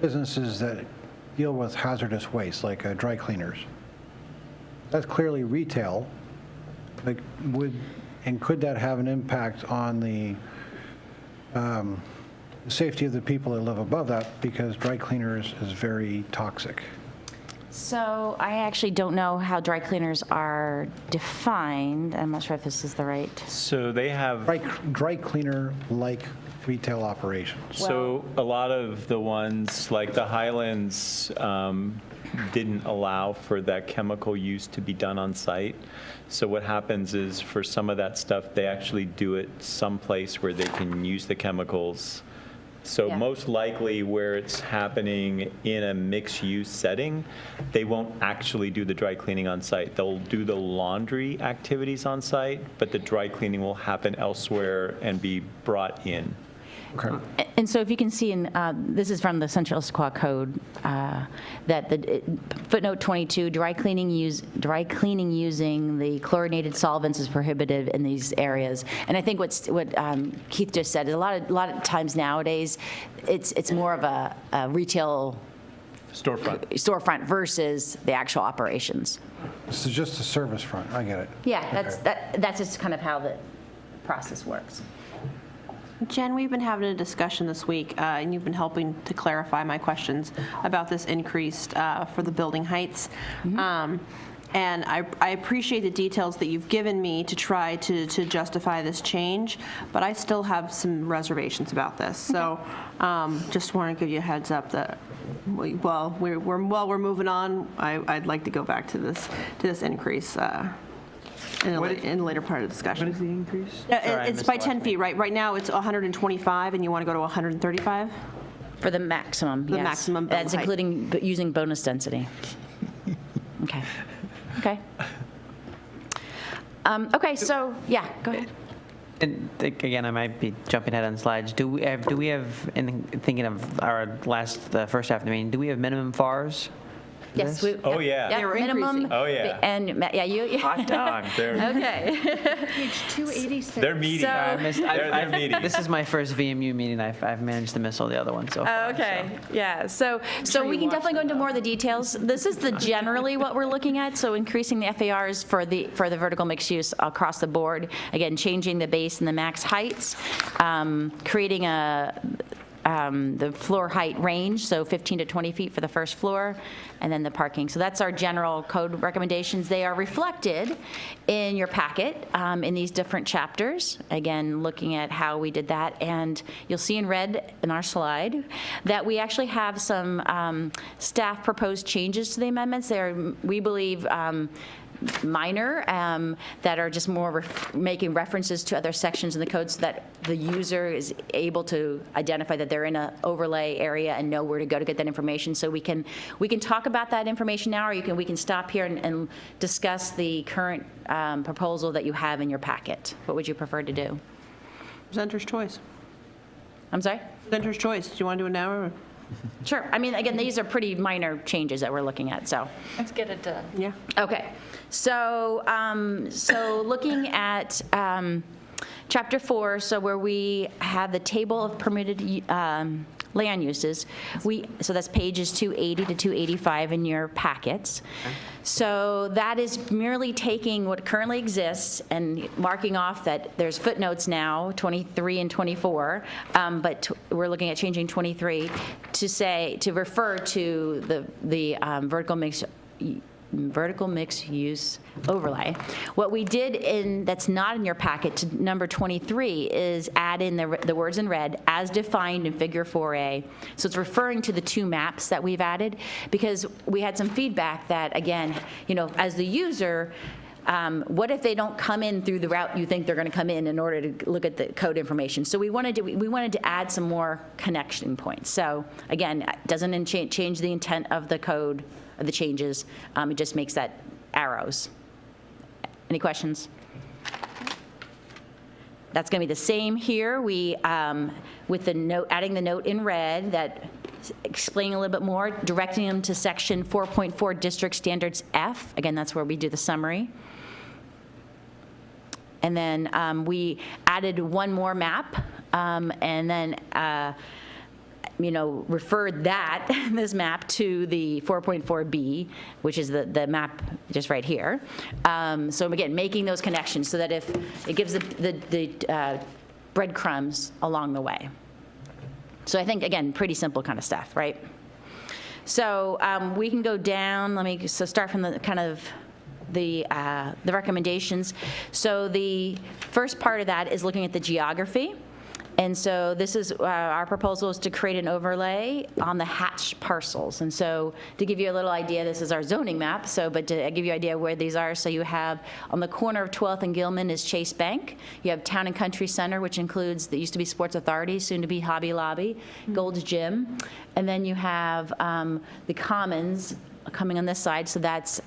businesses that deal with hazardous waste, like dry cleaners? That's clearly retail. Like, could that have an impact on the safety of the people that live above that, because dry cleaners is very toxic? So I actually don't know how dry cleaners are defined. I'm not sure if this is the right. So they have dry cleaner like retail operations. So a lot of the ones like the Highlands didn't allow for that chemical use to be done on site. So what happens is for some of that stuff, they actually do it someplace where they can use the chemicals So Yeah. most likely where it's happening in a mixed-use setting, they won't actually do the dry cleaning on site. They'll do the laundry activities on site, but the dry cleaning will happen elsewhere and be brought in. And so if you can see in, this is from the Central Issaquah Code, that the footnote 22, dry cleaning using the chlorinated solvents is prohibited in these areas. And I think what Keith just said, is a lot of times nowadays, it's more of a retail storefront versus the actual operations. This is just a service front, I get it. Yeah, that's just kind of how the process works. Jen, we've been having a discussion this week, and you've been helping to clarify my questions about this increased for the building heights. And I appreciate the details that you've given me to try to justify this change, but I still have some reservations about this. So just want to give you a heads up that while we're moving on, I'd like to go back to this increase. In the later part of the discussion. What is the increase? It's by 10 feet, right? Right now, it's 125, and you want to go to 135? For the maximum, The yes. maximum building That's height. including using bonus density. Okay. Okay. Okay, so, yeah, go ahead. And again, I might be jumping ahead on slides. Do we have in thinking of the first half of the meeting, do we have minimum FARs? Yes. Oh, yeah. Yeah, They were minimum. increasing. Oh, yeah. And, yeah, you. Hot dog. Okay. Page 286. They're meaty. So- I missed, They're meaty. This is my first VMU meeting. I've managed to miss all the other ones so far. Okay, yeah, so we can definitely go into more of the details. This is generally what we're looking at, so increasing the FARs for the vertical mixed use across the board. Again, changing the base and the max heights, creating the floor height range, so 15 to 20 feet for the first floor, and then the parking. So that's our general code recommendations. They are reflected in your packet in these different chapters. Again, looking at how we did that, and you'll see in red in our slide that we actually have some staff proposed changes to the amendments. They're, we believe, minor, that are just more making references to other sections in the code so that the user is able to identify that they're in an overlay area and know where to go to get that information. So we can talk about that information now, or we can stop here and discuss the current proposal that you have in your packet. What would you prefer to do? Presenter's choice. I'm sorry? Presenter's choice. Do you want to do it now or? Sure. I mean, again, these are pretty minor changes that we're looking at, so. Let's get it done. Yeah. Okay, so looking at Chapter 4, so where we have the table of permitted land uses, so that's pages 280 to 285 in your packets. So that is merely taking what currently exists and marking off that there's footnotes now, 23 and 24, but we're looking at changing 23 to refer to the vertical mixed use overlay. What we did that's not in your packet to number 23 is add in the words in red as defined in figure 4A. So it's referring to the two maps that we've added, because we had some feedback that, again, as the user, what if they don't come in through the route you think they're going to come in order to look at the code information? So we wanted to add some more connection points. So again, it doesn't change the intent of the code, of the changes. It just makes that arrows. Any questions? That's going to be the same here. We, with the note, adding the note in red that explaining a little bit more, directing them to section 4.4 District Standards F. Again, that's where we do the summary. And then we added one more map, and then referred this map to the 4.4B, which is the map just right here. So again, making those connections so that if it gives the breadcrumbs along the way. So I think, again, pretty simple kind of stuff, right? So we can go down. So start from the kind of the recommendations. So the first part of that is looking at the geography. And so this is, our proposal is to create an overlay on the hatched parcels. And so to give you a little idea, this is our zoning map, but to give you an idea where these are, so you have on the corner of 12th and Gilman is Chase Bank. You have Town and Country Center, which includes, that used to be Sports Authority, soon to be Hobby Lobby, Gold's Gym. And then you have the Commons coming on this side, so that's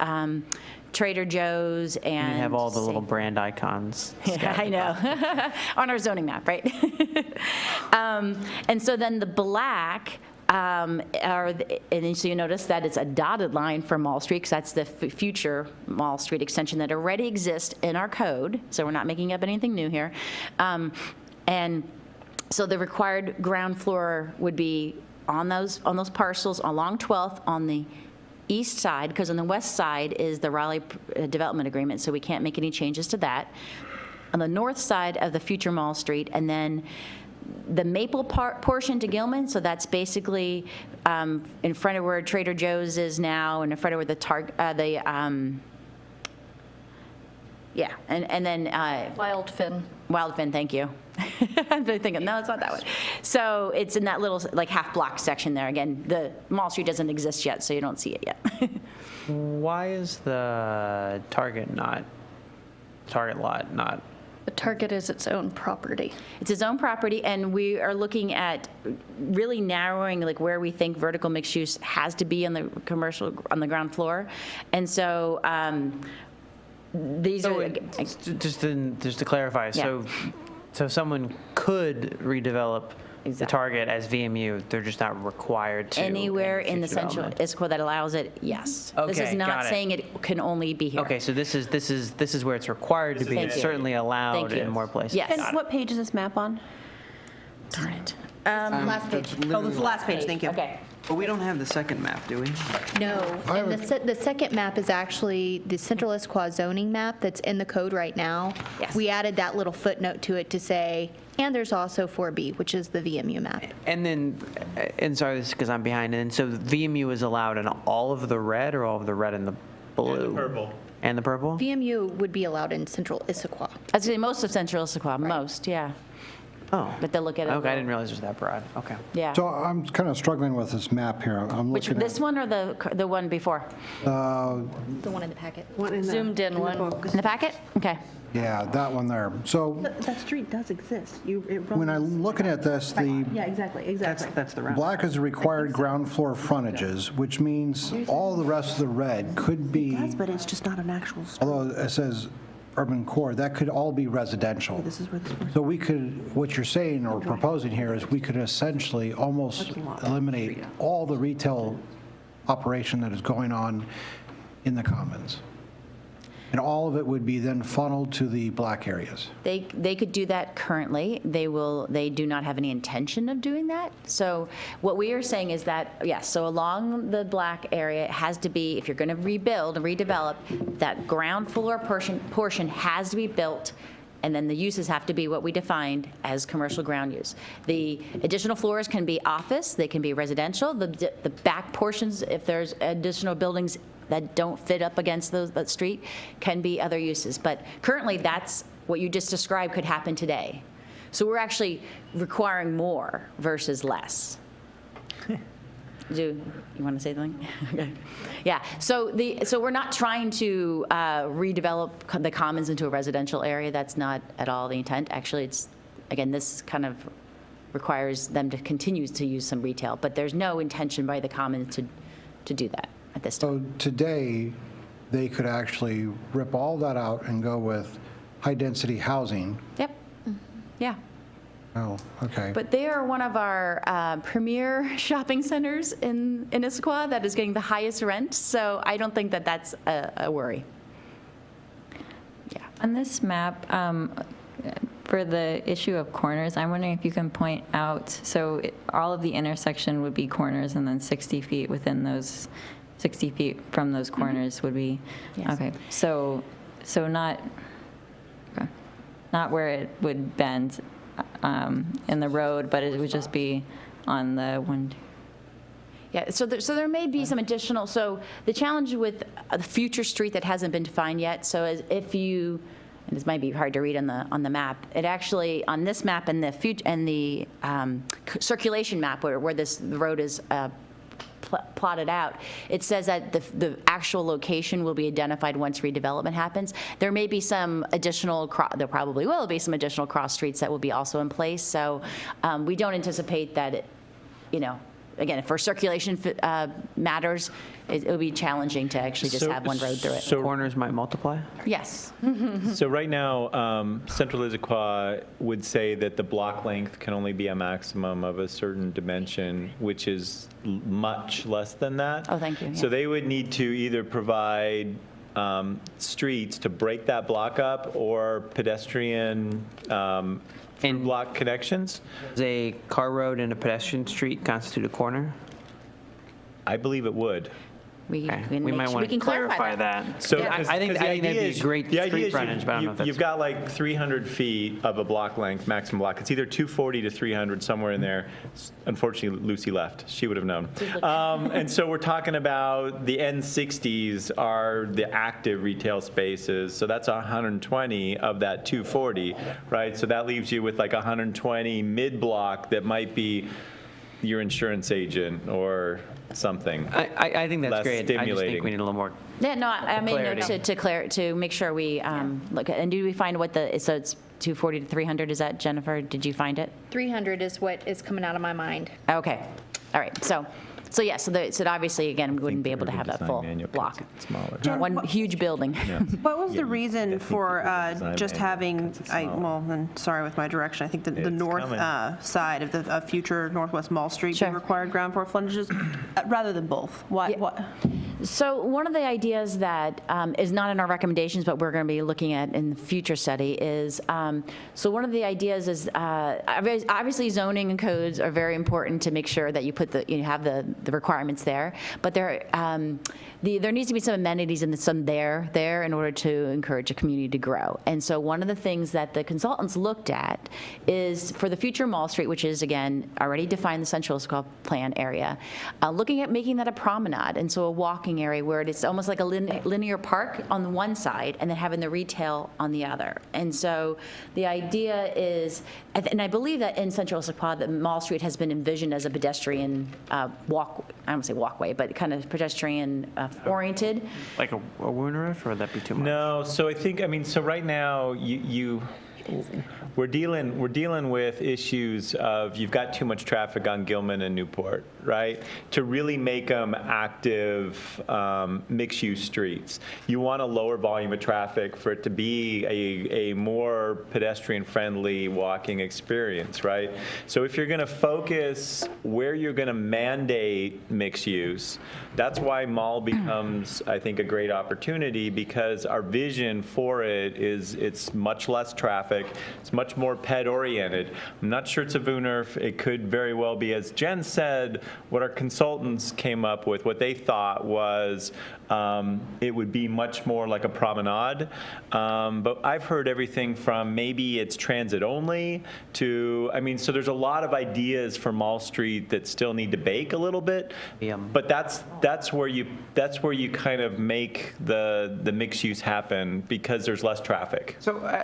Trader Joe's and... You have all the little brand icons. Yeah, I know. On our zoning map, right? And so then the black and so you notice that it's a dotted line for Mall Street, because that's the future Mall Street extension that already exists in our code, so we're not making up anything new here. And so the required ground floor would be on those parcels along 12th on the east side, because on the west side is the Raleigh Development Agreement, so we can't make any changes to that. On the north side of the future Mall Street, and then the Maple portion to Gilman, so that's basically in front of where Trader Joe's is now, and in front of where the yeah, and then Wildfin, thank you. I'm thinking, no, it's not that one. So it's in that little like half block section there. Again, the Mall Street doesn't exist yet, so you don't see it yet. Why is the Target lot not? The Target is its own property. It's its own property, and we are looking at really narrowing like where we think vertical mixed use has to be on the commercial, on the ground floor. And so these are... Just to clarify, Yeah. so someone could redevelop the Target as VMU, they're just not required to. Anywhere in the future central development. Issaquah that allows it, yes. Okay, This is not got it. saying it can only be here. Okay, so this is where it's required to be. Thank It's you. certainly allowed Thank you. in more places. Yes. And what page is this map on? Darn it. Last page. Oh, this is the last page, thank you. Okay. But we don't have the second map, do we? No, and the second map is actually the Central Issaquah zoning map that's in the code right now. Yes. We added that little footnote to it to say, and there's also 4B, which is the VMU map. And then, and sorry, this is because I'm behind, and so VMU is allowed in all of the red or all of the red and the blue? And the purple. And the purple? VMU would be allowed in Central Issaquah. I'd say most of Central Issaquah, most, yeah. Oh. But they'll look at it. Okay, I didn't realize it was that broad. Okay. Yeah. So I'm kind of struggling with this map here. I'm Which, looking this one or the one before? at, The one in the packet. Zoomed in one. In the packet? Okay. yeah, that one there. So That street does exist. when I'm looking at this, the Yeah, exactly. That's the round. black is the required ground floor frontages, which means all the rest of the red could be, But it's just not an actual street. although it says urban core, that could all be residential. This is where this was. So we could, what you're saying or proposing here is we could essentially almost eliminate all the retail operation that is going on in the commons. And all of it would be then funneled to the black areas. They could do that currently. They do not have any intention of doing that. So what we are saying is that, yes, so along the black area, it has to be, if you're going to rebuild and redevelop, that ground floor portion has to be built, and then the uses have to be what we defined as commercial ground use. The additional floors can be office, they can be residential. The back portions, if there's additional buildings that don't fit up against that street, can be other uses. But currently, that's what you just described could happen today. So we're actually requiring more versus less. You want to say something? Okay. Yeah, so we're not trying to redevelop the commons into a residential area. That's not at all the intent. Actually, it's, again, this kind of requires them to continue to use some retail, but there's no intention by the commons to do that at this time. So today, they could actually rip all that out and go with high-density housing. Yep, yeah. Oh, okay. But they are one of our premier shopping centers in Issaquah that is getting the highest rent, so I don't think that that's a worry. Yeah. On this map, for the issue of corners, I'm wondering if you can point out, so all of the intersection would be corners, and then 60 feet within those, 60 feet from those corners would be, Yes. okay. So not where it would bend in the road, but it would just be on the one. Yeah, so there may be some additional, so the challenge with the future street that hasn't been defined yet, so if you and this might be hard to read on the map, it actually, on this map and the circulation map where the road is plotted out, it says that the actual location will be identified once redevelopment happens. There may be some additional, there probably will be some additional cross streets that will be also in place. So we don't anticipate that it, again, for circulation matters, it will be challenging to actually just have one road through it. So corners might multiply? Yes. So right now, Central Issaquah would say that the block length can only be a maximum of a certain dimension, which is much less than that. Oh, thank you. So Yeah. they would need to either provide streets to break that block up or pedestrian block connections. Does a car road and a pedestrian street constitute a corner? I believe it would. We might want to clarify that. So I think that'd be a great street frontage, but I don't know if that's. You've got like 300 feet of a block length, maximum block. It's either 240 to 300, somewhere in there. Unfortunately, Lucy left. She would have known. And so we're talking about the N60s are the active retail spaces. So that's 120 of that 240, right? So that leaves you with like 120 mid-block that might be your insurance agent or something. I think that's less great. Stimulating. I just think we need a little more. Yeah, no, I made clarity. note to make sure we look at, and do we find what so it's 240 to 300, is that, Jennifer, did you find it? 300 is what is coming out of my mind. Okay, all right, so yeah, so obviously, again, we wouldn't be able to have that full block. One huge building. What was the reason for just having, sorry with my direction, I think the north side of the future Northwest Mall Street being required ground floor frontages, rather than both? Why? So one of the ideas that is not in our recommendations, but we're going to be looking at in the future study is, so one of the ideas is, obviously zoning and codes are very important to make sure that you have the requirements there, but there needs to be some amenities and some there in order to encourage a community to grow. And so one of the things that the consultants looked at is for the future Mall Street, which is, again, already defined the Central Issaquah plan area, looking at making that a promenade, and so a walking area where it's almost like a linear park on the one side and then having the retail on the other. And so the idea is, and I believe that in Central Issaquah, that Mall Street has been envisioned as a pedestrian I don't say walkway, but kind of pedestrian oriented. Like a Woonerif, or would that be too much? No, so so right now we're dealing with issues of you've got too much traffic on Gilman and Newport, right? To really make them active mixed-use streets, you want a lower volume of traffic for it to be a more pedestrian-friendly walking experience, right? So if you're going to focus where you're going to mandate mixed use, that's why mall becomes, I think, a great opportunity, because our vision for it is it's much less traffic. It's much more ped-oriented. I'm not sure it's a Woonerf. It could very well be, as Jen said, what our consultants came up with, what they thought was it would be much more like a promenade. But I've heard everything from maybe it's transit only to, so there's a lot of ideas for Mall Street that still need to bake a little bit. But that's where you kind of make the mixed use happen, because there's less traffic. So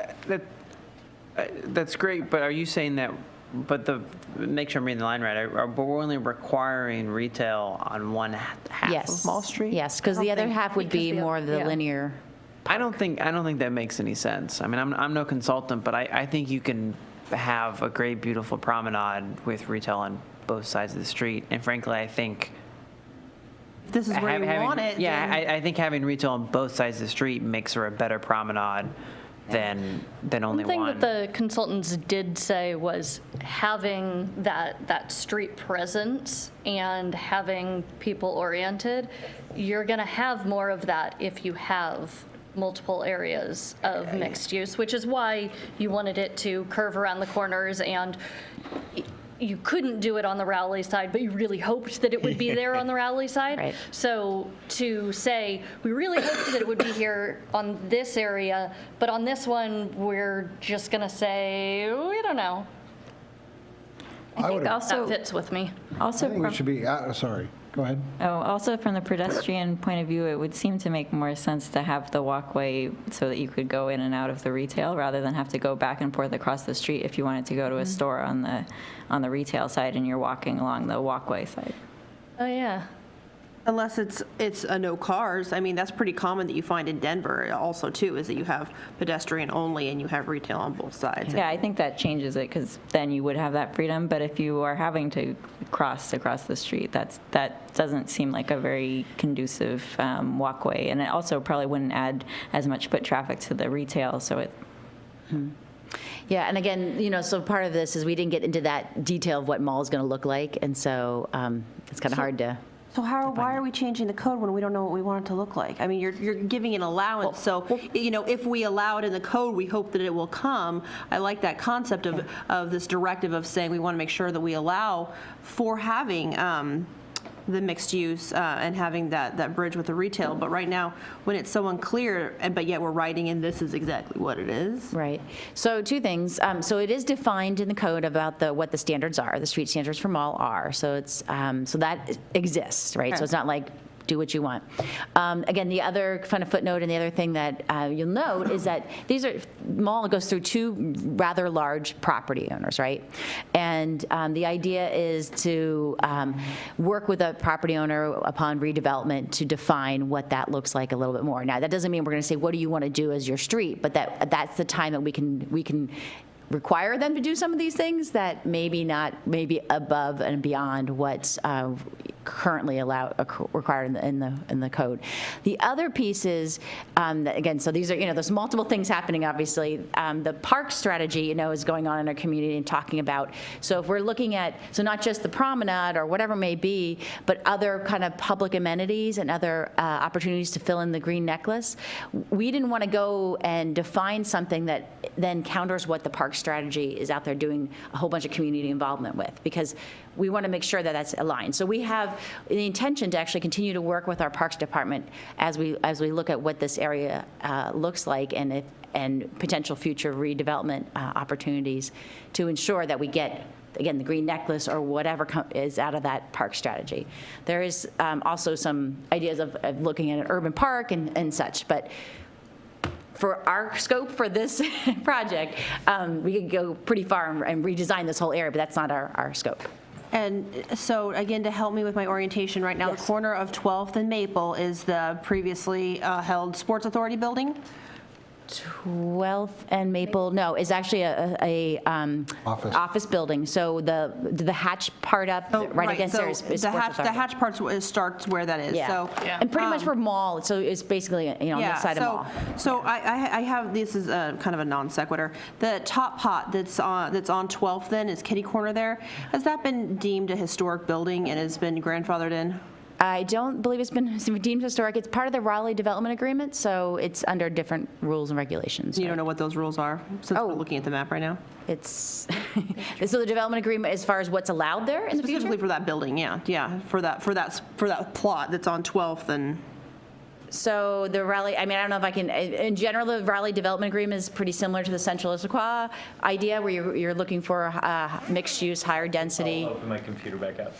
that's great, but are you saying that, make sure I'm reading the line right, but we're only requiring retail on one half of Mall Street? Yes, because the other half would be more of the linear. I don't think that makes any sense. I'm no consultant, but I think you can have a great, beautiful promenade with retail on both sides of the street. And frankly, I think this is where you want it. Yeah, I think having retail on both sides of the street makes her a better promenade than only one. One thing that the consultants did say was having that street presence and having people oriented, you're going to have more of that if you have multiple areas of mixed use, which is why you wanted it to curve around the corners, and you couldn't do it on the Rowley side, but you really hoped that it would be there on the Rowley side. Right. So to say, we really hoped that it would be here on this area, but on this one, we're just going to say, we don't know. I think also that fits with me. Also, I think we should be, sorry. Go ahead. Oh, also from the pedestrian point of view, it would seem to make more sense to have the walkway so that you could go in and out of the retail rather than have to go back and forth across the street if you wanted to go to a store on the retail side and you're walking along the walkway side. Oh, yeah. Unless it's a no cars. I mean, that's pretty common that you find in Denver also, too, is that you have pedestrian only and you have retail on both sides. Yeah, I think that changes it because then you would have that freedom. But if you are having to cross across the street, that doesn't seem like a very conducive walkway. And it also probably wouldn't add as much foot traffic to the retail. So it. Yeah, and again, so part of this is we didn't get into that detail of what mall is going to look like, and so it's kind of hard to. So why are we changing the code when we don't know what we want it to look like? I mean, you're giving an allowance, so, if we allow it in the code, we hope that it will come. I like that concept of this directive of saying we want to make sure that we allow for having the mixed use and having that bridge with the retail. But right now, when it's so unclear, but yet we're writing in this is exactly what it is. Right. So two things. So it is defined in the code about what the standards are, the street standards for mall are. So it's so that exists, right? Okay. So it's not like do what you want. Again, the other kind of footnote and the other thing that you'll note is that mall goes through two rather large property owners, right? And the idea is to work with a property owner upon redevelopment to define what that looks like a little bit more. Now, that doesn't mean we're going to say, what do you want to do as your street? But that's the time that we can require them to do some of these things that maybe above and beyond what's currently required in the code. The other piece is, again, so these are, there's multiple things happening, obviously. The park strategy, is going on in our community and talking about, so if we're looking at, so not just the promenade or whatever it may be, but other kind of public amenities and other opportunities to fill in the green necklace, we didn't want to go and define something that then counters what the park strategy is out there doing a whole bunch of community involvement with, because we want to make sure that that's aligned. So we have the intention to actually continue to work with our Parks Department as we look at what this area looks like and potential future redevelopment opportunities to ensure that we get, again, the green necklace or whatever is out of that park strategy. There is also some ideas of looking at an urban park and such, but for our scope for this project, we could go pretty far and redesign this whole area, but that's not our scope. And so, again, to help me with my orientation, right now, the corner of 12th and Maple is the previously held Sports Authority building. 12th and Maple, no, is actually a office building. So the hatch part up right against there is Sports Authority. The hatch part starts where that is. Yeah. So, and pretty much for mall, so it's basically on the side of mall. So I have, this is kind of a non sequitur. The top pot that's on 12th then is kitty corner there. Has that been deemed a historic building and has been grandfathered in? I don't believe it's been deemed historic. It's part of the Raleigh Development Agreement, so it's under different rules and regulations. You don't know what those rules are, since we're looking at the map right now? It's, so the development agreement as far as what's allowed there in the future? Specifically for that building, yeah, for that plot that's on 12th and... So the Raleigh, I don't know if I can, in general, the Raleigh Development Agreement is pretty similar to the Central Issaquah idea, where you're looking for mixed use, higher density. I'll open my computer back up.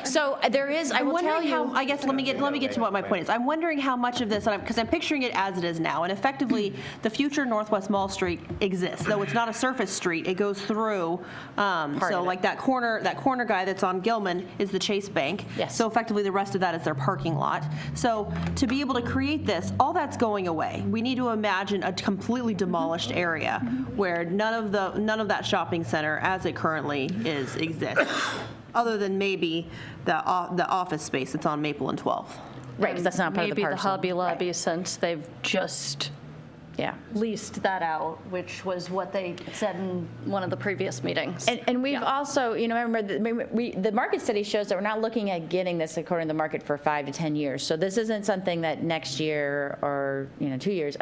So there is, I will tell you. I guess let me get to what my point is. I'm wondering how much of this, because I'm picturing it as it is now, and effectively the future Northwest Mall Street exists, though it's not a surface street. It goes through. So like that corner guy that's on Gilman is the Chase Bank. Yes. So effectively the rest of that is their parking lot. So to be able to create this, all that's going away. We need to imagine a completely demolished area where none of that shopping center as it currently exists, other than maybe the office space that's on Maple and 12th. Right, because that's not part of the parcel. Maybe the Hobby Lobby, since they've just leased that out, which was what they said in one of the previous meetings. And we've also, remember, the market study shows that we're not looking at getting this according to the market for 5 to 10 years. So this isn't something that next year or 2 years.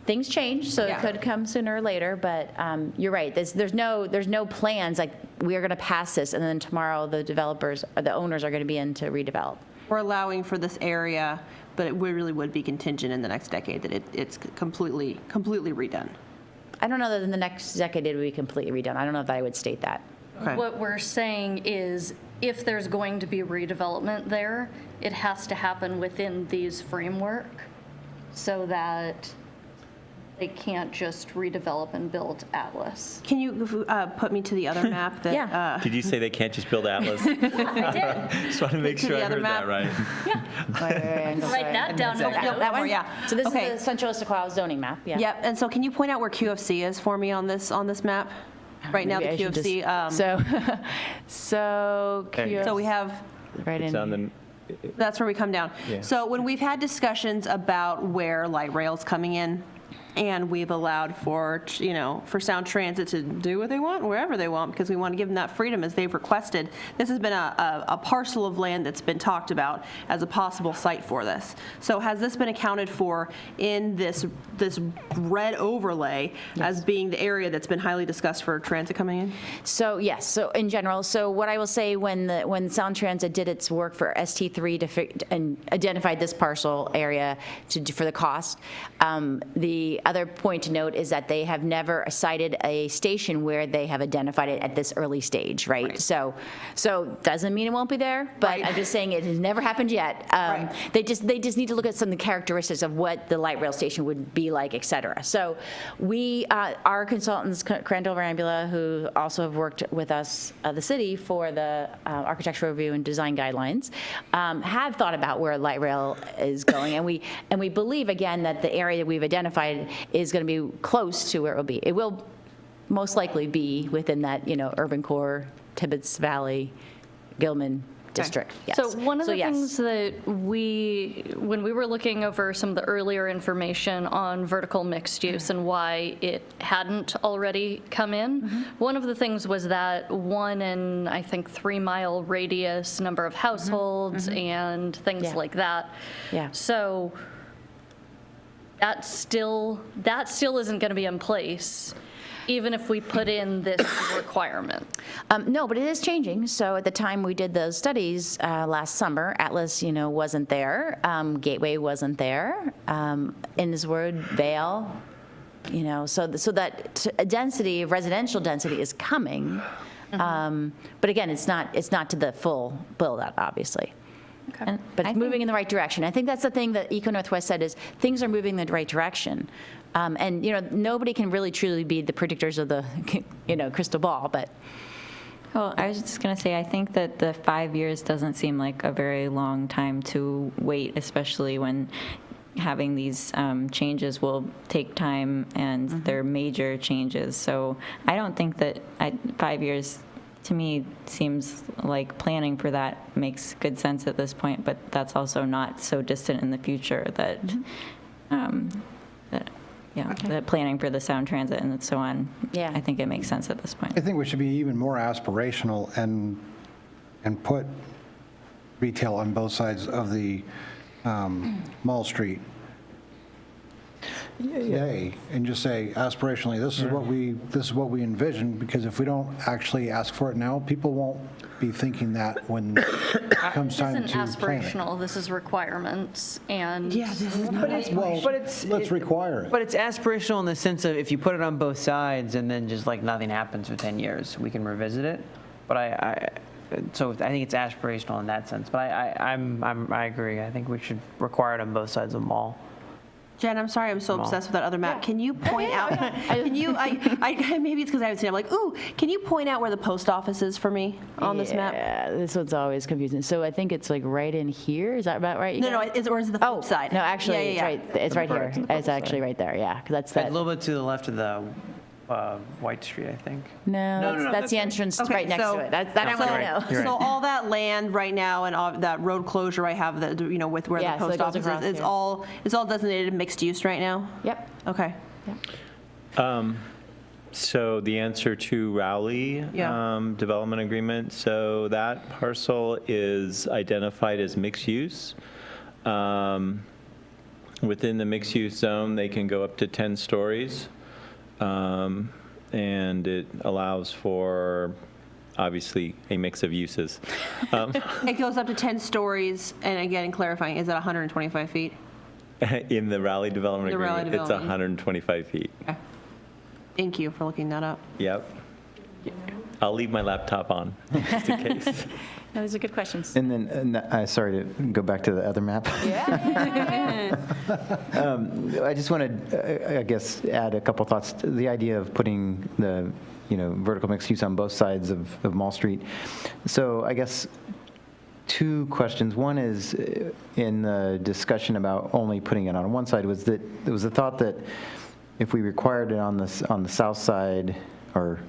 Things change, so it could come sooner or later. But you're right. There's no plans like we are going to pass this, and then tomorrow the developers or the owners are going to be in to redevelop. We're allowing for this area, but it really would be contingent in the next decade that it's completely redone. I don't know that in the next decade it would be completely redone. I don't know if I would state that. Okay. What we're saying is if there's going to be redevelopment there, it has to happen within these framework so that they can't just redevelop and build Atlas. Can you put me to the other map that? Yeah. Did you say they can't just build Atlas? I did. Just want to make To sure the I other heard that map? right. Write that down. No, that one, yeah. So this Okay. is the Central Issaquah zoning map, yeah. Yep, and so can you point out where QFC is for me on this map? Right now, the Maybe I should QFC. So So we have, right It's on the, that's where we come down. Yeah. So when we've had discussions about where light rail's coming in, and we've allowed for, for Sound Transit to do what they want, wherever they want, because we want to give them that freedom as they've requested. This has been a parcel of land that's been talked about as a possible site for this. So has this been accounted for in this red overlay as being the area that's been highly discussed for transit coming in? So yes, so in general, so what I will say when Sound Transit did its work for ST3 and identified this parcel area for the cost, the other point to note is that they have never cited a station where they have identified it at this early stage, right? So doesn't mean it won't be there, but I'm just saying it has never happened yet. They just need to look at some of the characteristics of what the light rail station would be like, et cetera. So we, our consultants, Crandall Rambula, who also have worked with us, the city, for the architectural review and design guidelines, have thought about where light rail is going, and we believe again that the area we've identified is going to be close to where it will be. It will most likely be within that, urban core, Tibbetts Valley, Gilman district. Yes. So one of the yes. things that when we were looking over some of the earlier information on vertical mixed use and why it hadn't already come in, one of the things was that 1 in, I think, 3 mile radius number of households and things like that. Yeah. So that still isn't going to be in place, even if we put in this requirement. No, but it is changing. So at the time we did those studies last summer, Atlas, wasn't there. Gateway wasn't there. Inniswood, Vale, so that density, residential density is coming. But again, it's not to the full build out, obviously. Okay. But it's moving in the right direction. I think that's the thing that Eco Northwest said is things are moving in the right direction. And, nobody can really truly be the predictors of the, crystal ball, but. Well, I was just going to say, I think that the 5 years doesn't seem like a very long time to wait, especially when having these changes will take time and they're major changes. So I don't think that 5 years, to me, seems like planning for that makes good sense at this point, but that's also not so distant in the future that, that planning for the Sound Transit and so on, I think it makes sense at this point. I think we should be even more aspirational and put retail on both sides of the Mall Street. Today, and just say aspirationally, this is what we envision, because if we don't actually ask for it now, people won't be thinking that when it comes time to This plan isn't it. aspirational, this is requirements, and. Yeah, this is not aspirational. Let's require it. But it's aspirational in the sense of if you put it on both sides and then just like nothing happens for 10 years, we can revisit it. But so I think it's aspirational in that sense. But I agree. I think we should require it on both sides of the mall. Jen, I'm sorry, I'm so obsessed with that other map. Can you point out, maybe it's because I haven't seen it, I'm like, ooh, can you point out where the post office is for me on this map? Yeah, this one's always confusing. So I think it's like right in here. Is that about right? No, or is it the flip side? No, actually, it's right. It's right here. It's actually right there. Yeah, because that's that. A little bit to the left of the White Street, I think. No, that's the entrance right next to it. That I want to know. So all that land right now and all that road closure I have, that with where the post office is, it's all designated mixed use right now? Yep. Okay. So the answer to Rowley development agreement, so that parcel is identified as mixed use. Within the mixed use zone, they can go up to 10 stories. And it allows for, obviously, a mix of uses. It goes up to 10 stories, and again, clarifying, is that 125 feet? In the Raleigh development agreement, it's 125 feet. Okay. Thank you for looking that up. Yep. I'll leave my laptop on, just in case. No, those are good questions. And then, sorry to go back to the other map. Yeah. I just want to, I guess, add a couple thoughts. The idea of putting the, vertical mixed use on both sides of Mall Street. So I guess two questions. One is in the discussion about only putting it on one side was that there was a thought that if we required it on the south side or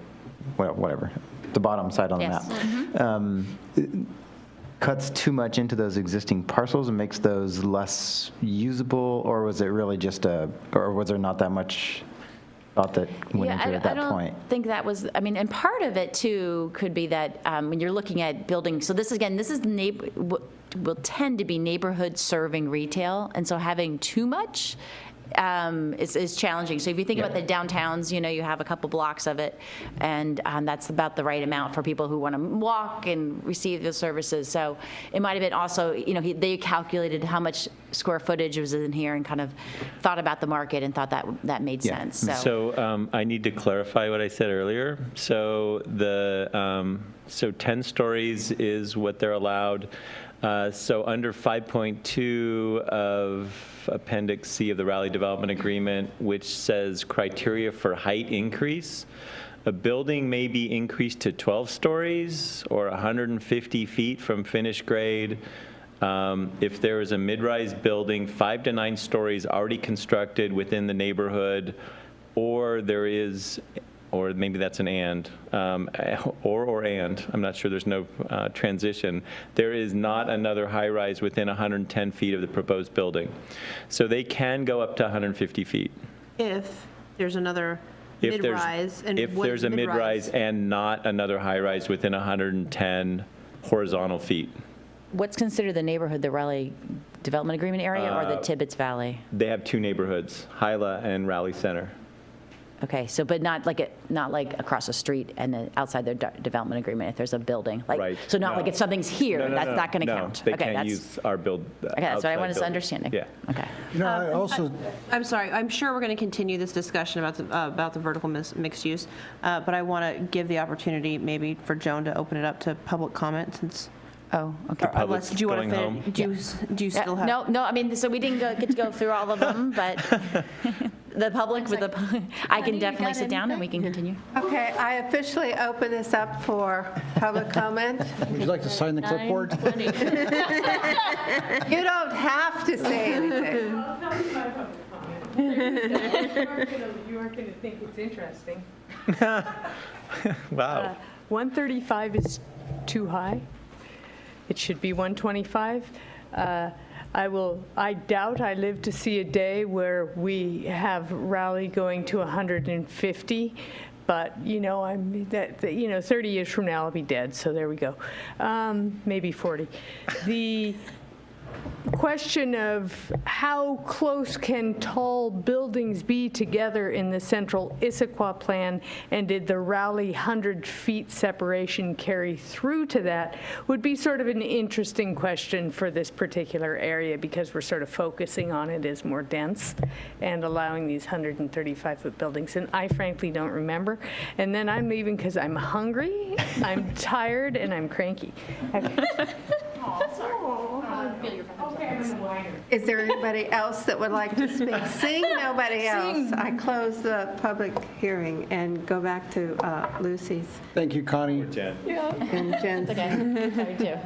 whatever, the bottom side on the map, cuts too much into those existing parcels and makes those less usable, or was it really just or was there not that much thought that went into it at that point? I think that was, and part of it too could be that when you're looking at building, so this is will tend to be neighborhood serving retail, and so having too much is challenging. So if you think about the downtowns, you have a couple blocks of it, and that's about the right amount for people who want to walk and receive the services. So it might have been also, they calculated how much square footage was in here and kind of thought about the market and thought that made sense. So I need to clarify what I said earlier. So so 10 stories is what they're allowed. So under 5.2 of Appendix C of the Raleigh Development Agreement, which says criteria for height increase, a building may be increased to 12 stories or 150 feet from finished grade if there is a mid-rise building 5 to 9 stories already constructed within the neighborhood, or there is, or maybe that's an and, or and, I'm not sure, there's no transition. There is not another high-rise within 110 feet of the proposed building. So they can go up to 150 feet. If there's another mid-rise. If there's a mid-rise and not another high-rise within 110 horizontal feet. What's considered the neighborhood, the Raleigh Development Agreement area or the Tibbetts Valley? They have two neighborhoods, Hyla and Raleigh Center. Okay, so but not like across the street and then outside their development agreement if there's a building. Right. So not like if something's here, that's not going to count. They okay, can't use our build. Okay, that's what I wanted to understand. Yeah. Okay. I also. I'm sorry. I'm sure we're going to continue this discussion about the vertical mixed use, but I want to give the opportunity maybe for Joan to open it up to public comment since. Oh, okay. Unless, do you want to finish? Do you still have? No. So we didn't get to go through all of them, but the public I can definitely sit down and we can continue. Okay, I officially open this up for public comment. Would you like to sign the clipboard? You don't have to say anything. You aren't going to think it's interesting. Wow. 135 is too high. It should be 125. I doubt I live to see a day where we have Raleigh going to 150, but 30 years from now I'll be dead, so there we go. Maybe 40. The question of how close can tall buildings be together in the central Issaquah plan, and did the Raleigh 100 feet separation carry through to that, would be sort of an interesting question for this particular area, because we're sort of focusing on it as more dense and allowing these 135-foot buildings. And I frankly don't remember. And then I'm leaving because I'm hungry, I'm tired, and I'm cranky. Is there anybody else that would like to speak? Seeing nobody else, I close the public hearing and go back to Lucy's. Thank you, Connie. Jen. And Jen's. Okay.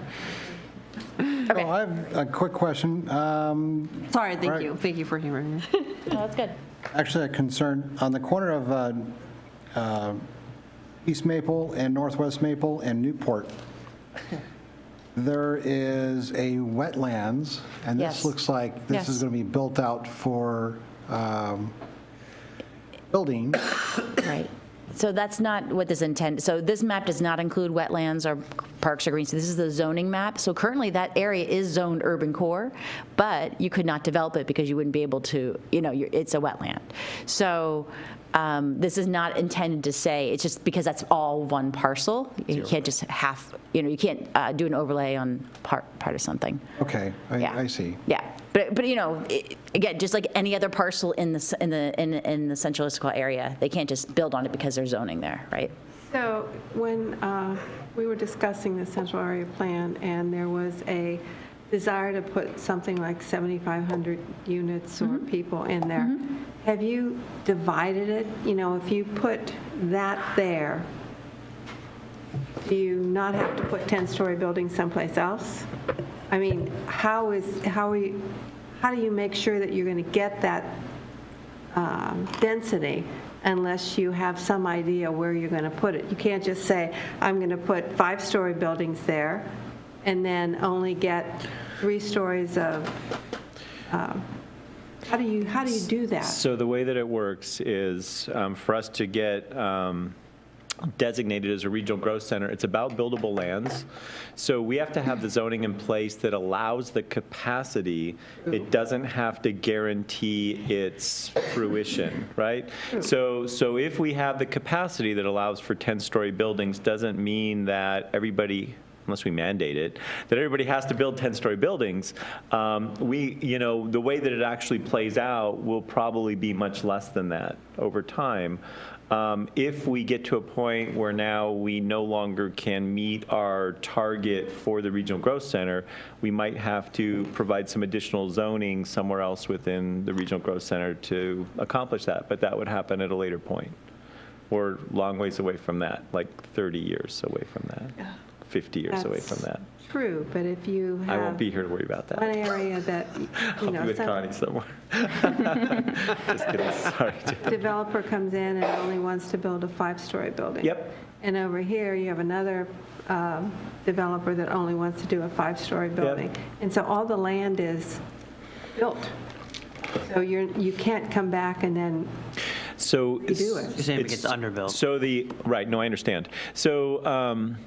Oh, I have a quick question. Sorry, thank you. Thank you for hearing me. No, that's good. Actually, a concern on the corner of East Maple and Northwest Maple and Newport. There is a wetlands, and this looks like this is going to be built out for building. Right. So that's not what this intended. So this map does not include wetlands or parks or greens. So this is the zoning map. So currently that area is zoned urban core, but you could not develop it because you wouldn't be able to, it's a wetland. So this is not intended to say, it's just because that's all one parcel. You can't just you can't do an overlay on part of something. Okay, I see. Yeah. But you know, again, just like any other parcel in the central Issaquah area, they can't just build on it because there's zoning there, right? So when we were discussing the central area plan and there was a desire to put something like 7,500 units or people in there, have you divided it? You know, if you put that there, do you not have to put 10-story buildings someplace else? I mean, how do you make sure that you're going to get that density unless you have some idea where you're going to put it? You can't just say, I'm going to put 5-story buildings there and then only get 3 stories of, how do you do that? So the way that it works is for us to get designated as a regional growth center, it's about buildable lands. So we have to have the zoning in place that allows the capacity. It doesn't have to guarantee its fruition, right? So if we have the capacity that allows for 10-story buildings, doesn't mean that everybody, unless we mandate it, that everybody has to build 10-story buildings. You know, the way that it actually plays out will probably be much less than that over time. If we get to a point where now we no longer can meet our target for the regional growth center, we might have to provide some additional zoning somewhere else within the regional growth center to accomplish that. But that would happen at a later point. Or long ways away from that, like 30 years away from that, 50 years away from that. True, but if you have... I won't be here to worry about that. One area that, you know... I'll be with Connie somewhere. Just kidding, sorry. Developer comes in and only wants to build a 5-story building. Yep. And over here, you have another developer that only wants to do a 5-story building. And so all the land is built. So you can't come back and then so do it. You're saying it gets underbuilt. So right, no, I understand. So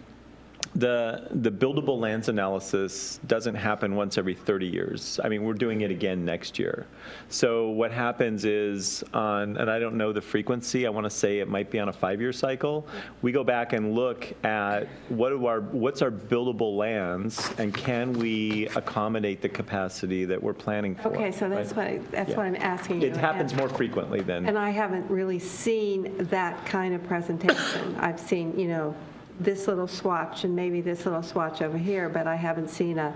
the buildable lands analysis doesn't happen once every 30 years. I mean, we're doing it again next year. So what happens is and I don't know the frequency, I want to say it might be on a 5-year cycle, we go back and look at what's our buildable lands and can we accommodate the capacity that we're planning for. Okay, so that's right? what I'm asking you. It happens more frequently than... And I haven't really seen that kind of presentation. I've seen, you know, this little swatch and maybe this little swatch over here, but I haven't seen a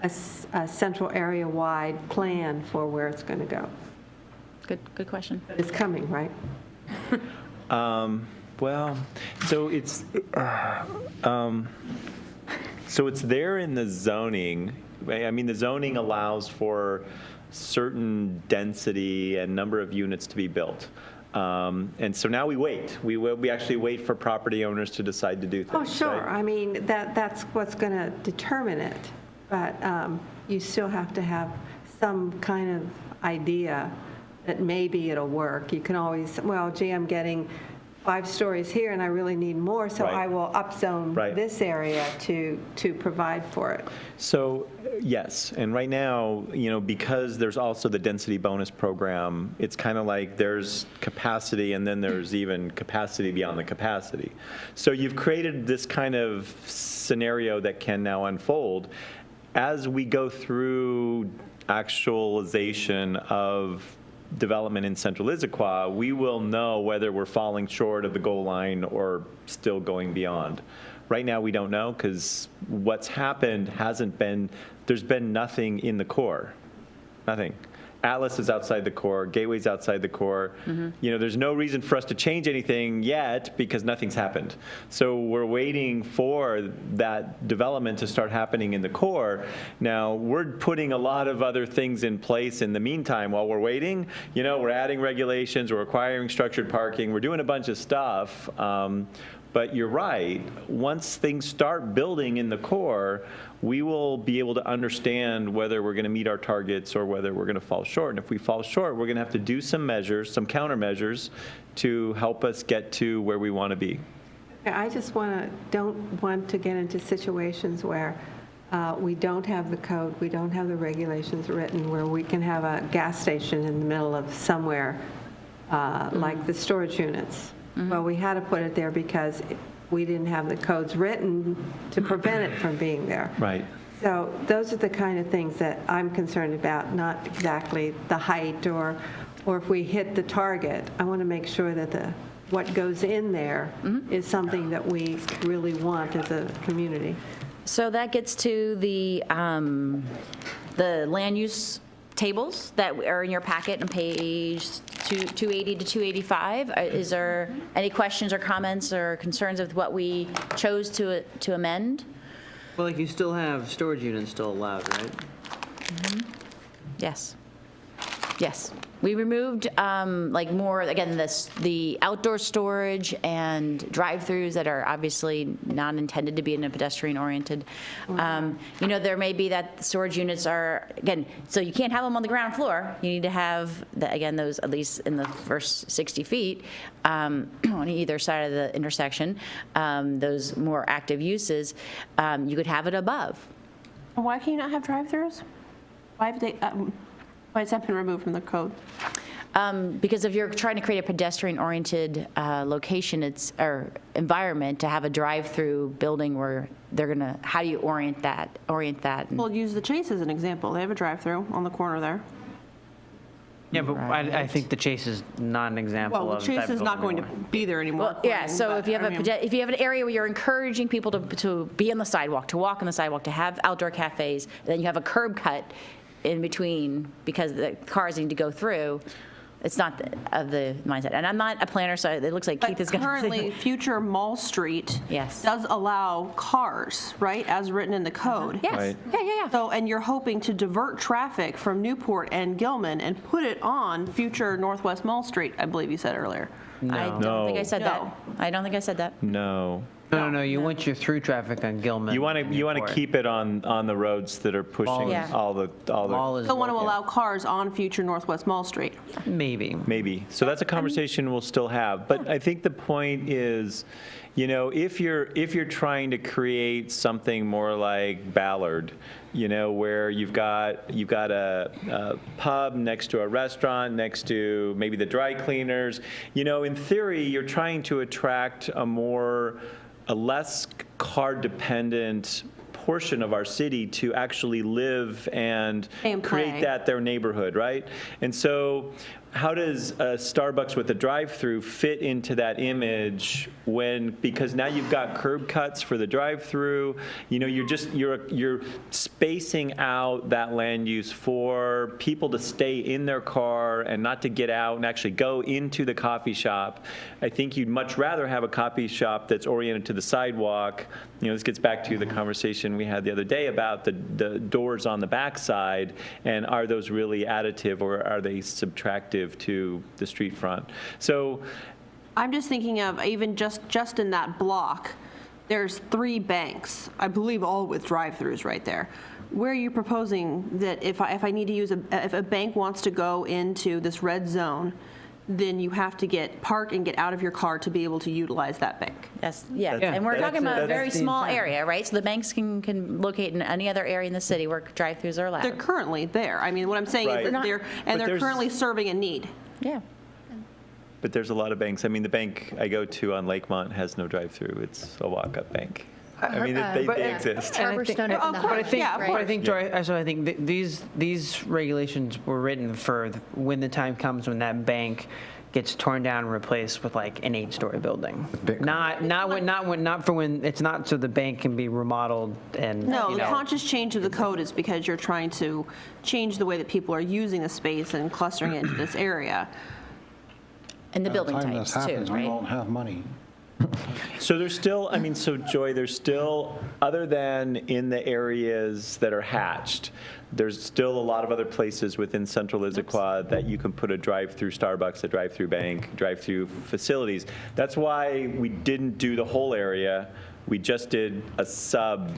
central area-wide plan for where it's going to go. Good question. But it's coming, right? Well, so it's there in the zoning. I mean, the zoning allows for certain density and number of units to be built. And so now we wait. We actually wait for property owners to decide to do things. Oh, sure. Right? I mean, that's what's going to determine it. But you still have to have some kind of idea that maybe it'll work. You can always, well, gee, I'm getting 5 stories here and I really need more, so I will upzone this area to provide for it. So, yes, and right now, you know, because there's also the density bonus program, it's kind of like there's capacity and then there's even capacity beyond the capacity. So you've created this kind of scenario that can now unfold. As we go through actualization of development in central Issaquah, we will know whether we're falling short of the goal line or still going beyond. Right now, we don't know because what's happened there's been nothing in the core, nothing. Atlas is outside the core, Gateway's outside the core. You know, there's no reason for us to change anything yet because nothing's happened. So we're waiting for that development to start happening in the core. Now, we're putting a lot of other things in place in the meantime while we're waiting. You know, we're adding regulations, we're requiring structured parking, we're doing a bunch of stuff. But you're right, once things start building in the core, we will be able to understand whether we're going to meet our targets or whether we're going to fall short. And if we fall short, we're going to have to do some measures, some countermeasures to help us get to where we want to be. I just don't want to get into situations where we don't have the code, we don't have the regulations written, where we can have a gas station in the middle of somewhere like the storage units. Well, we had to put it there because we didn't have the codes written to prevent it from being there. Right. So those are the kind of things that I'm concerned about, not exactly the height or if we hit the target. I want to make sure that what goes in there is something that we really want as a community. So that gets to the land use tables that are in your packet on page 280 to 285. Is there any questions or comments or concerns with what we chose to amend? Well, like you still have storage units still allowed, right? Yes. Yes. We removed like more, again, the outdoor storage and drive-throughs that are obviously not intended to be in a pedestrian-oriented. There may be that storage units are, again, so you can't have them on the ground floor. You need to have, those at least in the first 60 feet on either side of the intersection, those more active uses. You could have it above. Why can you not have drive-throughs? Why have they... Why has that been removed from the code? Because if you're trying to create a pedestrian-oriented location, or environment, to have a drive-through building where they're gonna, how do you orient that? Well, use the Chase as an example. They have a drive-through on the corner there. Yeah, but I think the Chase is not an example Well, of the that Chase is not going to building be there anymore. Well, yeah, so if you have if you have an area where you're encouraging people to be on the sidewalk, to walk on the sidewalk, to have outdoor cafes, then you have a curb cut in between because the cars need to go through. It's not of the mindset. And I'm not a planner, so it looks like Keith is going to... Currently, future Mall Street does allow cars, right, as written in the code. Yes. Right. Yeah. So, and you're hoping to divert traffic from Newport and Gilman and put it on future Northwest Mall Street, I believe you said earlier. I don't think I said that. No. I don't think I said that. No. No, you want your through traffic on Gilman. You want to keep it on the roads that are pushing all the. Still want to allow cars on future Northwest Mall Street. Maybe. So that's a conversation we'll still have. But I think the point is, if you're trying to create something more like Ballard, where you've got a pub next to a restaurant, next to maybe the dry cleaners, in theory, you're trying to attract a less car-dependent portion of our city to actually live and create their neighborhood, right? And so how does a Starbucks with a drive-through fit into that image because now you've got curb cuts for the drive-through, you're spacing out that land use for people to stay in their car and not to get out and actually go into the coffee shop. I think you'd much rather have a coffee shop that's oriented to the sidewalk. This gets back to the conversation we had the other day about the doors on the backside, and are those really additive or are they subtractive to the street front? So I'm just thinking of even just in that block, there's 3 banks, I believe all with drive-throughs right there. Where are you proposing that if I need to use if a bank wants to go into this red zone, then you have to park and get out of your car to be able to utilize that bank? Yes. And we're talking about a very small area, right? So the banks can locate in any other area in the city where drive-throughs are allowed. They're currently there. I mean, what I'm saying is that they're currently serving a need. Yeah. But there's a lot of banks. I mean, the bank I go to on Lakemont has no drive-through. It's a walk-up bank. I mean, they exist. I think, Joy, so I think these regulations were written for when the time comes when that bank gets torn down and replaced with like an 8-story building. Not for when it's not so the bank can be remodeled and. No, the conscious change of the code is because you're trying to change the way that people are using the space and clustering it into this area. And the building By the time types this happens, too, we right? won't have money. So there's still, Joy, there's still, other than in the areas that are hatched, there's still a lot of other places within central Issaquah that you can put a drive-through Starbucks, a drive-through bank, drive-through facilities. That's why we didn't do the whole area. We just did a sub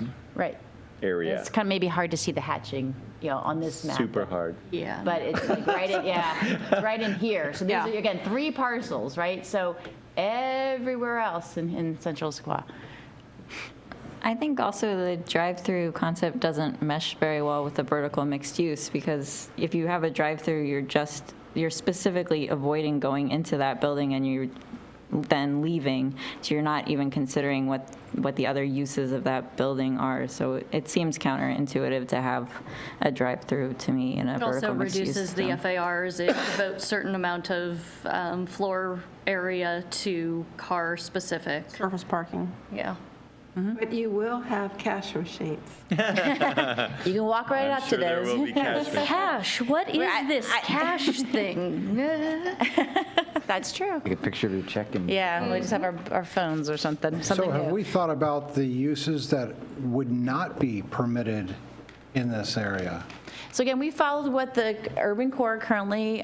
area. It's kind of maybe hard to see the hatching, on this map. Super hard. Yeah. But it's like it's right in here. So there's, again, 3 parcels, right? So everywhere else in central Issaquah. I think also the drive-through concept doesn't mesh very well with the vertical mixed use, because if you have a drive-through, you're specifically avoiding going into that building, and then leaving. So you're not even considering what the other uses of that building are. So it seems counterintuitive to have a drive-through to me in a It vertical also mixed-use reduces the zone. FARs. It devotes certain amount of floor area to car-specific. Surface parking. Yeah. But you will have cash machines. You can walk right I'm up sure to there those. will be cash machines. Cash, what is this cash thing? That's true. Take a picture of your check and. Yeah, we just have our phones or something So have new. we thought about the uses that would not be permitted in this area? So again, we followed what the urban core currently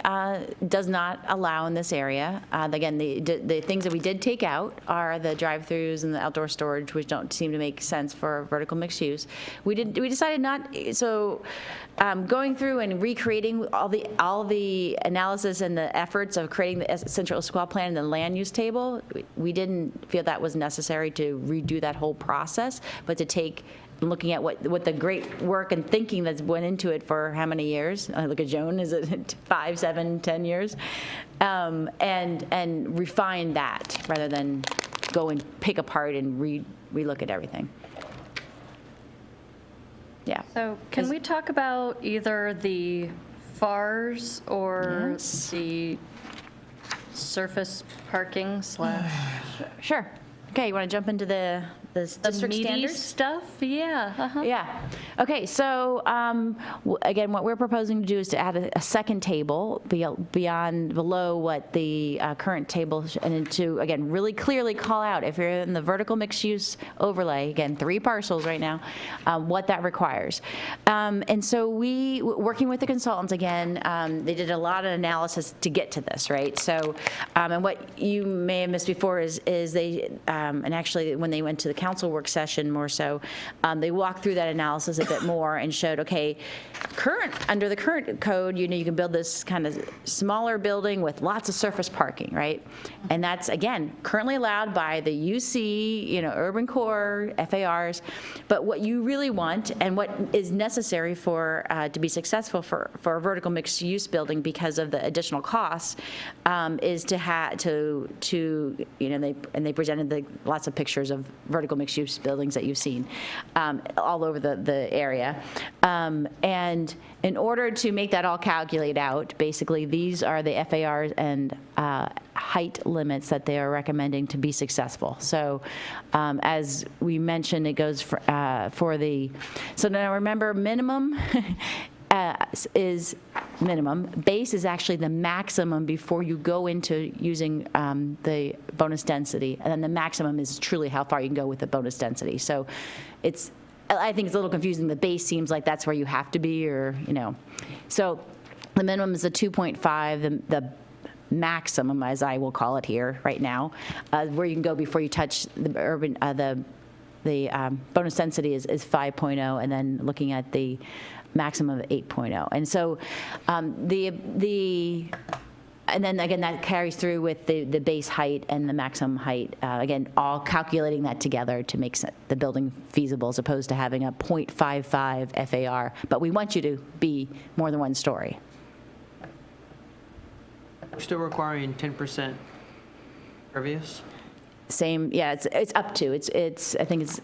does not allow in this area. Again, the things that we did take out are the drive-throughs and the outdoor storage, which don't seem to make sense for vertical mixed use. We decided not, so going through and recreating all the analysis and the efforts of creating the Central Issaquah plan and the land use table, we didn't feel that was necessary to redo that whole process, but to take looking at what the great work and thinking that's went into it for how many years? Look at Joan, is it 5, 7, 10 years? And refine that rather than go and pick apart and relook at everything. Yeah. So can we talk about either the FARs or the surface parking / Sure. Okay, you want to jump into the district meaty standards? stuff? Yeah. Yeah. Okay, so again, what we're proposing to do is to add a second table below what the current table, and to, again, really clearly call out, if you're in the vertical mixed-use overlay, again, 3 parcels right now, what that requires. And so working with the consultants again, they did a lot of analysis to get to this, right? So, and what you may have missed before is they, and actually when they went to the council work session more so, they walked through that analysis a bit more and showed, okay, under the current code, you can build this kind of smaller building with lots of surface parking, right? And that's, again, currently allowed by the UC, urban core, FARs, but what you really want and what is necessary for to be successful for a vertical mixed use building because of the additional costs is to have they presented lots of pictures of vertical mixed use buildings that you've seen all over the area. And in order to make that all calculate out, basically these are the FARs and height limits that they are recommending to be successful. So as we mentioned, it goes for so now remember, minimum is minimum. Base is actually the maximum before you go into using the bonus density, and then the maximum is truly how far you can go with the bonus density. So I think it's a little confusing. The base seems like that's where you have to be, So the minimum is a 2.5, the maximum, as I will call it here right now, where you can go before you touch the urban, the bonus density is 5.0, and then looking at the maximum of 8.0. And so and then again, that carries through with the base height and the maximum height, again, all calculating that together to make the building feasible as opposed to having a 0.55 FAR. But we want you to be more than one story. We're still requiring 10% impervious? Same, yeah, it's up to, I think it's,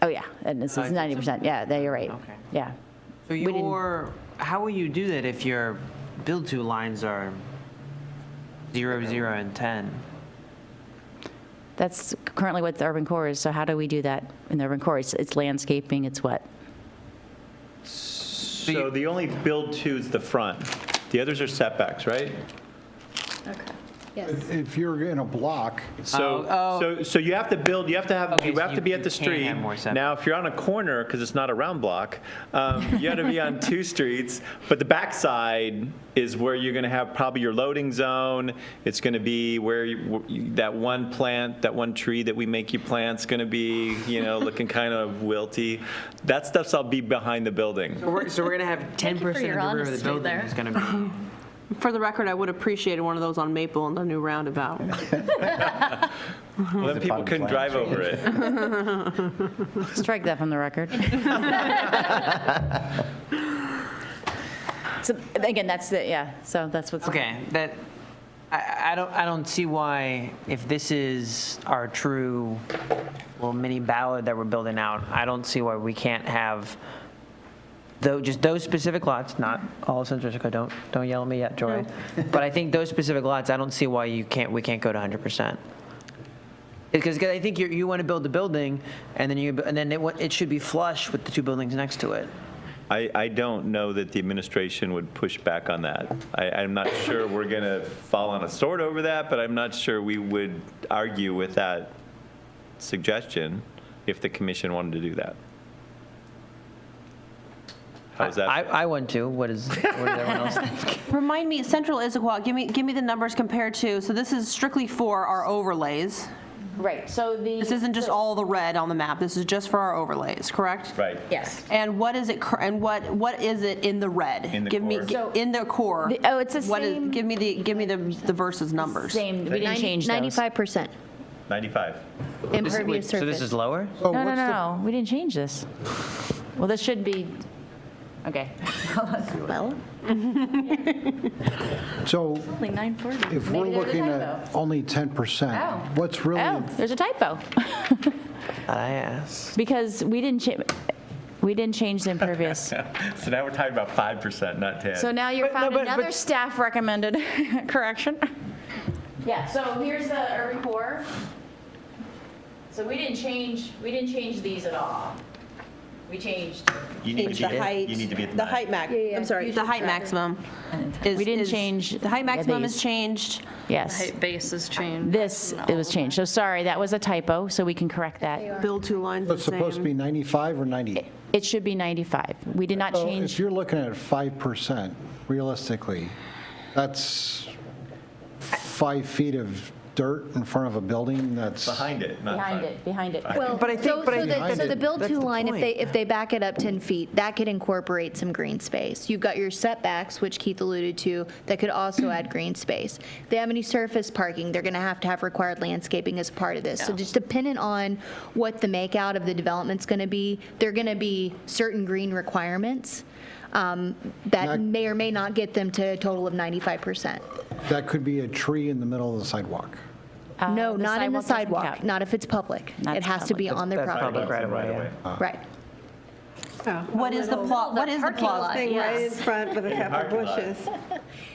oh yeah, and it's 90%, yeah, there you're right. Okay. Yeah. So how will you do that if your build-to lines are 0, 0, and 10? That's currently what the urban core is, so how do we do that in the urban core? It's landscaping, it's what? So the only build to is the front. The others are setbacks, right? Okay. If you're in a block. So you have to build, you have to be at the street. have more setbacks. Now, if you're on a corner, because it's not a round block, you have to be on 2 streets, but the backside is where you're going to have probably your loading zone. It's going to be where that one plant, that one tree that we make you plant's going to be, looking kind of wilty. That stuff's all be behind the building. So we're going to have 10% of the rear of the building is going to be... For the record, I would appreciate one of those on Maple and the new roundabout. Well, then people couldn't drive over it. Strike that from the record. So again, that's so that's what's... Okay, I don't see why, if this is our true little mini ballad that we're building out, I don't see why we can't have just those specific lots, not all of Central Issaquah, don't yell at me yet, Joy. But I think those specific lots, I don't see why we can't go to 100%. Because I think you want to build the building, and then it should be flush with the 2 buildings next to it. I don't know that the administration would push back on that. I'm not sure we're going to fall on a sword over that, but I'm not sure we would argue with that suggestion if the commission wanted to do that. How's that? I want to. What does everyone else think? Remind me, Central Issaquah, give me the numbers compared to, so this is strictly for our overlays. Right, so This isn't just all the red on the map, this is just for our overlays, correct? Right. Yes. And what is it, what is it in the red? In the Give me, core. in the core. It's the What is- same. Give me the versus numbers. Same, we didn't change those. 95% 95. impervious surface. So this is lower? No, we didn't change this. Well, this should be, okay. Well, So Only 940. if we're Maybe there's a looking typo. at only 10%, Oh. what's really, Oh, there's a typo. I asked. Because we didn't change the impervious. So now we're talking about 5%, not 10. So now you found another staff recommended correction. Yeah, so here's the urban core. So we didn't change these at all. We changed. You need to be The height, You need to be at the height I'm sorry, the height maximum is. We didn't change. The height maximum is these. changed. Yes. Height base is changed. This, it was changed. So sorry, that was a typo, so we can correct that. Build 2 lines the it's supposed to be same. 95 or 90? It should be 95. We did not So change. if you're looking at 5%, realistically, that's 5 feet of dirt in front of a building that's... behind it, not Behind it. well, But I think- so, but I so, think- so the build that's 2 the line, point. if they back it up 10 feet, that could incorporate some green space. You've got your setbacks, which Keith alluded to, that could also add green space. If they have any surface parking, they're going to have required landscaping as part of this. So just dependent on what the makeout of the development's going to be, there are going to be certain green requirements that may or may not get them to a total of 95%. That could be a tree in the middle of the sidewalk. No, the not in the sidewalk doesn't sidewalk, count. not if it's public. That's It has to be public. on their That's property. public right away, yeah. Right. What is the plot, what is the parking plot? lot. Thing right in Yes. front with a couple parking lot. bushes.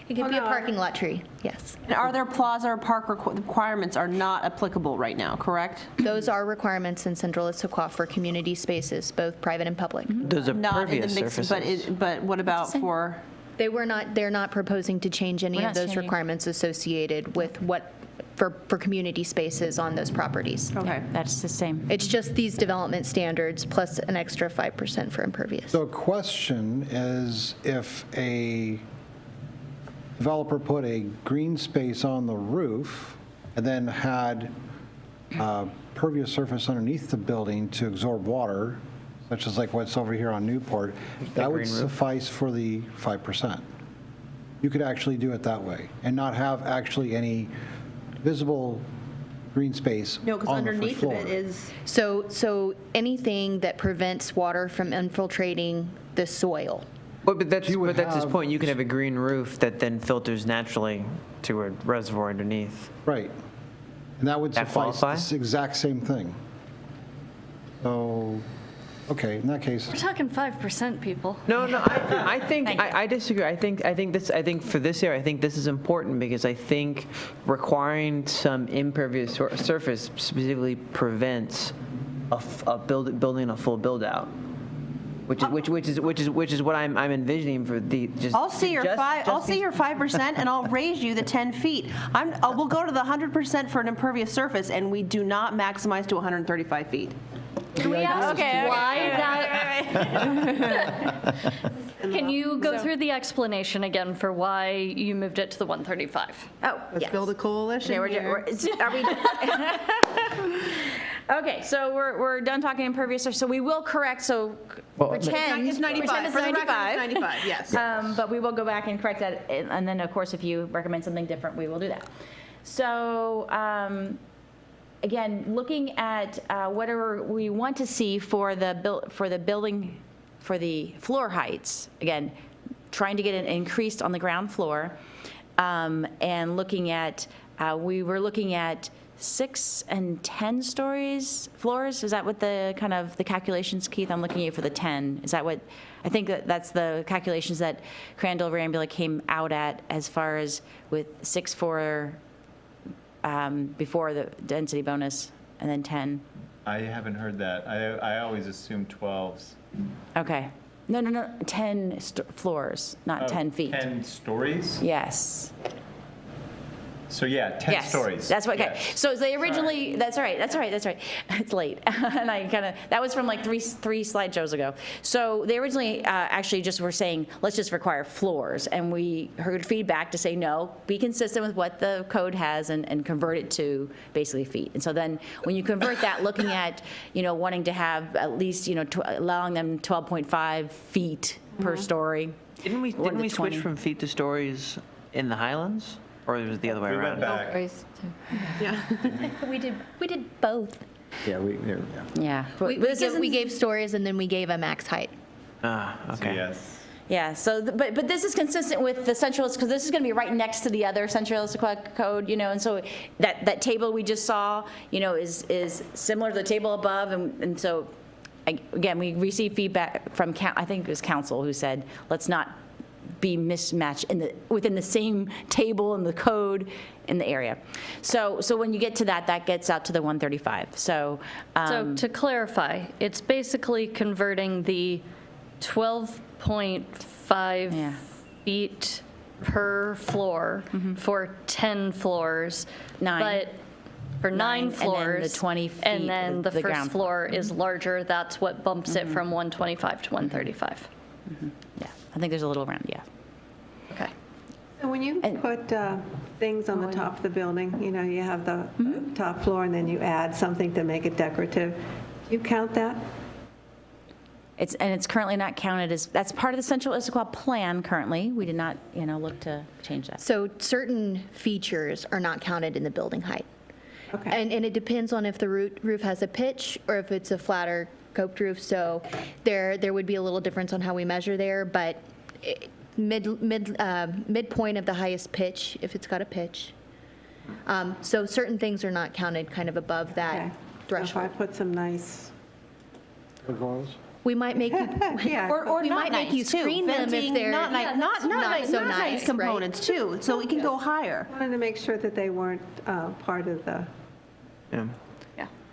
It could be a parking lot tree, yes. And are there plaza or park requirements are not applicable right now, correct? Those are requirements in Central Issaquah for community spaces, both private and public. Those are Not in the pervious mix, surfaces. but what about for? They're not proposing to change any We're of not those changing. requirements associated with for community spaces on those properties. Okay. That's the same. It's just these development standards plus an extra 5% for impervious. So a question is, if a developer put a green space on the roof and then had pervious surface underneath the building to absorb water, such as like what's over here on Newport, that would green roof. suffice for the 5%. You could actually do it that way and not have actually any visible green space No, because on the first underneath of floor. it is. So anything that prevents water from infiltrating the soil. But that's You would his have- point. You can have a green roof that then filters naturally to a reservoir underneath. Right. And that would That suffice qualify? this exact same thing. So, okay, in that case, We're talking 5%, people. No, I think I disagree. I think for this area, I think this is important because I think requiring some impervious surface specifically prevents building a full build out. Which is what I'm envisioning for the just. I'll see your just- five. just I'll see these- your 5%, and I'll raise you the 10 feet. We'll go to the 100% for an impervious surface, and we do not maximize to 135 feet. Can we ask why that? Can you go through the explanation again for why you moved it to the 135? Oh, Let's build a coalition. Okay, here. are we? Okay, so we're done talking impervious surface. So we will correct. So pretend It's 95. Pretend it's For the record, 95. it's 95. Yes. But we will go back and correct that, and then of course, if you recommend something different, we will do that. So again, looking at whatever we want to see for the building, for the floor heights. Again, trying to get it increased on the ground floor. and looking at, we were looking at 6 and 10 floors. Is that what the kind of the calculations, Keith? I'm looking at you for the 10. Is that what, I think that's the calculations that Crandall Rambula came out at as far as with 6 for before the density bonus and then 10. I haven't heard that. I always assume 12s. Okay. No, 10 floors, not 10 feet. 10 stories? Yes. So yeah, 10 Yes, stories. that's what, okay. Yes. So they originally, that's all right. It's late. And I kind of, that was from like three slideshows ago. So they originally actually just were saying, let's just require floors. And we heard feedback to say, no, be consistent with what the code has and convert it to basically feet. And so then when you convert that, looking at, wanting to have at least, allowing them 12.5 feet per story. Didn't we switch from feet to stories in the Highlands? Or was it the other way around? Yeah. We did both. Yeah, Yeah. We gave stories and then we gave a max height. Okay. Yes. Yeah, so, but this is consistent with the central, because this is going to be right next to the other central Issaquah code, and so that table we just saw, is similar to the table above, and so, again, we received feedback from, I think it was council, who said, let's not be mismatched within the same table in the code in the area. So when you get to that gets out to the 135. So to clarify, it's basically converting the 12.5 feet per floor for 10 floors. 9. But for 9 floors. And then the 20 feet. And then the the first ground floor is larger. That's what bumps it from 125 to 135. Yeah, I think there's a little around, yeah. Okay. So when you put things on the top of the building, you have the top floor and then you add something to make it decorative, do you count that? It's currently not counted as, that's part of the Central Issaquah plan currently. We did not, look to change that. So certain features are not counted in the building height. Okay. And it depends on if the roof has a pitch or if it's a flatter coped roof. So there would be a little difference on how we measure there, but midpoint of the highest pitch, if it's got a pitch. So certain things are not counted kind of above that threshold. If I put some nice, We might make you, Yeah. or we might make you too. screen them if Venting, they're not so nice, right? components too, so it can go higher. I wanted to make sure that they weren't part of the, Yeah.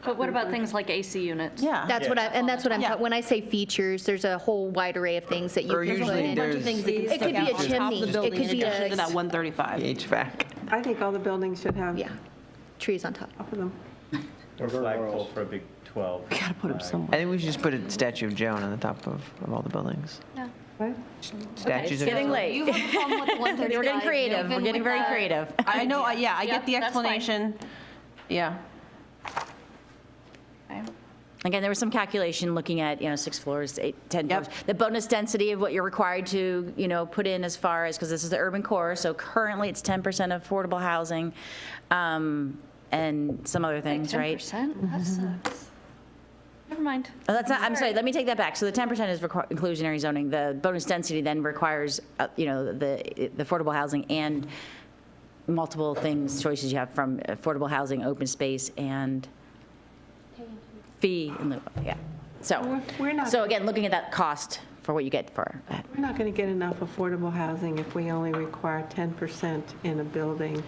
But what about things like AC units? Yeah. That's what I'm talking, when I say features, there's a whole wide array of things that you Or can put usually in. there's Things that can It stick could be out a on top chimney. of the It building could in be addition a- to that 135. HVAC. I think all the buildings should have Yeah, trees on top. of them. Or flagpole for a big 12. Gotta put them I somewhere. think we should just put a statue of Joan on the top of all the buildings. What? Statues of Getting Joan. late. You have a problem with the 135? We're getting creative. We're getting very creative. I know, yeah, I get the that's fine. explanation. Yeah. Again, there was some calculation looking at, 6 floors, 8, 10 floors. The bonus density of what you're required to, put in as far as, because this is the urban core, so currently it's 10% affordable housing, and some other things, right? 10%? That sucks. Never mind. Oh, that's not, I'm sorry, let me take that back. So the 10% is inclusionary zoning. The bonus density then requires, the affordable housing and multiple choices you have from affordable housing, open space, and fee in lieu of, yeah. So, We're not- so again, looking at that cost for what you get for that. We're not going to get enough affordable housing if we only require 10% in a building.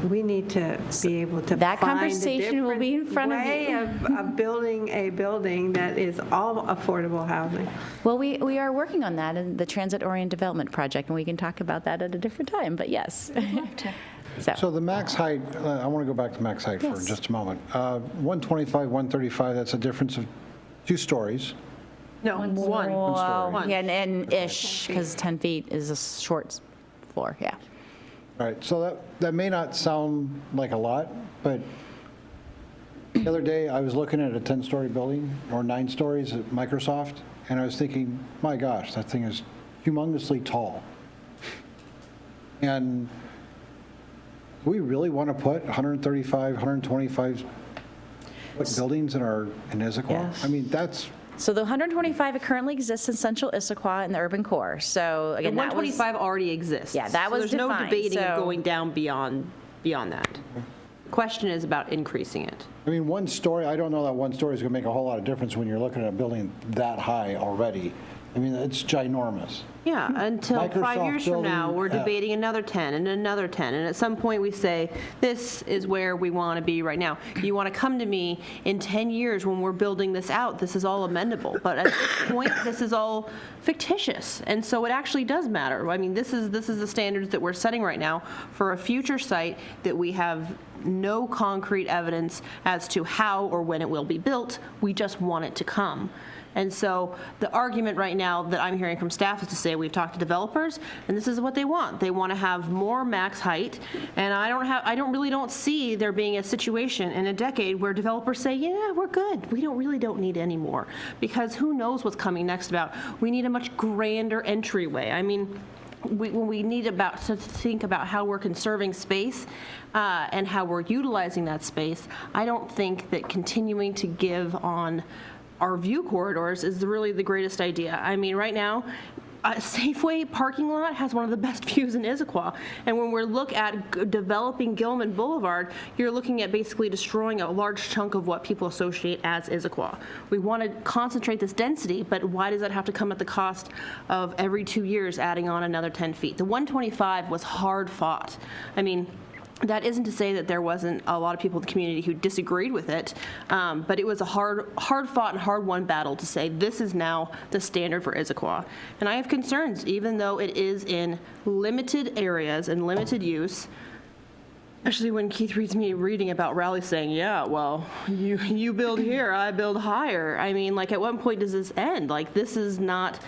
We need to be able to That find a conversation will be in front of way you. of building a building that is all affordable housing. Well, we are working on that in the Transit-Oriented Development Project, and we can talk about that at a different time, but yes. So the max height, I want to go back to max height for Yes. just a moment. 125, 135, that's a difference of 2 stories. No, one. Well, yeah, and ish, because 10 feet is a short floor, yeah. All right, so that may not sound like a lot, but the other day I was looking at a 10-story building, or 9 stories at Microsoft, and I was thinking, my gosh, that thing is humongously tall. And do we really want to put 135, 125 buildings in Issaquah? Yes. I mean, that's So the 125 currently exists in central Issaquah in the urban core. So The again, that was. 125 already exists. Yeah, that So was there's no defined, debating of so- going down beyond that. Question is about increasing it. I mean, one story, I don't know that one story is going to make a whole lot of difference when you're looking at a building that high already. I mean, it's ginormous. Yeah, until 5 Microsoft years from now, building, we're yeah. debating another 10 and another 10. And at some point, we say, this is where we want to be right now. You want to come to me in 10 years when we're building this out, this is all amendable. But at this point, this is all fictitious. And so it actually does matter. I mean, this is the standards that we're setting right now for a future site that we have no concrete evidence as to how or when it will be built. We just want it to come. And so the argument right now that I'm hearing from staff is to say we've talked to developers, and this is what they want. They want to have more max height, and I don't see there being a situation in a decade where developers say, yeah, we're good. We don't need any more, because who knows what's coming next about. We need a much grander entryway. I mean, we need to think about how we're conserving space and how we're utilizing that space. I don't think that continuing to give on our view corridors is really the greatest idea. I mean, right now, Safeway parking lot has one of the best views in Issaquah. And when we look at developing Gilman Boulevard, you're looking at basically destroying a large chunk of what people associate as Issaquah. We want to concentrate this density, but why does that have to come at the cost of every 2 years adding on another 10 feet? The 125 was hard fought. I mean, that isn't to say that there wasn't a lot of people in the community who disagreed with it, but it was a hard fought and hard won battle to say this is now the standard for Issaquah. And I have concerns, even though it is in limited areas and limited use, especially when Keith reads me reading about Raleigh saying, yeah, well, you build here, I build higher. I mean, like, at what point does this end? Like, this is not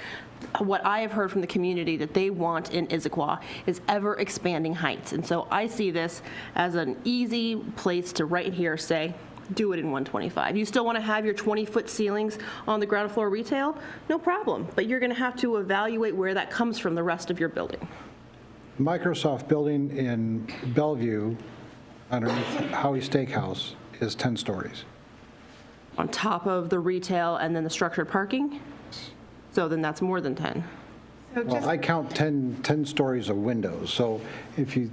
what I have heard from the community that they want in Issaquah is ever expanding heights. And so I see this as an easy place to right here say, do it in 125. You still want to have your 20-foot ceilings on the ground floor retail? No problem. But you're going to have to evaluate where that comes from the rest of your building. Microsoft building in Bellevue underneath Howie Steakhouse is 10 stories. On top of the retail and then the structured parking? So then that's more than 10. Well, I count 10 stories of windows, so if you...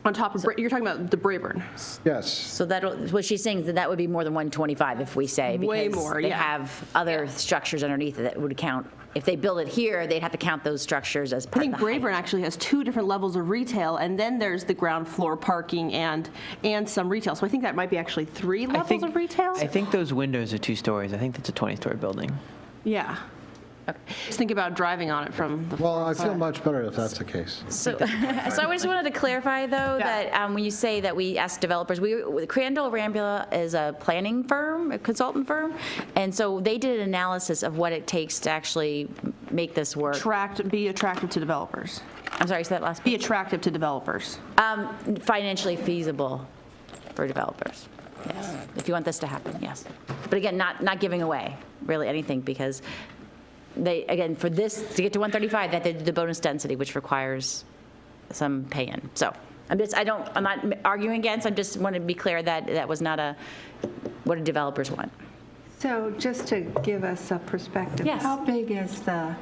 On top of, you're talking about the Brayburn? Yes. So what she's saying is that would be more than 125 if we say, Way because more, they yeah. have other structures underneath it that would count. If they build it here, they'd have to count those structures as I part think of the height. Brayburn actually has 2 different levels of retail, and then there's the ground floor parking and some retail. So I think that might be actually 3 levels of retail? I think those windows are 2 stories. I think that's a 20-story building. Yeah. Just think about driving on it from the... Well, I feel much better if that's the case. So I just wanted to clarify, though, that when you say that we ask developers, Crandall Rambula is a planning firm, a consultant firm, and so they did an analysis of what it takes to actually make this work. Be attractive to developers. I'm sorry, say that last part. Be attractive to developers. Financially feasible for developers, yes. If you want this to happen, yes. But again, not giving away really anything, because they, again, for this, to get to 135, that they did the bonus density, which requires some pay-in. So I'm not arguing against, I just want to be clear that that was not what do developers want. So just to give us a perspective, Yes. how big is the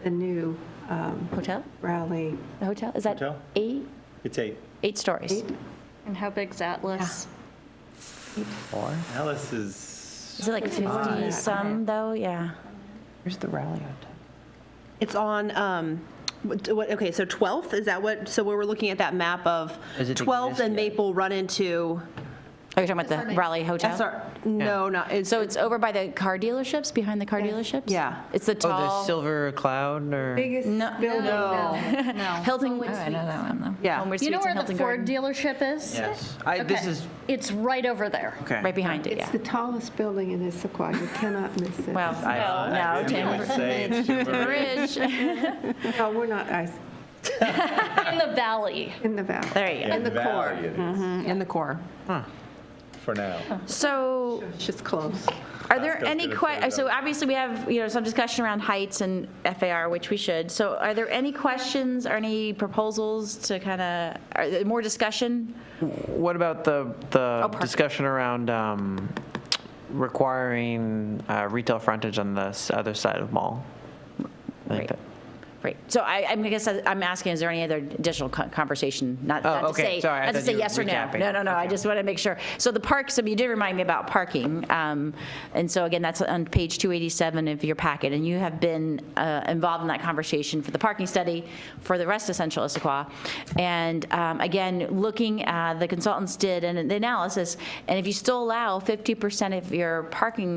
new hotel? Raleigh? The hotel? Is that Hotel? 8? It's 8. 8 stories. And how big's Atlas? 4? Alice is... Is it like 50 some, though? Yeah. Where's the Raleigh Hotel? It's on, okay, so 12th, is that what, so where we're looking at that map of Does it 12th exist and yet? Maple run into... Are you talking about the Raleigh Hotel? No, not, So it's over by the car dealerships, behind the car dealerships? Yeah. It's the Oh, the tall... Silver Cloud, or? Biggest building? No. Hilton... Oh, I know that one, though. Yeah. Homewood You know Suites where and the Hilton Ford Garden. dealership is? Yes. Okay. This is, It's right over there. okay. Right behind it, It's yeah. the tallest building in Issaquah. You cannot miss it. Well, no, I would say it's super Bridge. No, we're not, In the valley. in the valley. There you go. In the core. in the core. for now. So It's just close. are there Pasco's any gonna say questions? So that. obviously we have, some discussion around heights and FAR, which we should. So are there any questions or any proposals to kind of, more discussion? What about the parking. discussion around requiring retail frontage on the other side of mall. I think Right. that- Right. So I guess I'm asking, is there any other additional conversation? Not Oh, to okay. say, Sorry, I not to thought say you were yes or no. recapping. No. I just want to make sure. So the parks, you did remind me about parking. And so again, that's on page 287 of your packet. And you have been involved in that conversation for the parking study for the rest of Central Issaquah. And again, looking at, the consultants did an analysis, and if you still allow 50% of your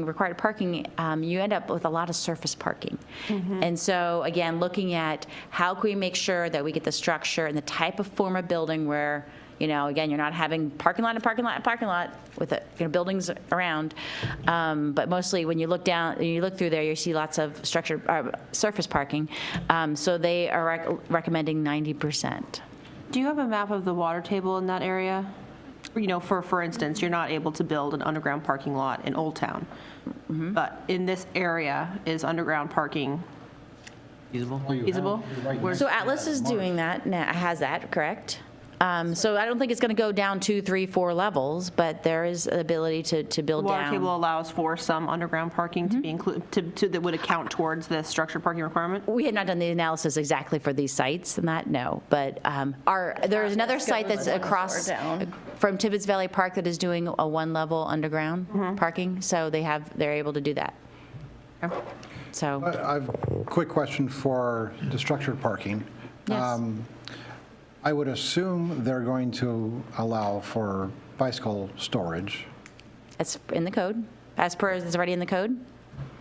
required parking, you end up with a lot of surface parking. And so again, looking at how can we make sure that we get the structure and the type of form of building where, again, you're not having parking lot with buildings around. But mostly when you look down, you look through there, you see lots of structured surface parking. So they are recommending 90%. Do you have a map of the water table in that area? For instance, you're not able to build an underground parking lot in Old Town. But in this area, is underground parking feasible? So Atlas is doing that, has that, correct? So I don't think it's going to go down 2, 3, 4 levels, but there is an ability to build The water down. table allows for some underground parking to be included, that would account towards the structured parking requirement? We had not done the analysis exactly for these sites and that, no. But there's another site that's across from Tibbetts Valley Park that is doing a 1-level underground parking, so they're able to do that. So. I have a quick question for the structured parking. Yes. I would assume they're going to allow for bicycle storage. It's in the code, as per it's already in the code.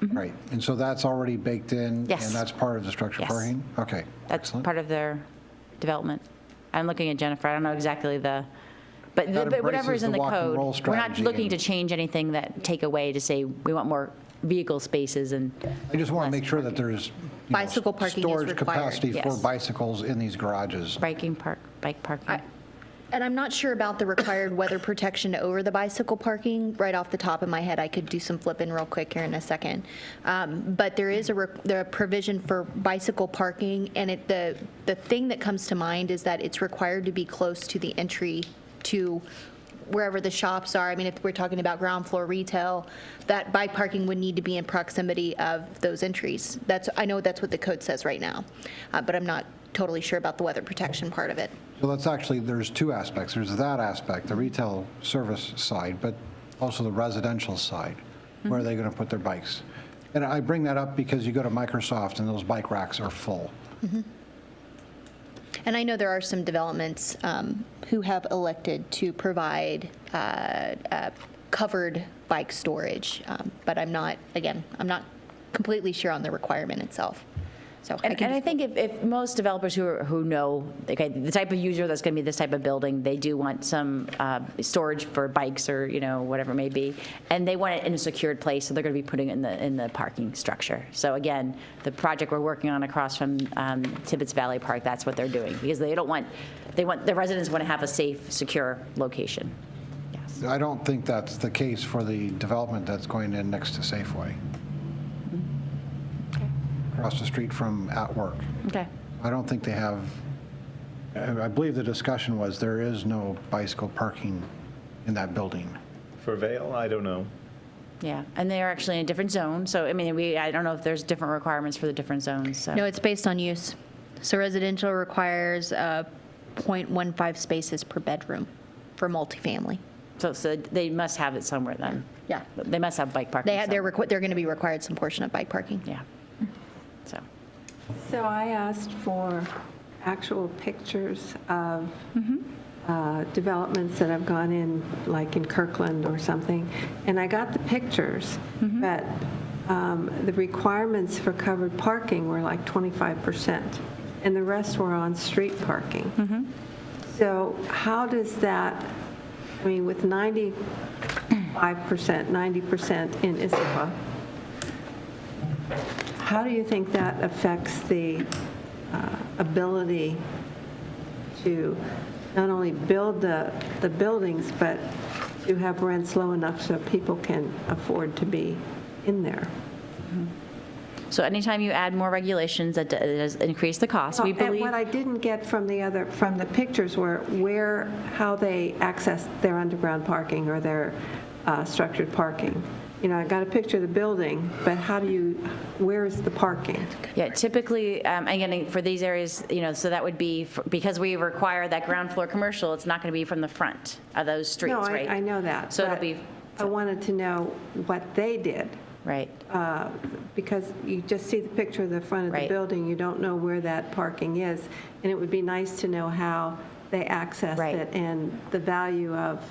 Right, and so that's already baked in? Yes. And that's part of the structured Yes. parking? Okay. That's part of their development. I'm looking at Jennifer, I don't know exactly but whatever is in the walk and code. roll We're not strategy looking and- to change anything that take away to say we want more vehicle spaces and. I just want to make sure that there's Bicycle parking is storage required. capacity for Yes. bicycles in these garages. Bike parking. And I'm not sure about the required weather protection over the bicycle parking. Right off the top of my head, I could do some flipping real quick here in a second. But there is a provision for bicycle parking, and the thing that comes to mind is that it's required to be close to the entry to wherever the shops are. I mean, if we're talking about ground floor retail, that bike parking would need to be in proximity of those entries. I know that's what the code says right now, but I'm not totally sure about the weather protection part of it. So that's actually, there's 2 aspects. There's that aspect, the retail service side, but also the residential side. Where are they going to put their bikes? And I bring that up because you go to Microsoft and those bike racks are full. And I know there are some developments who have elected to provide covered bike storage, but I'm not completely sure on the requirement itself. So And I think if most developers who know, okay, the type of user that's going to be this type of building, they do want some storage for bikes or, whatever it may be, and they want it in a secured place, so they're going to be putting it in the parking structure. So again, the project we're working on across from Tibbetts Valley Park, that's what they're doing, because the residents want to have a safe, secure location. Yes. I don't think that's the case for the development that's going in next to Safeway. Across the street from At Work. Okay. I don't think they have, I believe the discussion was there is no bicycle parking in that building. For Vail, I don't know. Yeah, and they are actually in a different zone, so, I don't know if there's different requirements for the different zones, so. No, it's based on use. So residential requires 0.15 spaces per bedroom for multifamily. So they must have it somewhere then. Yeah. They must have bike parking. They're going to be required some portion of bike parking. Yeah. So I asked for actual pictures of developments that have gone in, like in Kirkland or something, and I got the pictures, but the requirements for covered parking were like 25%, and the rest were on street parking. So how does that, with 90% in Issaquah, how do you think that affects the ability to not only build the buildings, but to have rents low enough so people can afford to be in there? So anytime you add more regulations, that does increase the cost. We And believe. what I didn't get from the pictures were how they access their underground parking or their structured parking. I got a picture of the building, but where's the parking? Yeah, typically, again, for these areas, so that would be, because we require that ground floor commercial, it's not going to be from the front of those streets, No, right? I know that. So it'll but be, I wanted to know what they did. right. Because you just see the picture of the front of the Right. building, you don't know where that parking is. And it would be nice to know how they access Right. it and the value of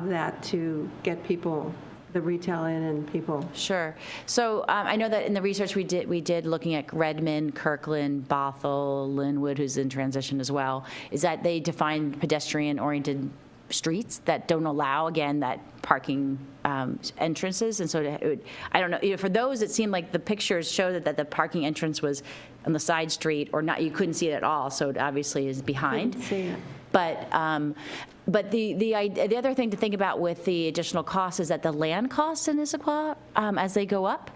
that to get people, the retail in and people. Sure. So I know that in the research we did looking at Redmond, Kirkland, Bothell, Linwood, who's in transition as well, is that they define pedestrian-oriented streets that don't allow, again, that parking entrances. And so I don't know, for those, it seemed like the pictures showed that the parking entrance was on the side street or not, you couldn't see it at all, so it obviously is behind. Couldn't see it. But the other thing to think about with the additional costs is that the land costs in Issaquah, as they go up,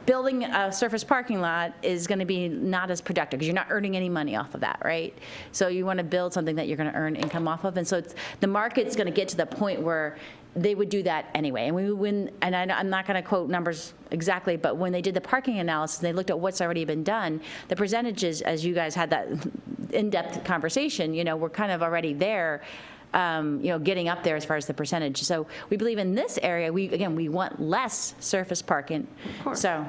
building a surface parking lot is going to be not as productive because you're not earning any money off of that, right? So you want to build something that you're going to earn income off of. And so the market's going to get to the point where they would do that anyway. And I'm not going to quote numbers exactly, but when they did the parking analysis, they looked at what's already been done. The percentages, as you guys had that in-depth conversation, we're kind of already there. Getting up there as far as the percentage. So we believe in this area, we want less surface parking. Of course. So,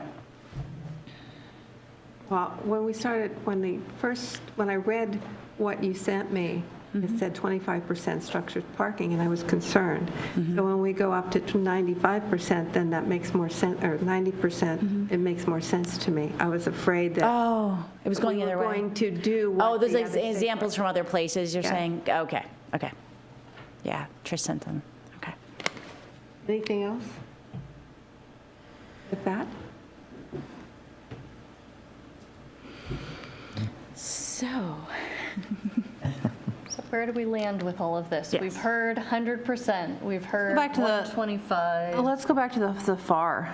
Well, when I read what you sent me, it said 25% structured parking, and I was concerned. So when we go up to 95%, then that makes more sense, or 90%, it makes more sense to me. I was afraid that. Oh, it was going the other way. Going to do what those the other states examples were. from other places, you're Yeah. saying? Okay. Yeah, Trish sent them. Okay. Anything else with that? So where do we land with all of this? Yes. We've heard 100%, we've heard back to the- 125. Let's go back to the FAR.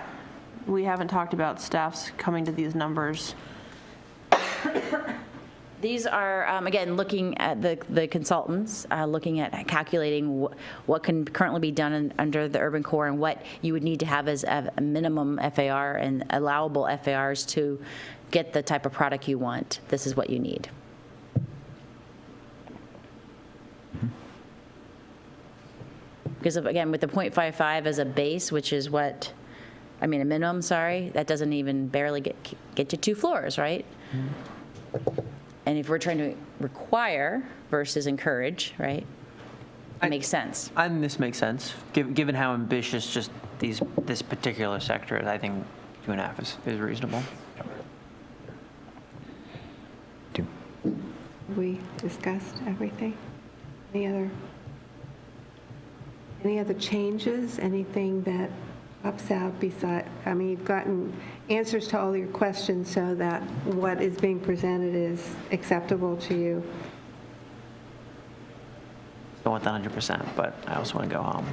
We haven't talked about staffs coming to these numbers. These are, again, looking at the consultants, looking at calculating what can currently be done under the urban core and what you would need to have as a minimum FAR and allowable FARs to get the type of product you want. This is what you need. Because, again, with the .55 as a base, which is a minimum, that doesn't even barely get you 2 floors, right? And if we're trying to require versus encourage, right, it makes sense. And this makes sense, given how ambitious just this particular sector is. I think 2.5 is reasonable. We discussed everything. Any other changes? Anything that pops out beside? You've gotten answers to all your questions so that what is being presented is acceptable to you. I want the 100%, but I also want to go home.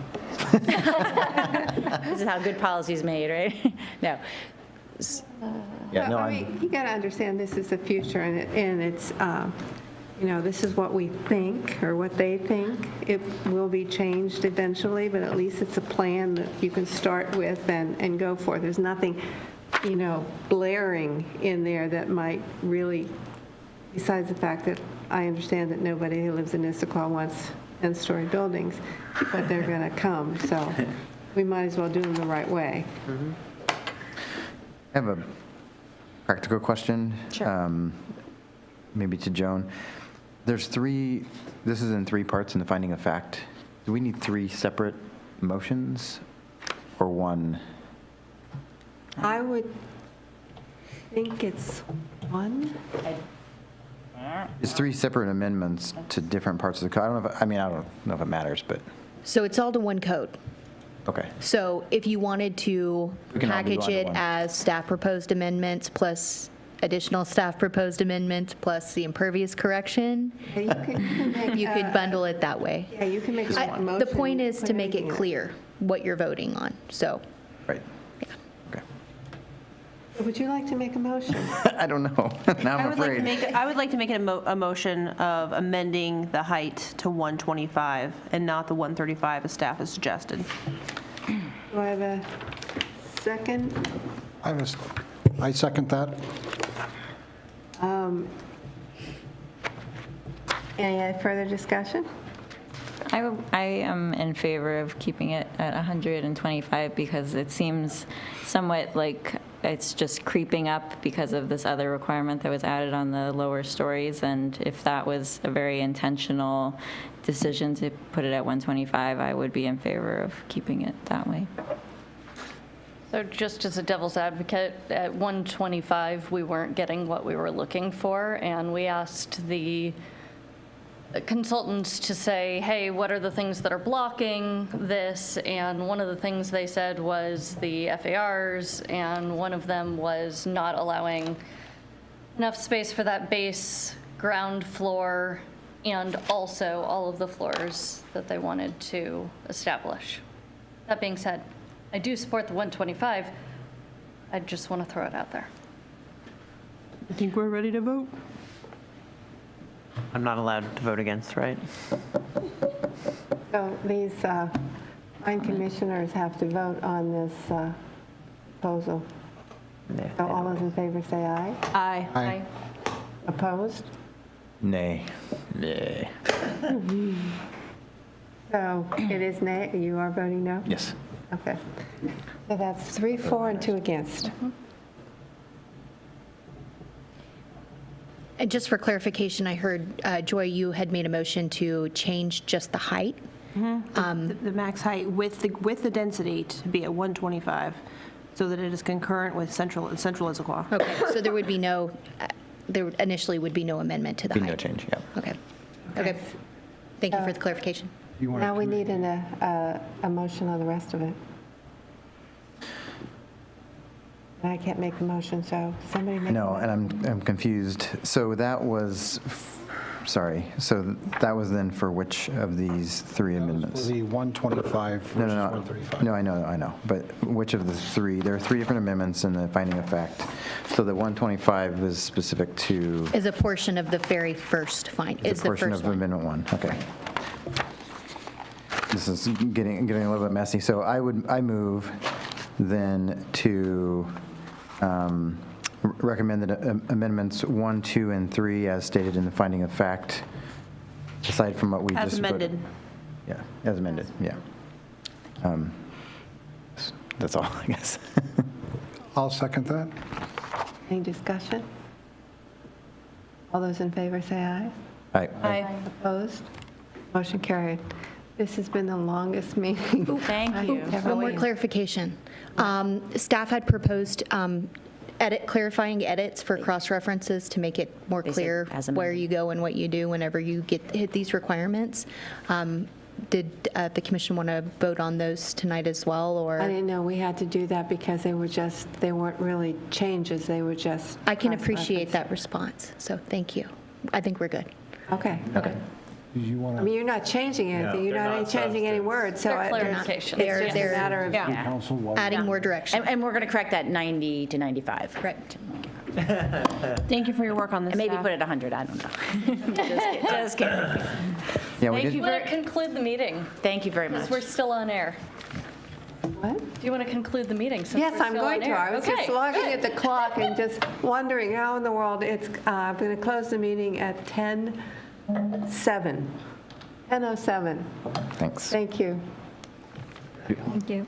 This is how good policy is made, right? No. You got to understand this is the future, and it's, this is what we think or what they think. It will be changed eventually, but at least it's a plan that you can start with and go for. There's nothing, blaring in there that might really, besides the fact that I understand that nobody who lives in Issaquah wants 10-story buildings, but they're going to come, so we might as well do them the right way. I have a practical question. Sure. Maybe to Joan. This is in 3 parts in the finding of fact. Do we need 3 separate motions or 1? I would think it's 1. It's 3 separate amendments to different parts of the code. I don't know if it matters, but. So it's all to one code. Okay. So if you wanted to We can all do package one to it one. as staff proposed amendments plus additional staff proposed amendments plus the impervious correction, you could bundle it that way. Yeah, you can make one motion. The point is put to make everything it in clear what you're voting on, so. Right. Would you like to make a motion? I don't know. Now I'm afraid. I would like to make a motion of amending the height to 125 and not the 135 as staff has suggested. Do I have a second? I second that. Any further discussion? I am in favor of keeping it at 125 because it seems somewhat like it's just creeping up because of this other requirement that was added on the lower stories. And if that was a very intentional decision to put it at 125, I would be in favor of keeping it that way. So just as a devil's advocate, at 125, we weren't getting what we were looking for, and we asked the consultants to say, hey, what are the things that are blocking this? And one of the things they said was the FARs, and one of them was not allowing enough space for that base ground floor and also all of the floors that they wanted to establish. That being said, I do support the 125. I just want to throw it out there. I think we're ready to vote. I'm not allowed to vote against, right? So these fine commissioners have to vote on this proposal. So all those in favor say aye. Aye. Aye. Opposed? Nay. Nay. So it is nay. You are voting no? Yes. Okay. So that's 3, 4, and 2 against. And just for clarification, I heard, Joy, you had made a motion to change just the height. The max height with the density to be at 125 so that it is concurrent with central Issaquah. Okay, so there would be no, there initially would be no amendment to the height? No change, yeah. Okay. Okay. Thank you for the clarification. Now we need a motion on the rest of it. I can't make the motion, so somebody make No, the motion. and I'm confused. So that was, sorry, so that was then for which of these three amendments? The 125 versus 135. No, I know. But which of the three? There are three different amendments in the finding of fact. So the 125 was specific to? Is a portion of the very first is the portion first of one. Amendment 1, okay. This is getting a little bit messy. So I move then to recommend that amendments 1, 2, and 3, as stated in the finding of fact, aside from what we just As voted. amended. Yeah, as amended, yeah. That's all, I guess. I'll second that. Any discussion? All those in favor say aye. Aye. Opposed? Motion carried. This has been the longest meeting. Thank you. One more clarification. Staff had proposed clarifying edits for cross-references to make it more clear where you go and what you do whenever you hit these requirements. Did the commission want to vote on those tonight as well, or? I didn't know we had to do that because they weren't really changes, they were just. I can appreciate that response, so thank you. I think we're good. Okay. Okay. You want I mean, you're not changing anything, you're not changing any words, so. They're it's clarification. It's just a matter of. Adding more direction. And we're going to correct that 90 to 95. Correct. Thank you for your work on this, And maybe staff. put it 100, I don't know. Just kidding. Yeah, we Thank you. did. You want to conclude the meeting? Thank you very Because much. we're still on air. What? Do you want to conclude the meeting since Yes, we're I'm still going on to. air? I was just Okay, looking good. at the clock and just wondering how in the world I'm going to close the meeting at 10:07. 10:07. Thanks. Thank you. Thank you.